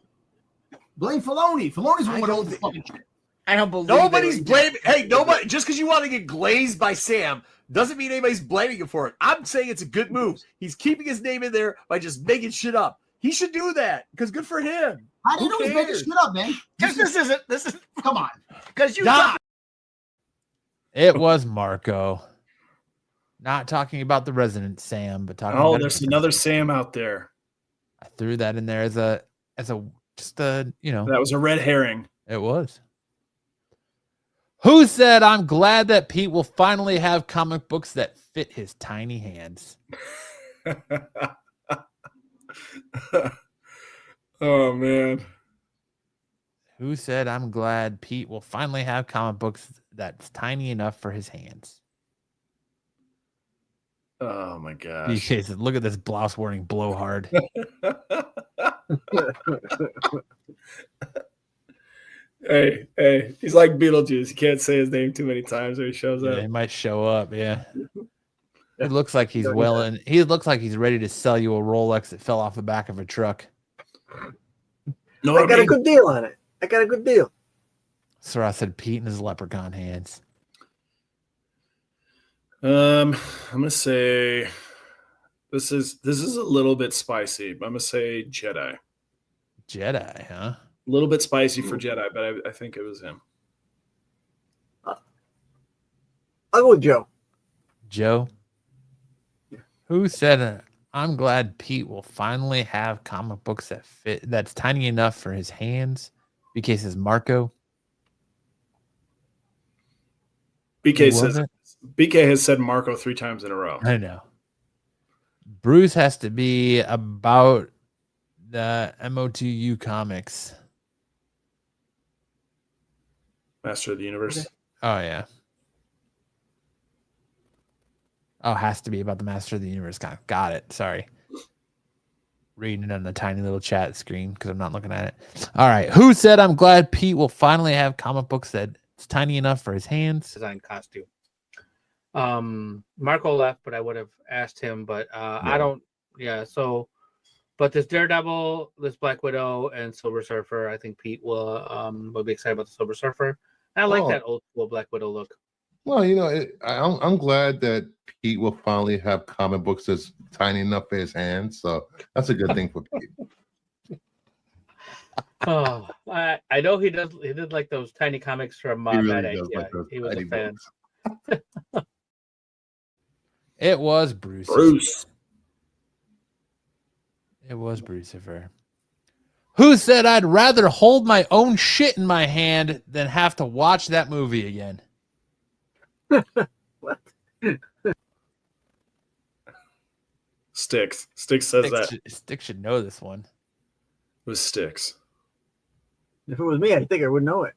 [SPEAKER 7] Blame Filoni. Filoni's the one with all the fucking shit.
[SPEAKER 6] I don't believe
[SPEAKER 8] Nobody's blaming. Hey, nobody. Just because you want to get glazed by Sam doesn't mean anybody's blaming him for it. I'm saying it's a good move. He's keeping his name in there by just making shit up. He should do that because good for him.
[SPEAKER 7] How do you
[SPEAKER 8] Who
[SPEAKER 7] know he's making
[SPEAKER 8] cares?
[SPEAKER 7] shit up, man?
[SPEAKER 6] This isn't
[SPEAKER 7] Come on.
[SPEAKER 6] because you
[SPEAKER 8] Dom.
[SPEAKER 1] It was Marco. Not talking about the resident Sam, but talking
[SPEAKER 5] Oh,
[SPEAKER 1] about
[SPEAKER 5] there's another Sam out there.
[SPEAKER 1] I threw that in there as a just a, you know,
[SPEAKER 5] That was a red herring.
[SPEAKER 1] it was. Who said I'm glad that Pete will finally have comic books that fit his tiny hands?
[SPEAKER 5] Oh man.
[SPEAKER 1] Who said I'm glad Pete will finally have comic books that's tiny enough for his hands?
[SPEAKER 5] Oh my gosh.
[SPEAKER 1] BK said, look at this blouse wearing blowhard.
[SPEAKER 5] Hey, he's like Beetlejuice. You can't say his name too many times or he shows
[SPEAKER 1] Yeah,
[SPEAKER 5] up.
[SPEAKER 1] he might show up. Yeah. It looks like he's he looks like he's ready to sell you a Rolex that fell off the back of a truck.
[SPEAKER 5] No,
[SPEAKER 6] I got a good deal on it. I got a good deal.
[SPEAKER 1] Sarah said Pete in his leprechaun hands.
[SPEAKER 5] I'm gonna say this is a little bit spicy. I'm gonna say Jedi.
[SPEAKER 1] Jedi, huh?
[SPEAKER 5] A little bit spicy for Jedi, but I think it was him.
[SPEAKER 6] I'll go with Joe.
[SPEAKER 1] Joe? Who said, I'm glad Pete will finally have comic books that fit, that's tiny enough for his hands. BK says Marco.
[SPEAKER 5] BK has said Marco 3 times in a row.
[SPEAKER 1] I know. Bruce has to be about the MOTU comics.
[SPEAKER 5] Master of the Universe.
[SPEAKER 6] Okay.
[SPEAKER 1] Oh, yeah. Oh, has to be about the Master of the Universe. Got it. Sorry. Reading it on the tiny little chat screen because I'm not looking at it. All right. Who said I'm glad Pete will finally have comic books that's tiny enough for his hands?
[SPEAKER 9] Design costume. Marco left, but I would have asked him, but I don't. Yeah. So, but this Daredevil, this Black Widow, and Silver Surfer, I think Pete will be excited about the Silver Surfer. I like that old school Black Widow look.
[SPEAKER 10] Well, you know, I'm glad that Pete will finally have comic books that's tiny enough for his hands. So that's a good thing for Pete.
[SPEAKER 9] Oh, I know he does. He did like those tiny comics from
[SPEAKER 10] He really
[SPEAKER 9] Mad Egg.
[SPEAKER 10] does
[SPEAKER 9] Yeah,
[SPEAKER 10] like those
[SPEAKER 9] he was a
[SPEAKER 10] tiny
[SPEAKER 9] fan.
[SPEAKER 10] books.
[SPEAKER 1] It was Bruce. It was Brucifer. Who said I'd rather hold my own shit in my hand than have to watch that movie again?
[SPEAKER 6] What?
[SPEAKER 5] Sticks says that.
[SPEAKER 1] Sticks should know this one.
[SPEAKER 5] It was Sticks.
[SPEAKER 6] If it was me, I think I would know it.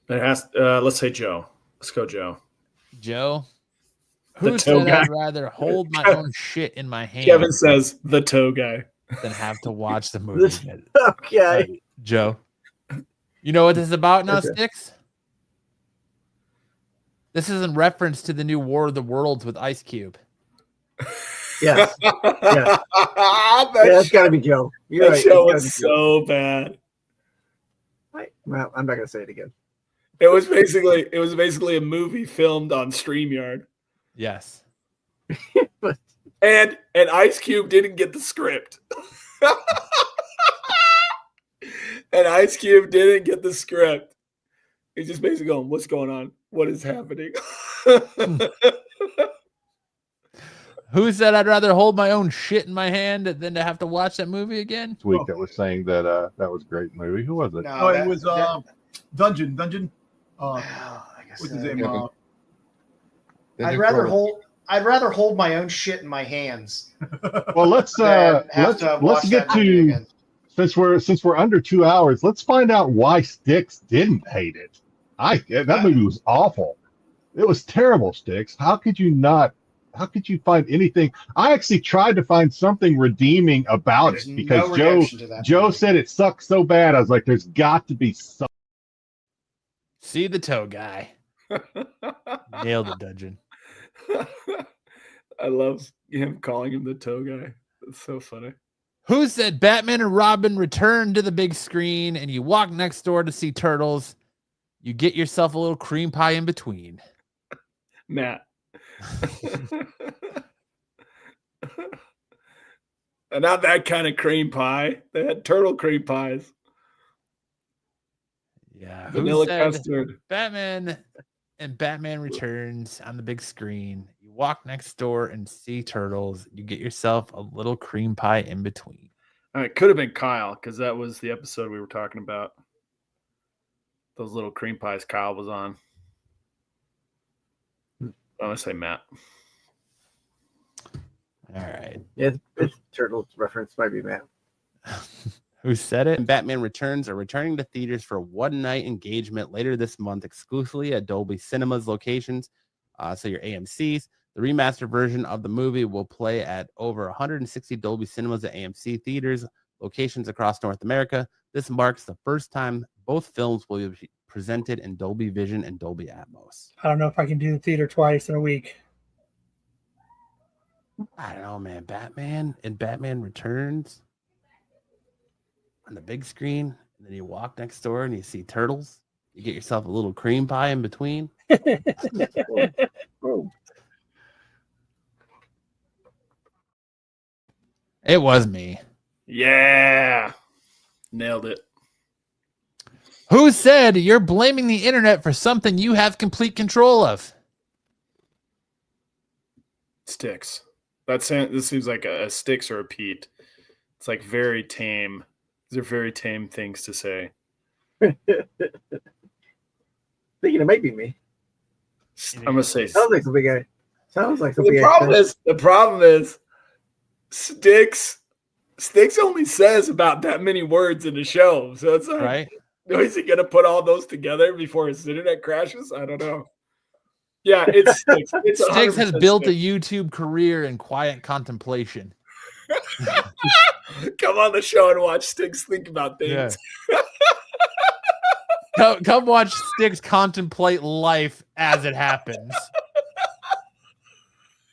[SPEAKER 5] It has. Let's say Joe. Let's go, Joe.
[SPEAKER 1] Joe?
[SPEAKER 5] The
[SPEAKER 1] Who
[SPEAKER 5] toe
[SPEAKER 1] said
[SPEAKER 5] guy.
[SPEAKER 1] I'd rather hold my own shit in my hand
[SPEAKER 5] Kevin says the toe guy.
[SPEAKER 1] than have to watch the movie again?
[SPEAKER 6] Okay.
[SPEAKER 1] Joe. You know what this is about now,
[SPEAKER 6] Okay.
[SPEAKER 1] Sticks? This is in reference to the new War of the Worlds with Ice Cube.
[SPEAKER 6] Yes. Yeah.
[SPEAKER 5] that
[SPEAKER 6] That's got to be Joe. You're right.
[SPEAKER 5] show
[SPEAKER 6] It's
[SPEAKER 5] was
[SPEAKER 6] gotta be Joe.
[SPEAKER 5] so bad.
[SPEAKER 6] Well, I'm not gonna say it again.
[SPEAKER 5] It was basically a movie filmed on StreamYard.
[SPEAKER 1] Yes.
[SPEAKER 5] And Ice Cube didn't get the script. And Ice Cube didn't get the script. He's just basically going, what's going on? What is happening?
[SPEAKER 1] Who said I'd rather hold my own shit in my hand than to have to watch that movie again?
[SPEAKER 4] This week that was saying that that was a great movie. Who was it?
[SPEAKER 7] Oh, it was Dungeon.
[SPEAKER 8] I guess
[SPEAKER 7] What's his name?
[SPEAKER 8] I'd rather hold my own shit in my hands.
[SPEAKER 4] Well, let's
[SPEAKER 8] than have to watch
[SPEAKER 4] let's get
[SPEAKER 8] that movie
[SPEAKER 4] to
[SPEAKER 8] again.
[SPEAKER 4] since we're under 2 hours. Let's find out why Sticks didn't hate it. That movie was awful. It was terrible, Sticks. How could you not? How could you find anything? I actually tried to find something redeeming about
[SPEAKER 8] There's
[SPEAKER 4] it because
[SPEAKER 8] no redemption to that
[SPEAKER 4] Joe
[SPEAKER 8] movie.
[SPEAKER 4] said it sucked so bad. I was like, there's got to be something.
[SPEAKER 1] See the toe guy. Nailed the dungeon.
[SPEAKER 5] I love him calling him the toe guy. It's so funny.
[SPEAKER 1] Who said Batman and Robin return to the big screen and you walk next door to see Turtles? You get yourself a little cream pie in between.
[SPEAKER 5] Matt. And not that kind of cream pie. They had turtle cream pies.
[SPEAKER 1] Yeah.
[SPEAKER 5] Vanilla
[SPEAKER 1] Who said
[SPEAKER 5] custard.
[SPEAKER 1] Batman and Batman Returns on the big screen? You walk next door and see Turtles. You get yourself a little cream pie in between.
[SPEAKER 5] It could have been Kyle because that was the episode we were talking about. Those little cream pies Kyle was on. I'm going to say Matt.
[SPEAKER 1] All right.
[SPEAKER 6] Yeah, it's Turtles reference might be Matt.
[SPEAKER 1] Who said it?
[SPEAKER 11] And Batman Returns are returning to theaters for one-night engagement later this month, exclusively at Dolby Cinema's locations. So your AMC's. The remastered version of the movie will play at over 160 Dolby Cinemas at AMC theaters locations across North America. This marks the first time both films will be presented in Dolby Vision and Dolby Atmos.
[SPEAKER 12] I don't know if I can do the theater twice in a week.
[SPEAKER 11] I don't know, man. Batman and Batman Returns on the big screen, and then you walk next door and you see turtles. You get yourself a little cream pie in between.
[SPEAKER 1] It was me.
[SPEAKER 5] Yeah. Nailed it.
[SPEAKER 1] Who said you're blaming the internet for something you have complete control of?
[SPEAKER 5] Sticks. This seems like a Sticks or a Pete. It's like very tame. These are very tame things to say.
[SPEAKER 6] Thinking it might be me.
[SPEAKER 5] I'm gonna say.
[SPEAKER 6] Sounds like something I. Sounds like something.
[SPEAKER 5] The problem is, Sticks only says about that many words in the show, so it's like,
[SPEAKER 1] Right?
[SPEAKER 5] Is he gonna put all those together before his internet crashes? I don't know. Yeah, it's Sticks. It's
[SPEAKER 1] Sticks has
[SPEAKER 5] 100%
[SPEAKER 1] built a
[SPEAKER 5] Sticks.
[SPEAKER 1] YouTube career in quiet contemplation.
[SPEAKER 5] Come on the show and watch Sticks think about things.
[SPEAKER 1] Come watch Sticks contemplate life as it happens.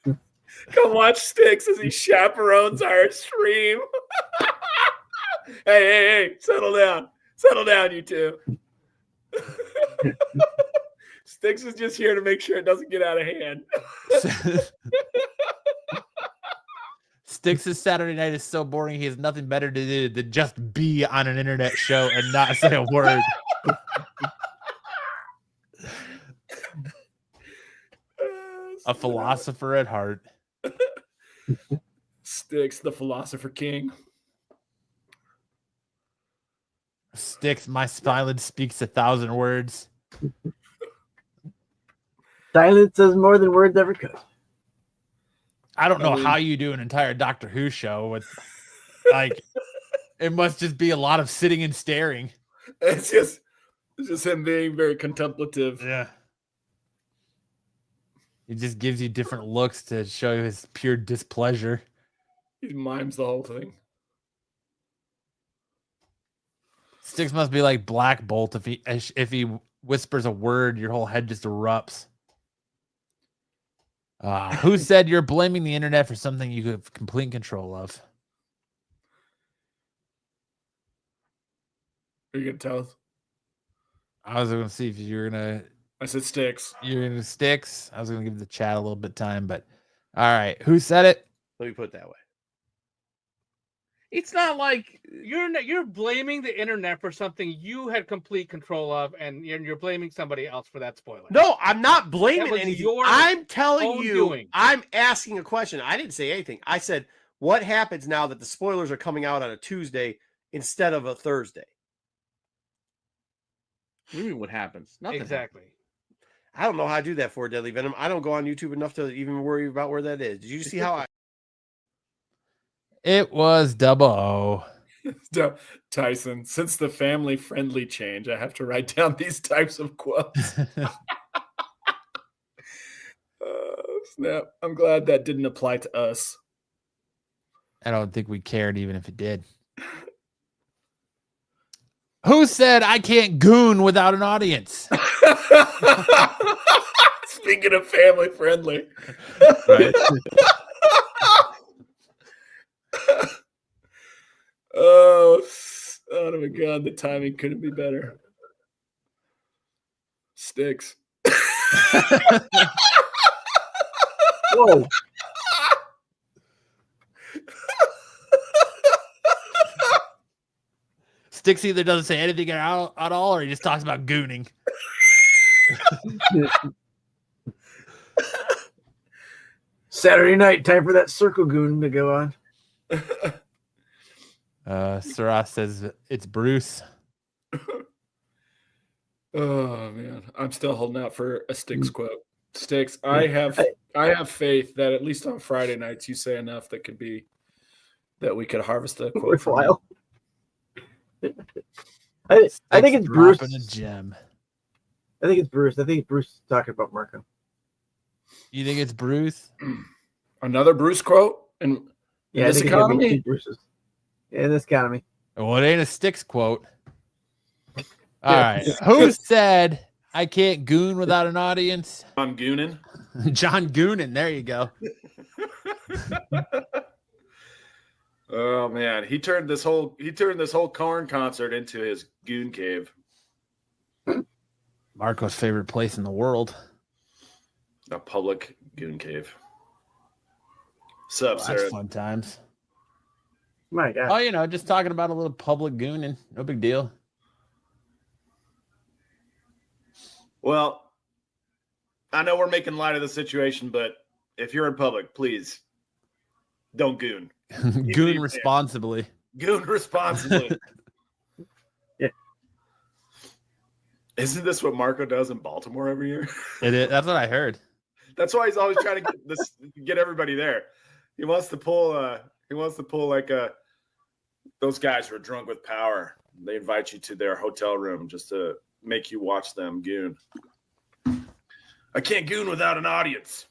[SPEAKER 5] Come watch Sticks as he chaperones our stream. Hey, settle down. Settle down, you two. Sticks is just here to make sure it doesn't get out of hand.
[SPEAKER 1] Sticks' Saturday night is so boring, he has nothing better to do than just be on an internet show and not say a word. A philosopher at heart.
[SPEAKER 5] Sticks, the philosopher king.
[SPEAKER 1] Sticks, my silence speaks 1,000 words.
[SPEAKER 6] Silence says more than words ever could.
[SPEAKER 1] I don't know how you do an entire Doctor Who show with, like, it must just be a lot of sitting and staring.
[SPEAKER 5] It's just him being very contemplative.
[SPEAKER 1] Yeah. He just gives you different looks to show you his pure displeasure.
[SPEAKER 5] He mimes the whole thing.
[SPEAKER 1] Sticks must be like Black Bolt. If he whispers a word, your whole head just erupts. Who said you're blaming the internet for something you have complete control of?
[SPEAKER 5] Are you gonna tell us?
[SPEAKER 1] I was going to see if you're going to.
[SPEAKER 5] I said Sticks.
[SPEAKER 1] You're going to Sticks. I was going to give the chat a little bit of time, but all right. Who said it?
[SPEAKER 8] Let me put it that way.
[SPEAKER 9] It's not like you're blaming the internet for something you had complete control of, and you're blaming somebody else for that spoiler.
[SPEAKER 8] No, I'm not
[SPEAKER 9] That
[SPEAKER 8] blaming
[SPEAKER 9] was
[SPEAKER 8] anything.
[SPEAKER 9] your
[SPEAKER 8] I'm telling
[SPEAKER 9] own
[SPEAKER 8] you,
[SPEAKER 9] doing.
[SPEAKER 8] I'm asking a question. I didn't say anything. I said, what happens now that the spoilers are coming out on a Tuesday instead of a Thursday?
[SPEAKER 13] What do you mean what happens? Nothing.
[SPEAKER 9] Exactly.
[SPEAKER 8] I don't know how to do that for Deadly Venom. I don't go on YouTube enough to even worry about where that is. Did you see how I...
[SPEAKER 1] It was Double O.
[SPEAKER 5] Tyson, since the family-friendly change, I have to write down these types of quotes. Snap. I'm glad that didn't apply to us.
[SPEAKER 1] I don't think we cared even if it did. Who said I can't goon without an audience?
[SPEAKER 5] Speaking of family-friendly.
[SPEAKER 1] Right.
[SPEAKER 5] Oh my God, the timing couldn't be better. Sticks.
[SPEAKER 6] Whoa.
[SPEAKER 1] Sticks either doesn't say anything at all or he just talks about gooning.
[SPEAKER 6] Saturday night, time for that circle goon to go on.
[SPEAKER 1] Sarah says it's Bruce.
[SPEAKER 5] Oh man, I'm still holding out for a Sticks quote. Sticks, I have faith that at least on Friday nights you say enough that we could harvest the quote
[SPEAKER 6] Worthwhile. I think it's Bruce.
[SPEAKER 1] Dropping a gem.
[SPEAKER 6] I think it's Bruce. I think Bruce is talking about Marco.
[SPEAKER 1] You think it's Bruce?
[SPEAKER 5] Another Bruce quote? And
[SPEAKER 6] Yeah,
[SPEAKER 5] this
[SPEAKER 6] I think it's
[SPEAKER 5] economy?
[SPEAKER 6] Bruce's. Yeah, in this economy.
[SPEAKER 1] Well, it ain't a Sticks quote. All right. Who said I can't goon without an audience?
[SPEAKER 5] I'm gooning.
[SPEAKER 1] John Goonin. There you go.
[SPEAKER 5] Oh man, he turned this whole Korn concert into his goon cave.
[SPEAKER 1] Marco's favorite place in the world.
[SPEAKER 5] A public goon cave. Sup,
[SPEAKER 1] That's
[SPEAKER 5] Sarah?
[SPEAKER 1] fun times.
[SPEAKER 6] My God.
[SPEAKER 1] Oh, just talking about a little public gooning. No big deal.
[SPEAKER 5] Well, I know we're making light of the situation, but if you're in public, please don't goon.
[SPEAKER 1] Goon responsibly.
[SPEAKER 5] Goon responsibly.
[SPEAKER 6] Yeah.
[SPEAKER 5] Isn't this what Marco does in Baltimore every year?
[SPEAKER 1] It is. That's what I heard.
[SPEAKER 5] That's why he's always trying to get everybody there. He wants to pull like those guys who are drunk with power. They invite you to their hotel room just to make you watch them goon. I can't goon without an audience.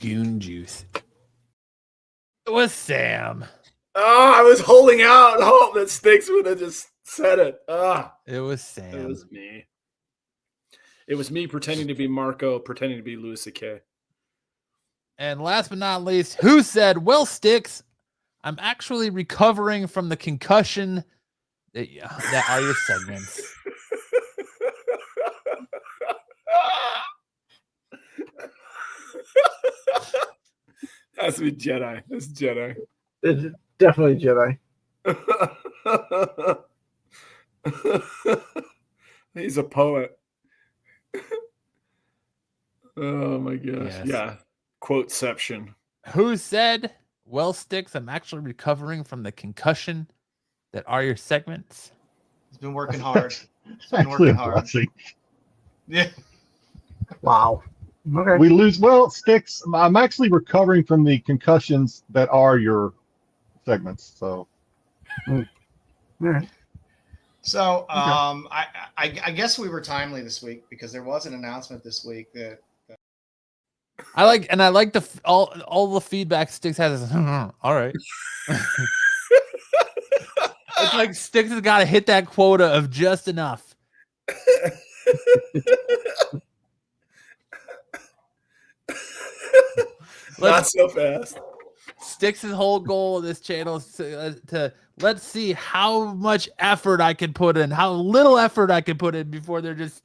[SPEAKER 1] Goon juice. It was Sam.
[SPEAKER 5] Oh, I was holding out hope that Sticks would have just said it.
[SPEAKER 1] It was Sam.
[SPEAKER 5] It was me. It was me pretending to be Marco, pretending to be Louis C.K.
[SPEAKER 1] And last but not least, who said, well, Sticks, I'm actually recovering from the concussion that are your segments.
[SPEAKER 5] Has to be Jedi. It's Jedi.
[SPEAKER 6] It's definitely Jedi.
[SPEAKER 5] He's a poet. Oh my gosh.
[SPEAKER 1] Yes.
[SPEAKER 5] Yeah. Quoteception.
[SPEAKER 1] Who said, well, Sticks, I'm actually recovering from the concussion that are your segments.
[SPEAKER 14] He's been working hard. He's been
[SPEAKER 4] Actually,
[SPEAKER 14] working hard.
[SPEAKER 4] blessing.
[SPEAKER 14] Yeah.
[SPEAKER 6] Wow. Okay.
[SPEAKER 4] We lose. Well, Sticks, I'm actually recovering from the concussions that are your segments. So,
[SPEAKER 6] All right.
[SPEAKER 14] So I guess we were timely this week because there was an announcement this week that
[SPEAKER 1] I like the all the feedback Sticks has. Is, all right. It's like Sticks has got to hit that quota of just enough.
[SPEAKER 5] Not so fast.
[SPEAKER 1] Sticks' whole goal of this channel is to let's see how much effort I can put in, how little effort I can put in before they're just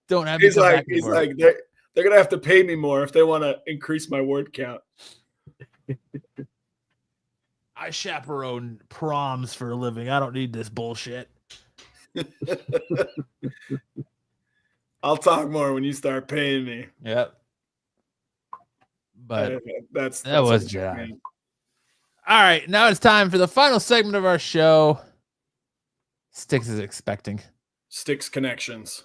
[SPEAKER 1] don't have.
[SPEAKER 5] He's like they're gonna have to pay me more if they want to increase my word count.
[SPEAKER 1] I chaperone proms for a living. I don't need this bullshit.
[SPEAKER 5] I'll talk more when you start paying me.
[SPEAKER 1] Yep. But
[SPEAKER 5] that's
[SPEAKER 1] that was Jedi. All right, now it's time for the final segment of our show. Sticks is expecting.
[SPEAKER 5] Sticks connections.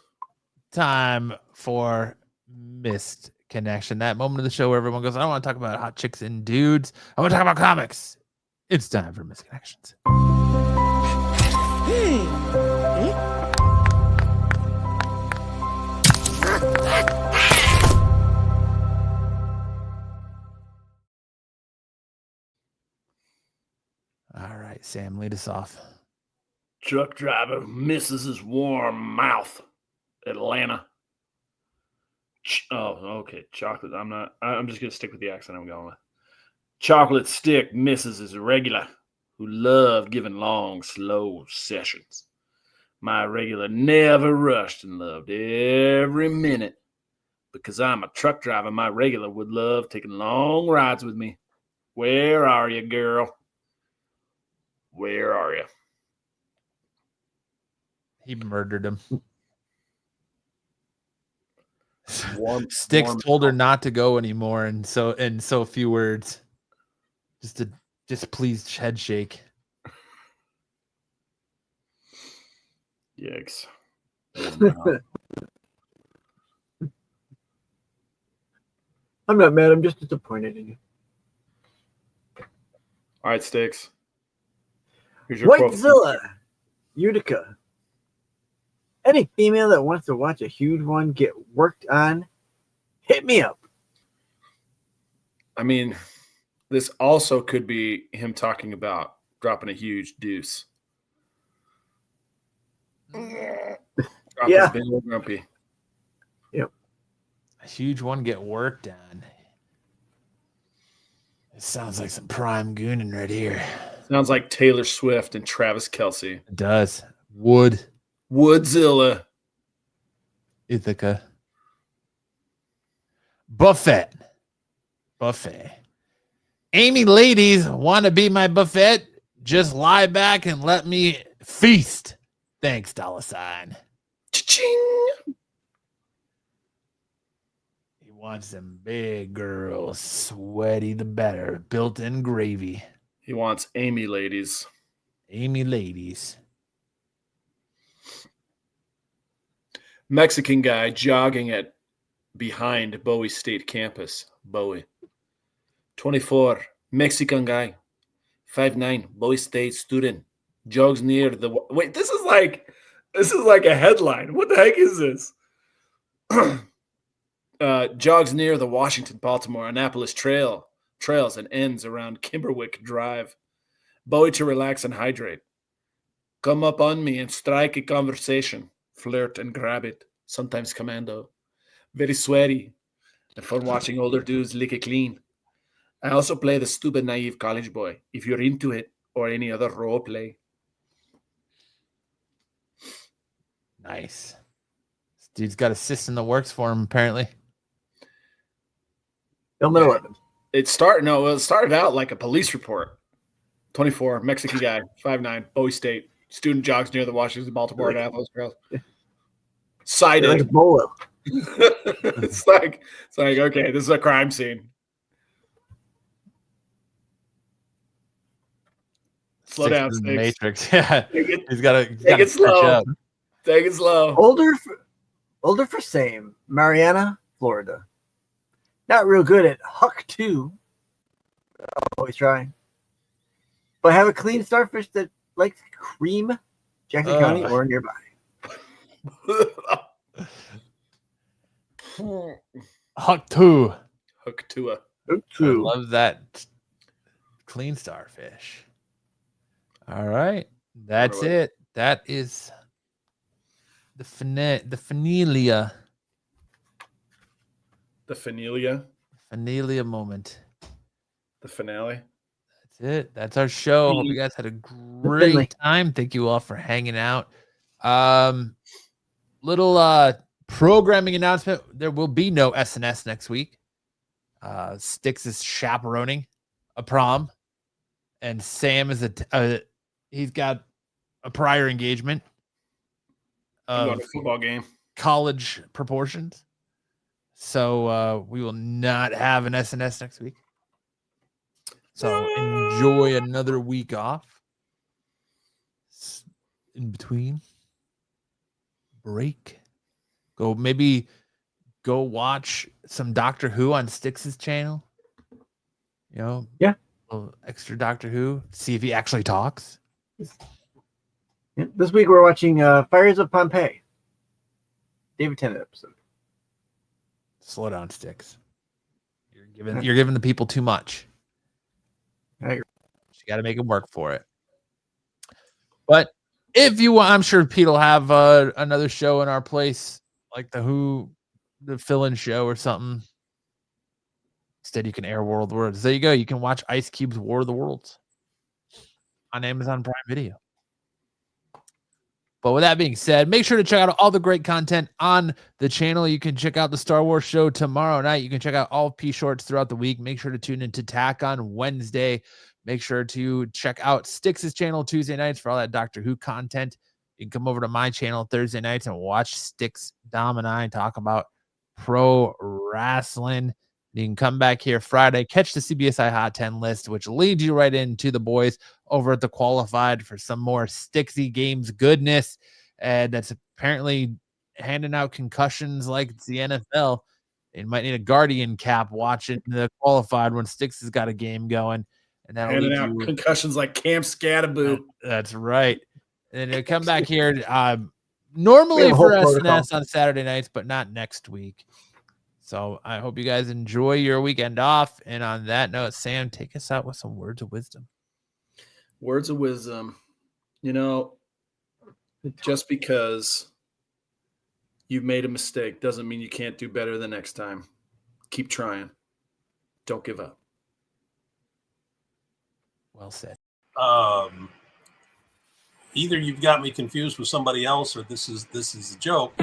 [SPEAKER 1] Time for Missed Connection. That moment of the show where everyone goes, I don't want to talk about hot chicks and dudes. I want to talk about comics. It's time for Missed Connections. All right, Sam, lead us off.
[SPEAKER 5] Truck driver misses his warm mouth. Atlanta. Oh, okay. Chocolate. I'm just gonna stick with the accent I'm going with. Chocolate stick misses his regular, who loved giving long, slow sessions. My regular never rushed and loved every minute. Because I'm a truck driver, my regular would love taking long rides with me. Where are you, girl? Where are you?
[SPEAKER 1] He murdered him.
[SPEAKER 5] Sticks
[SPEAKER 1] told her not to go anymore, and so in so few words, just a displeased head shake.
[SPEAKER 5] Yikes!
[SPEAKER 6] I'm not mad. I'm just disappointed in you.
[SPEAKER 5] All right, Sticks. Here's your quote.
[SPEAKER 6] Whitezilla, Utica. Any female that wants to watch a huge one get worked on, hit me up.
[SPEAKER 5] I mean, this also could be him talking about dropping a huge deuce.
[SPEAKER 6] Yeah.
[SPEAKER 5] Big old grumpy.
[SPEAKER 6] Yep.
[SPEAKER 1] A huge one get worked on. It sounds like some prime gooning right here.
[SPEAKER 5] Sounds like Taylor Swift and Travis Kelce.
[SPEAKER 1] It does. Woodzilla. Ithaca. Buffet. Amy ladies want to be my buffet? Just lie back and let me feast. Thanks, $sign.
[SPEAKER 5] Cha-ching.
[SPEAKER 1] He wants them big girls, sweaty the better, built-in gravy.
[SPEAKER 5] He wants Amy ladies.
[SPEAKER 1] Amy ladies.
[SPEAKER 5] Mexican guy jogging at behind Bowie State Campus. Bowie. 24. Mexican guy. 5'9". Bowie State student. Jogs near the... Wait, this is like a headline. What the heck is this? Jogs near the Washington-Baltimore Annapolis trails and ends around Kimberwick Drive. Bowie to relax and hydrate. Come up on me and strike a conversation. Flirt and grab it. Sometimes commando. Very sweaty. And fun watching older dudes lick it clean. I also play the stupid, naive college boy, if you're into it, or any other role play.
[SPEAKER 1] Nice. This dude's got assists in the works for him, apparently.
[SPEAKER 5] It started out like a police report. 24, Mexican guy, 5'9", Bowie State. Student jogs near the Washington, Baltimore, Annapolis Trails. Cited. It's like, okay, this is a crime scene. Slow down, Sticks.
[SPEAKER 1] Matrix. Yeah, he's got to
[SPEAKER 5] take it slow. Take it slow.
[SPEAKER 6] Older for same. Mariana, Florida. Not real good at Huck 2. Always trying. But have a clean starfish that likes cream, Jackson County or nearby.
[SPEAKER 1] Huck 2.
[SPEAKER 5] Huck 2.
[SPEAKER 1] I love that clean starfish. All right. That's it. That is the Fanelia.
[SPEAKER 5] The Fanelia?
[SPEAKER 1] Fanelia moment.
[SPEAKER 5] The finale?
[SPEAKER 1] That's it. That's our show. Hope you guys had a great time. Thank you all for hanging out. Little programming announcement. There will be no SNS next week. Styx is chaperoning a prom. And Sam is he's got a prior engagement of
[SPEAKER 5] a football game,
[SPEAKER 1] college proportions. So we will not have an SNS next week. So enjoy another week off. In between break, maybe go watch some Doctor Who on Styx's channel. You know,
[SPEAKER 6] yeah.
[SPEAKER 1] Extra Doctor Who, see if he actually talks.
[SPEAKER 6] Yeah, this week we're watching Fires of Pompeii, David Tennant episode.
[SPEAKER 1] Slow down, Styx. You're giving the people too much. You got to make them work for it. But if you want, I'm sure Pete will have another show in our place, like the fill-in show or something. Instead, you can air World of the Worlds. There you go. You can watch Ice Cube's War of the Worlds on Amazon Prime Video. But with that being said, make sure to check out all the great content on the channel. You can check out the Star Wars show tomorrow night. You can check out all P Shorts throughout the week. Make sure to tune into TAC on Wednesday. Make sure to check out Styx's channel Tuesday nights for all that Doctor Who content. You can come over to my channel Thursday nights and watch Styx, Dom, and I talk about pro wrestling. You can come back here Friday, catch the CBSI Hot 10 list, which leads you right into the boys over at the Qualified for some more Stixy Games goodness. And that's apparently handing out concussions like it's the NFL. You might need a Guardian cap watching the Qualified when Styx has got a game going. And that'll
[SPEAKER 5] handing out concussions like Camp Scattaboo.
[SPEAKER 1] That's right. And then come back here normally for SNS on Saturday nights, but not next week. So I hope you guys enjoy your weekend off. And on that note, Sam, take us out with some words of wisdom.
[SPEAKER 5] Words of wisdom. You know, just because you've made a mistake doesn't mean you can't do better the next time. Keep trying. Don't give up.
[SPEAKER 11] Well said.
[SPEAKER 15] Either you've got me confused with somebody else, or this is a joke.